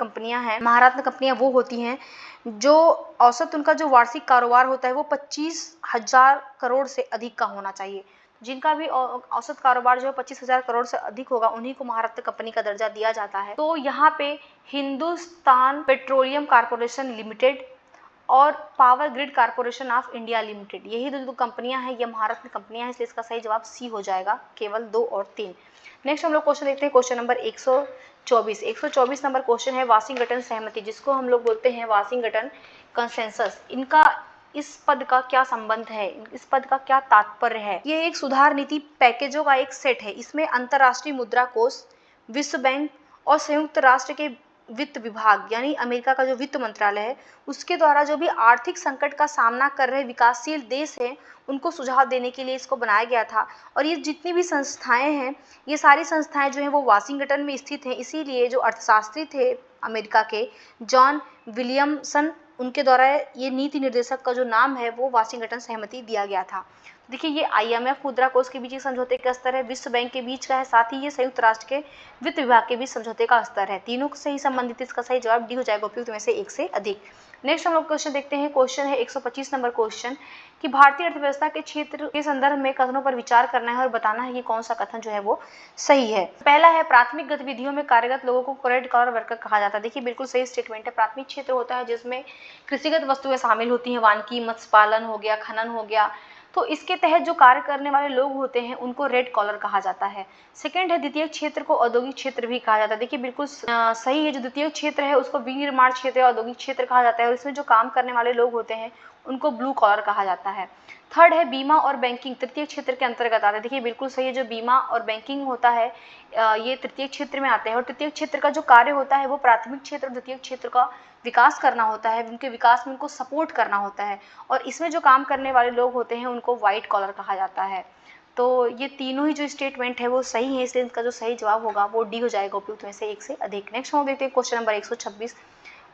S1: कंपनियां वो होती हैं जो औसत उनका जो वार्षिक कारोबार होता है वो 25,000 करोड़ से अधिक का होना चाहिए। जिनका भी औसत कारोबार जो है 25,000 करोड़ से अधिक होगा उन्हीं को महारत्न कंपनी का दर्जा दिया जाता है। तो यहाँ पे हिंदुस्तान पेट्रोलियम कॉर्पोरेशन लिमिटेड और power grid corporation of India limited, यही दो कंपनियां हैं, ये महारत्न कंपनियां हैं, इसलिए इसका सही जवाब सी हो जाएगा, केवल 2 और 3। नेक्स्ट हम लोग क्वेश्चन देखते हैं क्वेश्चन नंबर 124 नंबर क्वेश्चन है, वाशिंगटन सहमति, जिसको हम लोग बोलते हैं वाशिंगटन कंसेंसस, इनका इस पद का क्या संबंध है, इस पद का क्या तात्पर्य है। ये एक सुधार नीति पैकेजों का एक सेट है। इसमें अंतर्राष्ट्रीय मुद्रा कोष, विश्व बैंक और संयुक्त राष्ट्र के वित्त विभाग यानी अमेरिका का जो वित्त मंत्रालय है उसके द्वारा जो भी आर्थिक संकट का सामना कर रहे विकासशील देश हैं उनको सुझाव देने के लिए इसको बनाया गया था। और ये जितनी भी संस्थाएं हैं ये सारी संस्थाएं जो हैं वो वाशिंगटन में स्थित हैं। इसीलिए जो अर्थशास्त्री थे अमेरिका के जॉन विलियमसन, उनके द्वारा ये नीति निर्देशक का जो नाम है वो वाशिंगटन सहमति दिया गया था। देखिए ये IMF मुद्रा कोष के बीच समझौते का स्तर है, विश्व बैंक के बीच का है, साथ ही ये संयुक्त राष्ट्र के वित्त विभाग के बीच समझौते का स्तर है। तीनों से ही संबंधित, इसका सही जवाब डी हो जाएगा, उपयुक्त में से एक से अधिक। नेक्स्ट हम लोग क्वेश्चन देखते हैं, क्वेश्चन है 125 नंबर क्वेश्चन कि भारतीय अर्थव्यवस्था के क्षेत्र के संदर्भ में कथनों पर विचार करना है और बताना है कि कौन सा कथन जो है वो सही है। पहला है प्राथमिक गतिविधियों में कार्यरत लोगों को क्रेडिट कॉलर वर्कर कहा जाता है। देखिए बिल्कुल सही स्टेटमेंट है। प्राथमिक क्षेत्र होता है जिसमें कृषिगत वस्तुएं शामिल होती हैं, वानिकी, मत्स्य पालन हो गया, खनन हो गया, तो इसके तहत जो कार्य करने वाले लोग होते हैं उनको रेड कॉलर कहा जाता है। सेकंड है द्वितीय क्षेत्र को औद्योगिक क्षेत्र भी कहा जाता है। देखिए बिल्कुल सही है, जो द्वितीय क्षेत्र है उसको विनिर्माण क्षेत्र या औद्योगिक क्षेत्र कहा जाता है और इसमें जो काम करने वाले लोग होते हैं उनको ब्लू कॉलर कहा जाता है। थर्ड है बीमा और बैंकिंग तृतीय क्षेत्र के अंतर्गत आता है। देखिए बिल्कुल सही है, जो बीमा और बैंकिंग होता है ये तृतीय क्षेत्र में आते हैं और तृतीय क्षेत्र का जो कार्य होता है वो प्राथमिक क्षेत्र और द्वितीय क्षेत्र का विकास करना होता है, उनके विकास में उनको सपोर्ट करना होता है और इसमें जो काम करने वाले लोग होते हैं उनको व्हाइट कॉलर कहा जाता है। तो ये तीनों ही जो स्टेटमेंट है वो सही है, इसलिए इसका जो सही जवाब होगा वो डी हो जाएगा उपयुक्त में से एक से अधिक। नेक्स्ट हम देखते हैं क्वेश्चन नंबर 126।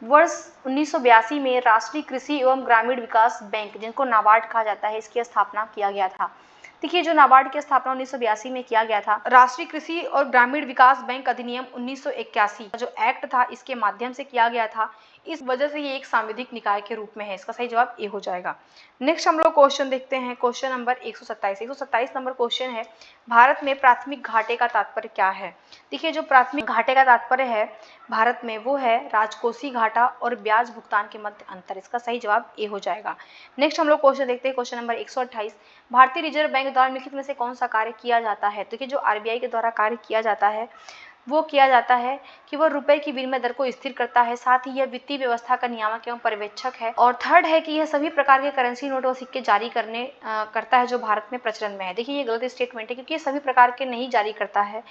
S1: वर्ष 1982 में राष्ट्रीय कृषि एवं ग्रामीण विकास बैंक, जिनको नाबार्ड कहा जाता है, इसकी स्थापना किया गया था। देखिए जो नाबार्ड की स्थापना 1982 में किया गया था, राष्ट्रीय कृषि और ग्रामीण विकास बैंक अधिनियम 1981 जो एक्ट था इसके माध्यम से किया गया था, इस वजह से ये एक सांविधिक निकाय के रूप में है। इसका सही जवाब ए हो जाएगा। नेक्स्ट हम लोग क्वेश्चन देखते हैं, क्वेश्चन नंबर 127 नंबर क्वेश्चन है, भारत में प्राथमिक घाटे का तात्पर्य क्या है। देखिए जो प्राथमिक घाटे का तात्पर्य है भारत में वो है राजकोषीय घाटा और ब्याज भुगतान के मध्य अंतर। इसका सही जवाब ए हो जाएगा। नेक्स्ट हम लोग क्वेश्चन देखते हैं, क्वेश्चन नंबर 128, भारतीय रिजर्व बैंक द्वारा निम्नलिखित में से कौन सा कार्य किया जाता है। देखिए जो आरबीआई के द्वारा कार्य किया जाता है वो किया जाता है कि वह रुपए की विनिमय दर को स्थिर करता है, साथ ही यह वित्तीय व्यवस्था का नियामक एवं पर्यवेक्षक है। और थर्ड है कि यह सभी प्रकार के करेंसी नोट और सिक्के जारी करता है जो भारत में प्रचलन में है। देखिए ये गलत स्टेटमेंट है क्योंकि ये सभी प्रकार के नहीं जारी करता है।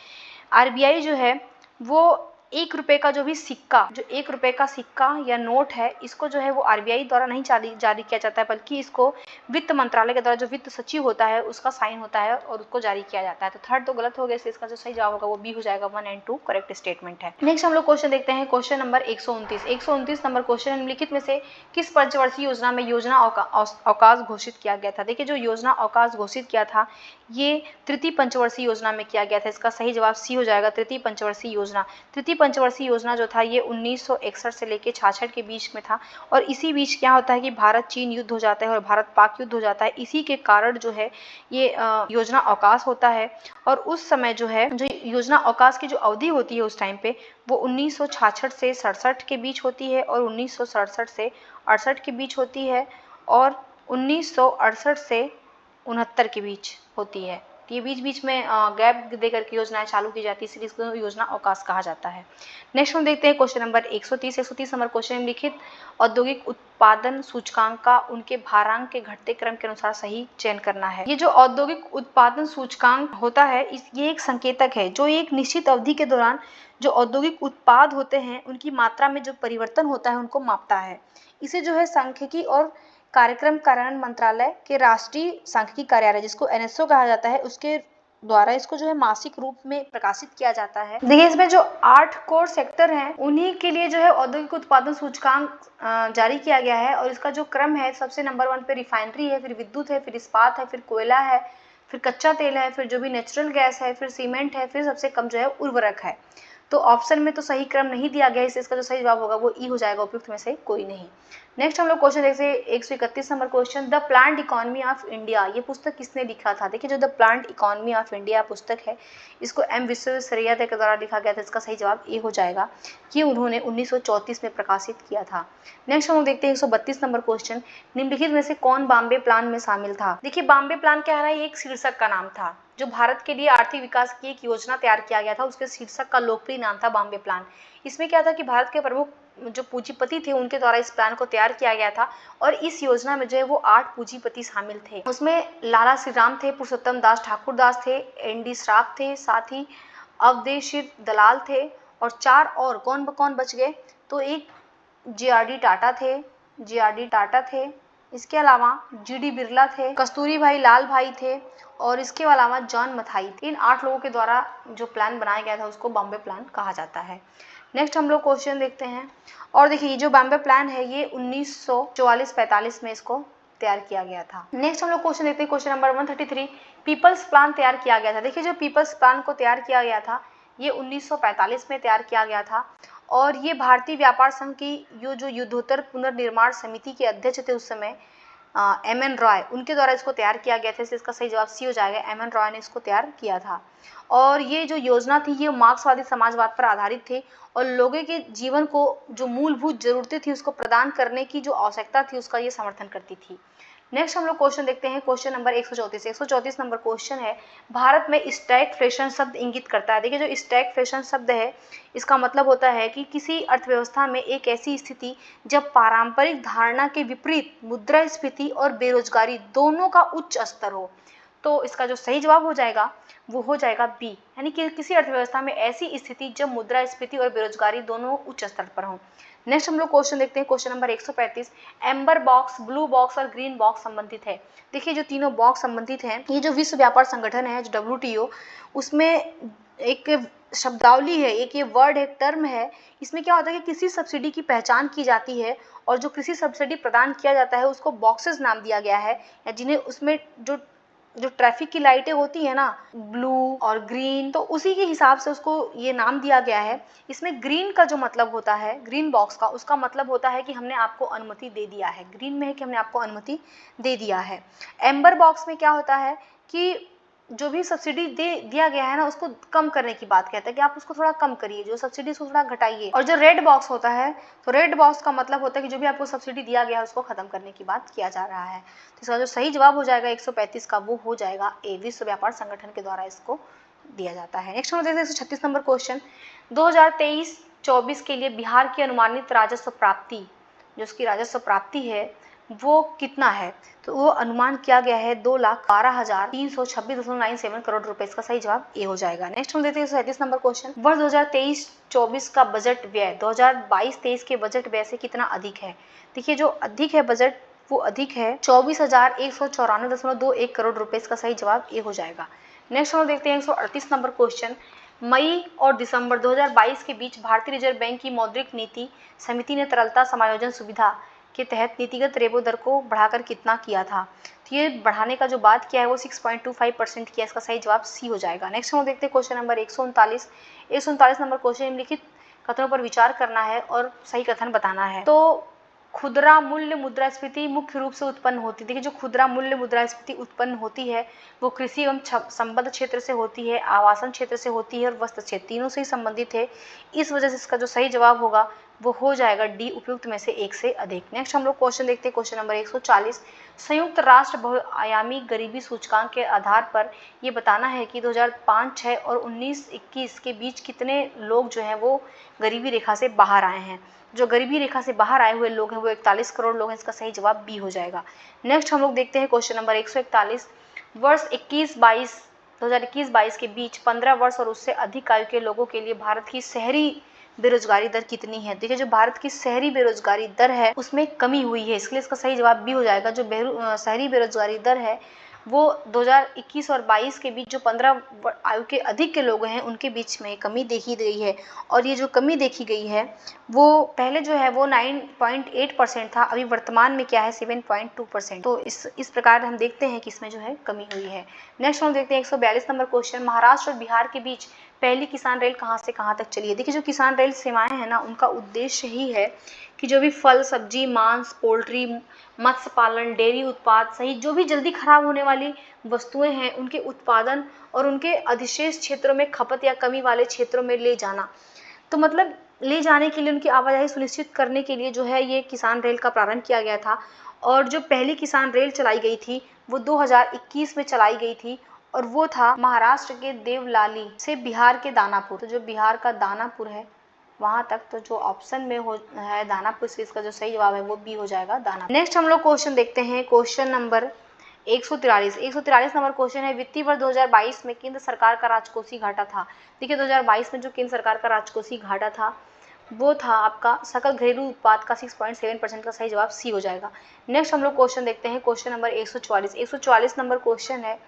S1: आरबीआई जो है वो 1 रुपए का जो भी सिक्का, जो 1 रुपए का सिक्का या नोट है, इसको जो है वो आरबीआई द्वारा नहीं जारी किया जाता है, बल्कि इसको वित्त मंत्रालय के द्वारा जो वित्त सचिव होता है उसका साइन होता है और उसको जारी किया जाता है। तो थर्ड तो गलत हो गया, इसलिए इसका जो सही जवाब होगा वो बी हो जाएगा। 1 और 2 करेक्ट स्टेटमेंट है। नेक्स्ट हम लोग क्वेश्चन देखते हैं, क्वेश्चन नंबर 129 नंबर क्वेश्चन है, निम्नलिखित में से किस पंचवर्षीय योजना में योजना अवकाश घोषित किया गया था। देखिए जो योजना अवकाश घोषित किया था ये तृतीय पंचवर्षीय योजना में किया गया था। इसका सही जवाब सी हो जाएगा, तृतीय पंचवर्षीय योजना। तृतीय पंचवर्षीय योजना जो था ये 1961 से लेके 66 के बीच में था और इसी बीच क्या होता है कि भारत चीन युद्ध हो जाता है और भारत पाक युद्ध हो जाता है। इसी के कारण जो है ये योजना अवकाश होता है और उस समय जो है जो योजना अवकाश की जो अवधि होती है उस टाइम पे वो 1966 से 67 के बीच होती है और 1967 से 68 के बीच होती है और 1968 से 69 के बीच होती है। ये बीच में गैप दे करके योजनाएं चालू की जाती है, इसलिए इसको योजना अवकाश कहा जाता है। नेक्स्ट हम देखते हैं क्वेश्चन नंबर 130 नंबर क्वेश्चन में लिखित औद्योगिक उत्पादन सूचकांक का उनके भारांक के घटते क्रम के अनुसार सही चयन करना है। ये जो औद्योगिक उत्पादन सूचकांक होता है ये एक संकेतक है जो एक निश्चित अवधि के दौरान जो औद्योगिक उत्पाद होते हैं उनकी मात्रा में जो परिवर्तन होता है उनको मापता है। इसे जो है सांख्यिकी और कार्यक्रम कार्यान्वयन मंत्रालय के राष्ट्रीय सांख्यिकी कार्यालय जिसको एनएसओ कहा जाता है उसके द्वारा इसको जो है मासिक रूप में प्रकाशित किया जाता है। देखिए इसमें जो 8 कोर सेक्टर हैं उन्हीं के लिए जो है औद्योगिक उत्पादन सूचकांक जारी किया गया है और इसका जो क्रम है सबसे नंबर 1 पे रिफाइनरी है, फिर विद्युत है, फिर इस्पात है, फिर कोयला है, फिर कच्चा तेल है, फिर जो भी नेचुरल गैस है, फिर सीमेंट है, फिर सबसे कम जो है उर्वरक है। तो ऑप्शन में तो सही क्रम नहीं दिया गया, इसलिए इसका जो सही जवाब होगा वो ई हो जाएगा, उपयुक्त में से कोई नहीं। नेक्स्ट हम लोग क्वेश्चन देखते हैं 131 number question, the plant economy of India, ये पुस्तक किसने लिखा था। देखिए जो the plant economy of India पुस्तक है इसको एम विश्वेश्वरैया के द्वारा लिखा गया था। इसका सही जवाब ए हो जाएगा कि उन्होंने 1934 में प्रकाशित किया था। नेक्स्ट हम लोग देखते हैं 132 नंबर क्वेश्चन, निम्नलिखित में से कौन बॉम्बे प्लान में शामिल था। देखिए बॉम्बे प्लान क्या है, ये एक शीर्षक का नाम था जो भारत के लिए आर्थिक विकास की एक योजना तैयार किया गया था, उसके शीर्षक का लोकप्रिय नाम था बॉम्बे प्लान। इसमें क्या था कि भारत के प्रमुख जो पूंजीपति थे उनके द्वारा इस प्लान को तैयार किया गया था और इस योजना में जो है वो 8 पूंजीपति शामिल थे। उसमें लाला श्री राम थे, पुरुषोत्तम दास ठाकुर दास थे, एन.डी. श्राफ थे, साथ ही अवधेशिव दलाल थे और 4 और कौन बच गए, तो एक जे.आर.डी. टाटा थे, इसके अलावा जी.डी. बिरला थे, कस्तूरी भाई लाल भाई थे और इसके अलावा जॉन मथाई थे। इन 8 लोगों के द्वारा जो प्लान बनाया गया था उसको बॉम्बे प्लान कहा जाता है। नेक्स्ट हम लोग क्वेश्चन देखते हैं और देखिए ये जो बॉम्बे प्लान है ये 1944-45 में इसको तैयार किया गया था। नेक्स्ट हम लोग क्वेश्चन देखते हैं क्वेश्चन नंबर 133, पीपल्स प्लान तैयार किया गया था। देखिए जो पीपल्स प्लान को तैयार किया गया था ये 1945 में तैयार किया गया था और ये भारतीय व्यापार संघ की जो युद्धोत्तर पुनर्निर्माण समिति के अध्यक्ष थे उस समय एम.एन. रॉय, उनके द्वारा इसको तैयार किया गया था, इसलिए इसका सही जवाब सी हो जाएगा, एम.एन. रॉय ने इसको तैयार किया था। और ये जो योजना थी ये मार्क्सवादी समाजवाद पर आधारित थे और लोगों के जीवन को जो मूलभूत जरूरतें थी उसको प्रदान करने की जो आवश्यकता थी उसका ये समर्थन करती थी। नेक्स्ट हम लोग क्वेश्चन देखते हैं, क्वेश्चन नंबर 134। 134 नंबर क्वेश्चन है, भारत में स्टैगफ्लेशन शब्द इंगित करता है। देखिए जो स्टैगफ्लेशन शब्द है इसका मतलब होता है कि किसी अर्थव्यवस्था में एक ऐसी स्थिति जब पारंपरिक धारणा के विपरीत मुद्रास्फीति और बेरोजगारी दोनों का उच्च स्तर हो। तो इसका जो सही जवाब हो जाएगा वो हो जाएगा बी, यानी कि किसी अर्थव्यवस्था में ऐसी स्थिति जब मुद्रास्फीति और बेरोजगारी दोनों उच्च स्तर पर हों। नेक्स्ट हम लोग क्वेश्चन देखते हैं, question number 135। Amber box, blue box और ग्रीन बॉक्स संबंधित है। देखिए जो तीनों बॉक्स संबंधित हैं, ये जो विश्व व्यापार संगठन है जो WTO, उसमें एक शब्दावली है, एक ये वर्ड है, टर्म है। इसमें क्या होता है कि किसी सब्सिडी की पहचान की जाती है और जो कृषि सब्सिडी प्रदान किया जाता है उसको बॉक्सेस नाम दिया गया है, या जिन्हें उसमें जो ट्रैफिक की लाइटें होती है ना, ब्लू और ग्रीन, तो उसी के हिसाब से उसको ये नाम दिया गया है। इसमें ग्रीन का जो मतलब होता है, ग्रीन बॉक्स का, उसका मतलब होता है कि हमने आपको अनुमति दे दिया है। ग्रीन में है कि हमने आपको अनुमति दे दिया है। एम्बर बॉक्स में क्या होता है कि जो भी सब्सिडी दिया गया है ना उसको कम करने की बात कहता है कि आप उसको थोड़ा कम करिए, जो सब्सिडी उसको थोड़ा घटाइए। और जो रेड बॉक्स होता है, तो रेड बॉक्स का मतलब होता है कि जो भी आपको सब्सिडी दिया गया है उसको खत्म करने की बात किया जा रहा है। तो इसका जो सही जवाब हो जाएगा 135 का, वो हो जाएगा ए, विश्व व्यापार संगठन के द्वारा इसको दिया जाता है। नेक्स्ट हम देखते हैं 136 नंबर क्वेश्चन, 2023-24 के लिए बिहार की अनुमानित राजस्व प्राप्ति, जो उसकी राजस्व प्राप्ति है वो कितना है। तो वो अनुमान किया गया है 2,12,326.97 करोड़ रुपए। इसका सही जवाब ए हो जाएगा। नेक्स्ट हम देखते हैं 37 नंबर क्वेश्चन, वर्ष 2023-24 का बजट व्यय 2022-23 के बजट व्यय से कितना अधिक है। देखिए जो अधिक है बजट, वो अधिक है 24,194.21 करोड़ रुपए। इसका सही जवाब ए हो जाएगा। नेक्स्ट हम देखते हैं 138 नंबर क्वेश्चन, मई और दिसंबर 2022 के बीच भारतीय रिजर्व बैंक की मौद्रिक नीति समिति ने तरलता समायोजन सुविधा के तहत नीतिगत रेपो दर को बढ़ाकर कितना किया था। तो ये बढ़ाने का जो बात किया है वो 6.25% किया। इसका सही जवाब सी हो जाएगा। नेक्स्ट हम देखते हैं क्वेश्चन नंबर 139। 139 नंबर क्वेश्चन, निम्नलिखित कथनों पर विचार करना है और सही कथन बताना है। तो खुदरा मूल्य मुद्रास्फीति मुख्य रूप से उत्पन्न होती है। देखिए जो खुदरा मूल्य मुद्रास्फीति उत्पन्न होती है वो कृषि एवं संबद्ध क्षेत्र से होती है, आवासन क्षेत्र से होती है और वस्त्र क्षेत्र, तीनों से ही संबंधित है। इस वजह से इसका जो सही जवाब होगा वो हो जाएगा डी, उपयुक्त में से एक से अधिक। नेक्स्ट हम लोग क्वेश्चन देखते हैं, क्वेश्चन नंबर 140। संयुक्त राष्ट्र बहुआयामी गरीबी सूचकांक के आधार पर ये बताना है कि 2005-06 और 19-21 के बीच कितने लोग जो हैं वो गरीबी रेखा से बाहर आए हैं। जो गरीबी रेखा से बाहर आए हुए लोग हैं वो 41 करोड़ लोग हैं। इसका सही जवाब बी हो जाएगा। नेक्स्ट हम लोग देखते हैं क्वेश्चन नंबर 141। वर्ष 2021-22 के बीच 15 वर्ष और उससे अधिक आयु के लोगों के लिए भारत की शहरी बेरोजगारी दर कितनी है। देखिए जो भारत की शहरी बेरोजगारी दर है उसमें कमी हुई है, इसलिए इसका सही जवाब बी हो जाएगा। जो शहरी बेरोजगारी दर है वो 2021 और 22 के बीच जो 15 आयु के अधिक के लोग हैं उनके बीच में कमी देखी गई है। और ये जो कमी देखी गई है वो पहले जो है वो 9.8% था, अभी वर्तमान में क्या है 7.2%। तो इस प्रकार हम देखते हैं कि इसमें जो है कमी हुई है। नेक्स्ट हम देखते हैं 142 नंबर क्वेश्चन, महाराष्ट्र और बिहार के बीच पहली किसान रेल कहाँ से कहाँ तक चली है। देखिए जो किसान रेल सेवाएं हैं ना उनका उद्देश्य ही है कि जो भी फल सब्जी मांस पोल्ट्री मत्स्य पालन डेयरी उत्पाद सहित जो भी जल्दी खराब होने वाली वस्तुएं हैं उनके उत्पादन और उनके अधिशेष क्षेत्रों में खपत या कमी वाले क्षेत्रों में ले जाना। तो मतलब ले जाने के लिए उनकी आवाजाही सुनिश्चित करने के लिए जो है ये किसान रेल का प्रारंभ किया गया था। और जो पहली किसान रेल चलाई गई थी वो 2021 में चलाई गई थी और वो था महाराष्ट्र के देवलाली से बिहार के दानापुर। तो जो बिहार का दानापुर है वहाँ तक, तो जो ऑप्शन में हो है दानापुर, इसका जो सही जवाब है वो बी हो जाएगा दानापुर। नेक्स्ट हम लोग क्वेश्चन देखते हैं, क्वेश्चन नंबर 143 नंबर क्वेश्चन है, वित्तीय वर्ष 2022 में केंद्र सरकार का राजकोषीय घाटा था। देखिए 2022 में जो केंद्र सरकार का राजकोषीय घाटा था वो था आपका सकल घरेलू उत्पाद का 6.7%। का सही जवाब सी हो जाएगा। नेक्स्ट हम लोग क्वेश्चन देखते हैं, क्वेश्चन नंबर 144 नंबर क्वेश्चन है,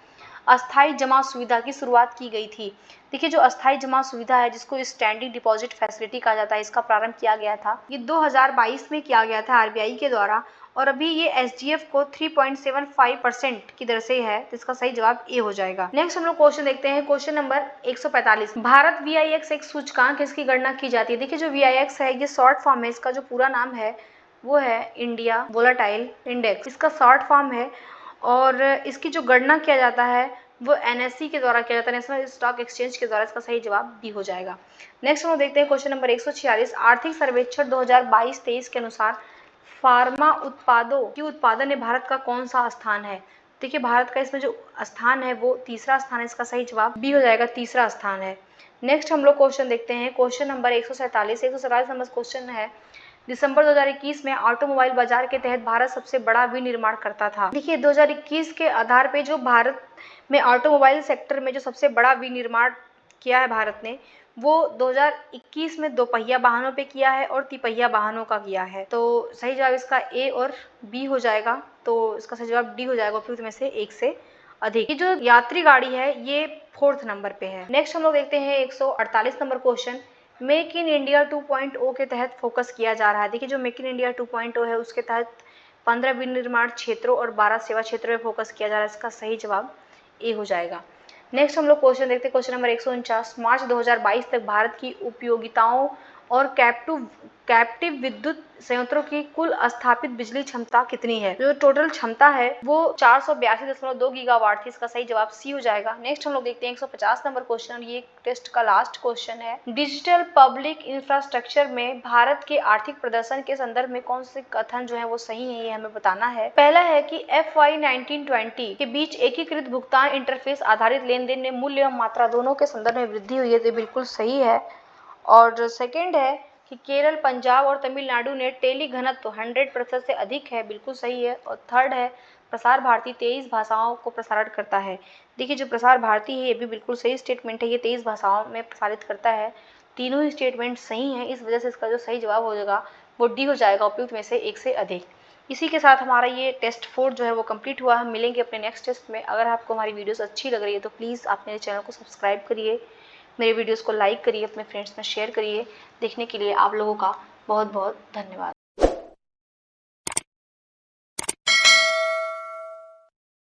S1: अस्थाई जमा सुविधा की शुरुआत की गई थी। देखिए जो अस्थाई जमा सुविधा है जिसको स्टैंडिंग डिपॉजिट फैसिलिटी कहा जाता है, इसका प्रारंभ किया गया था, ये 2022 में किया गया था आरबीआई के द्वारा और अभी ये एसडीएफ को 3.75% की दर से है। तो इसका सही जवाब ए हो जाएगा। नेक्स्ट हम लोग क्वेश्चन देखते हैं, क्वेश्चन नंबर 145, भारत VIX एक सूचकांक, इसकी गणना की जाती है। देखिए जो VIX है ये शॉर्ट फॉर्म है, इसका जो पूरा नाम है वो है इंडिया वोलाटाइल इंडेक्स, इसका शॉर्ट फॉर्म है और इसकी जो गणना किया जाता है वो NSE के द्वारा किया जाता है, नेशनल स्टॉक एक्सचेंज के द्वारा। इसका सही जवाब बी हो जाएगा। नेक्स्ट हम देखते हैं क्वेश्चन नंबर 146, आर्थिक सर्वेक्षण 2022-23 के अनुसार फार्मा उत्पादों की उत्पादन में भारत का कौन सा स्थान है? देखिए भारत का इसमें जो स्थान है वो तीसरा स्थान है, इसका सही जवाब बी हो जाएगा, तीसरा स्थान है। नेक्स्ट हम लोग क्वेश्चन देखते हैं, क्वेश्चन नंबर 147 नंबर क्वेश्चन है, दिसंबर 2021 में ऑटोमोबाइल बाजार के तहत भारत सबसे बड़ा विनिर्माण करता था। देखिए 2021 के आधार पे जो भारत में ऑटोमोबाइल सेक्टर में जो सबसे बड़ा विनिर्माण किया है भारत ने, वो 2021 में दोपहिया वाहनों पे किया है और तिपहिया वाहनों का किया है। तो सही जवाब इसका ए और बी हो जाएगा, तो इसका सही जवाब डी हो जाएगा, उपयुक्त में से एक से अधिक। ये जो यात्री गाड़ी है ये 4th नंबर पे है। नेक्स्ट हम लोग देखते हैं 148 number question, make in India 2.0 के तहत फोकस किया जा रहा है। देखिए जो मेक इन इंडिया 2.0 है उसके तहत 15 विनिर्माण क्षेत्रों और 12 सेवा क्षेत्रों में फोकस किया जा रहा है, इसका सही जवाब ए हो जाएगा। नेक्स्ट हम लोग क्वेश्चन देखते हैं, क्वेश्चन नंबर 149, मार्च 2022 तक भारत की उपयोगिताओं और कैप्टिव विद्युत संयंत्रों की कुल स्थापित बिजली क्षमता कितनी है? जो टोटल क्षमता है वो 482.2 गीगावाट थी, इसका सही जवाब सी हो जाएगा। नेक्स्ट हम लोग देखते हैं 150 नंबर क्वेश्चन, ये टेस्ट का लास्ट क्वेश्चन है, डिजिटल पब्लिक इंफ्रास्ट्रक्चर में भारत के आर्थिक प्रदर्शन के संदर्भ में कौन से कथन जो है वो सही है, ये हमें बताना है। पहला है कि FY 1920 के बीच एकीकृत भुगतान इंटरफेस आधारित लेन देन में मूल्य एवं मात्रा दोनों के संदर्भ में वृद्धि हुई है, तो बिल्कुल सही है। और सेकंड है कि केरल, पंजाब और तमिलनाडु ने टेली घनत्व 100% से अधिक है, बिल्कुल सही है। और थर्ड है प्रसार भारती 23 भाषाओं को प्रसारित करता है। देखिए जो प्रसार भारती है ये भी बिल्कुल सही स्टेटमेंट है, ये 23 भाषाओं में प्रसारित करता है। तीनों ही स्टेटमेंट सही हैं, इस वजह से इसका जो सही जवाब हो जाएगा वो डी हो जाएगा, उपयुक्त में से एक से अधिक। इसी के साथ हमारा ये टेस्ट 4 जो है वो कंप्लीट हुआ। हम मिलेंगे अपने नेक्स्ट टेस्ट में। अगर आपको हमारी वीडियोस अच्छी लग रही है तो प्लीज़ आप मेरे चैनल को सब्सक्राइब करिए, मेरे वीडियोस को लाइक करिए, अपने फ्रेंड्स में शेयर करिए। देखने के लिए आप लोगों का बहुत बहुत धन्यवाद।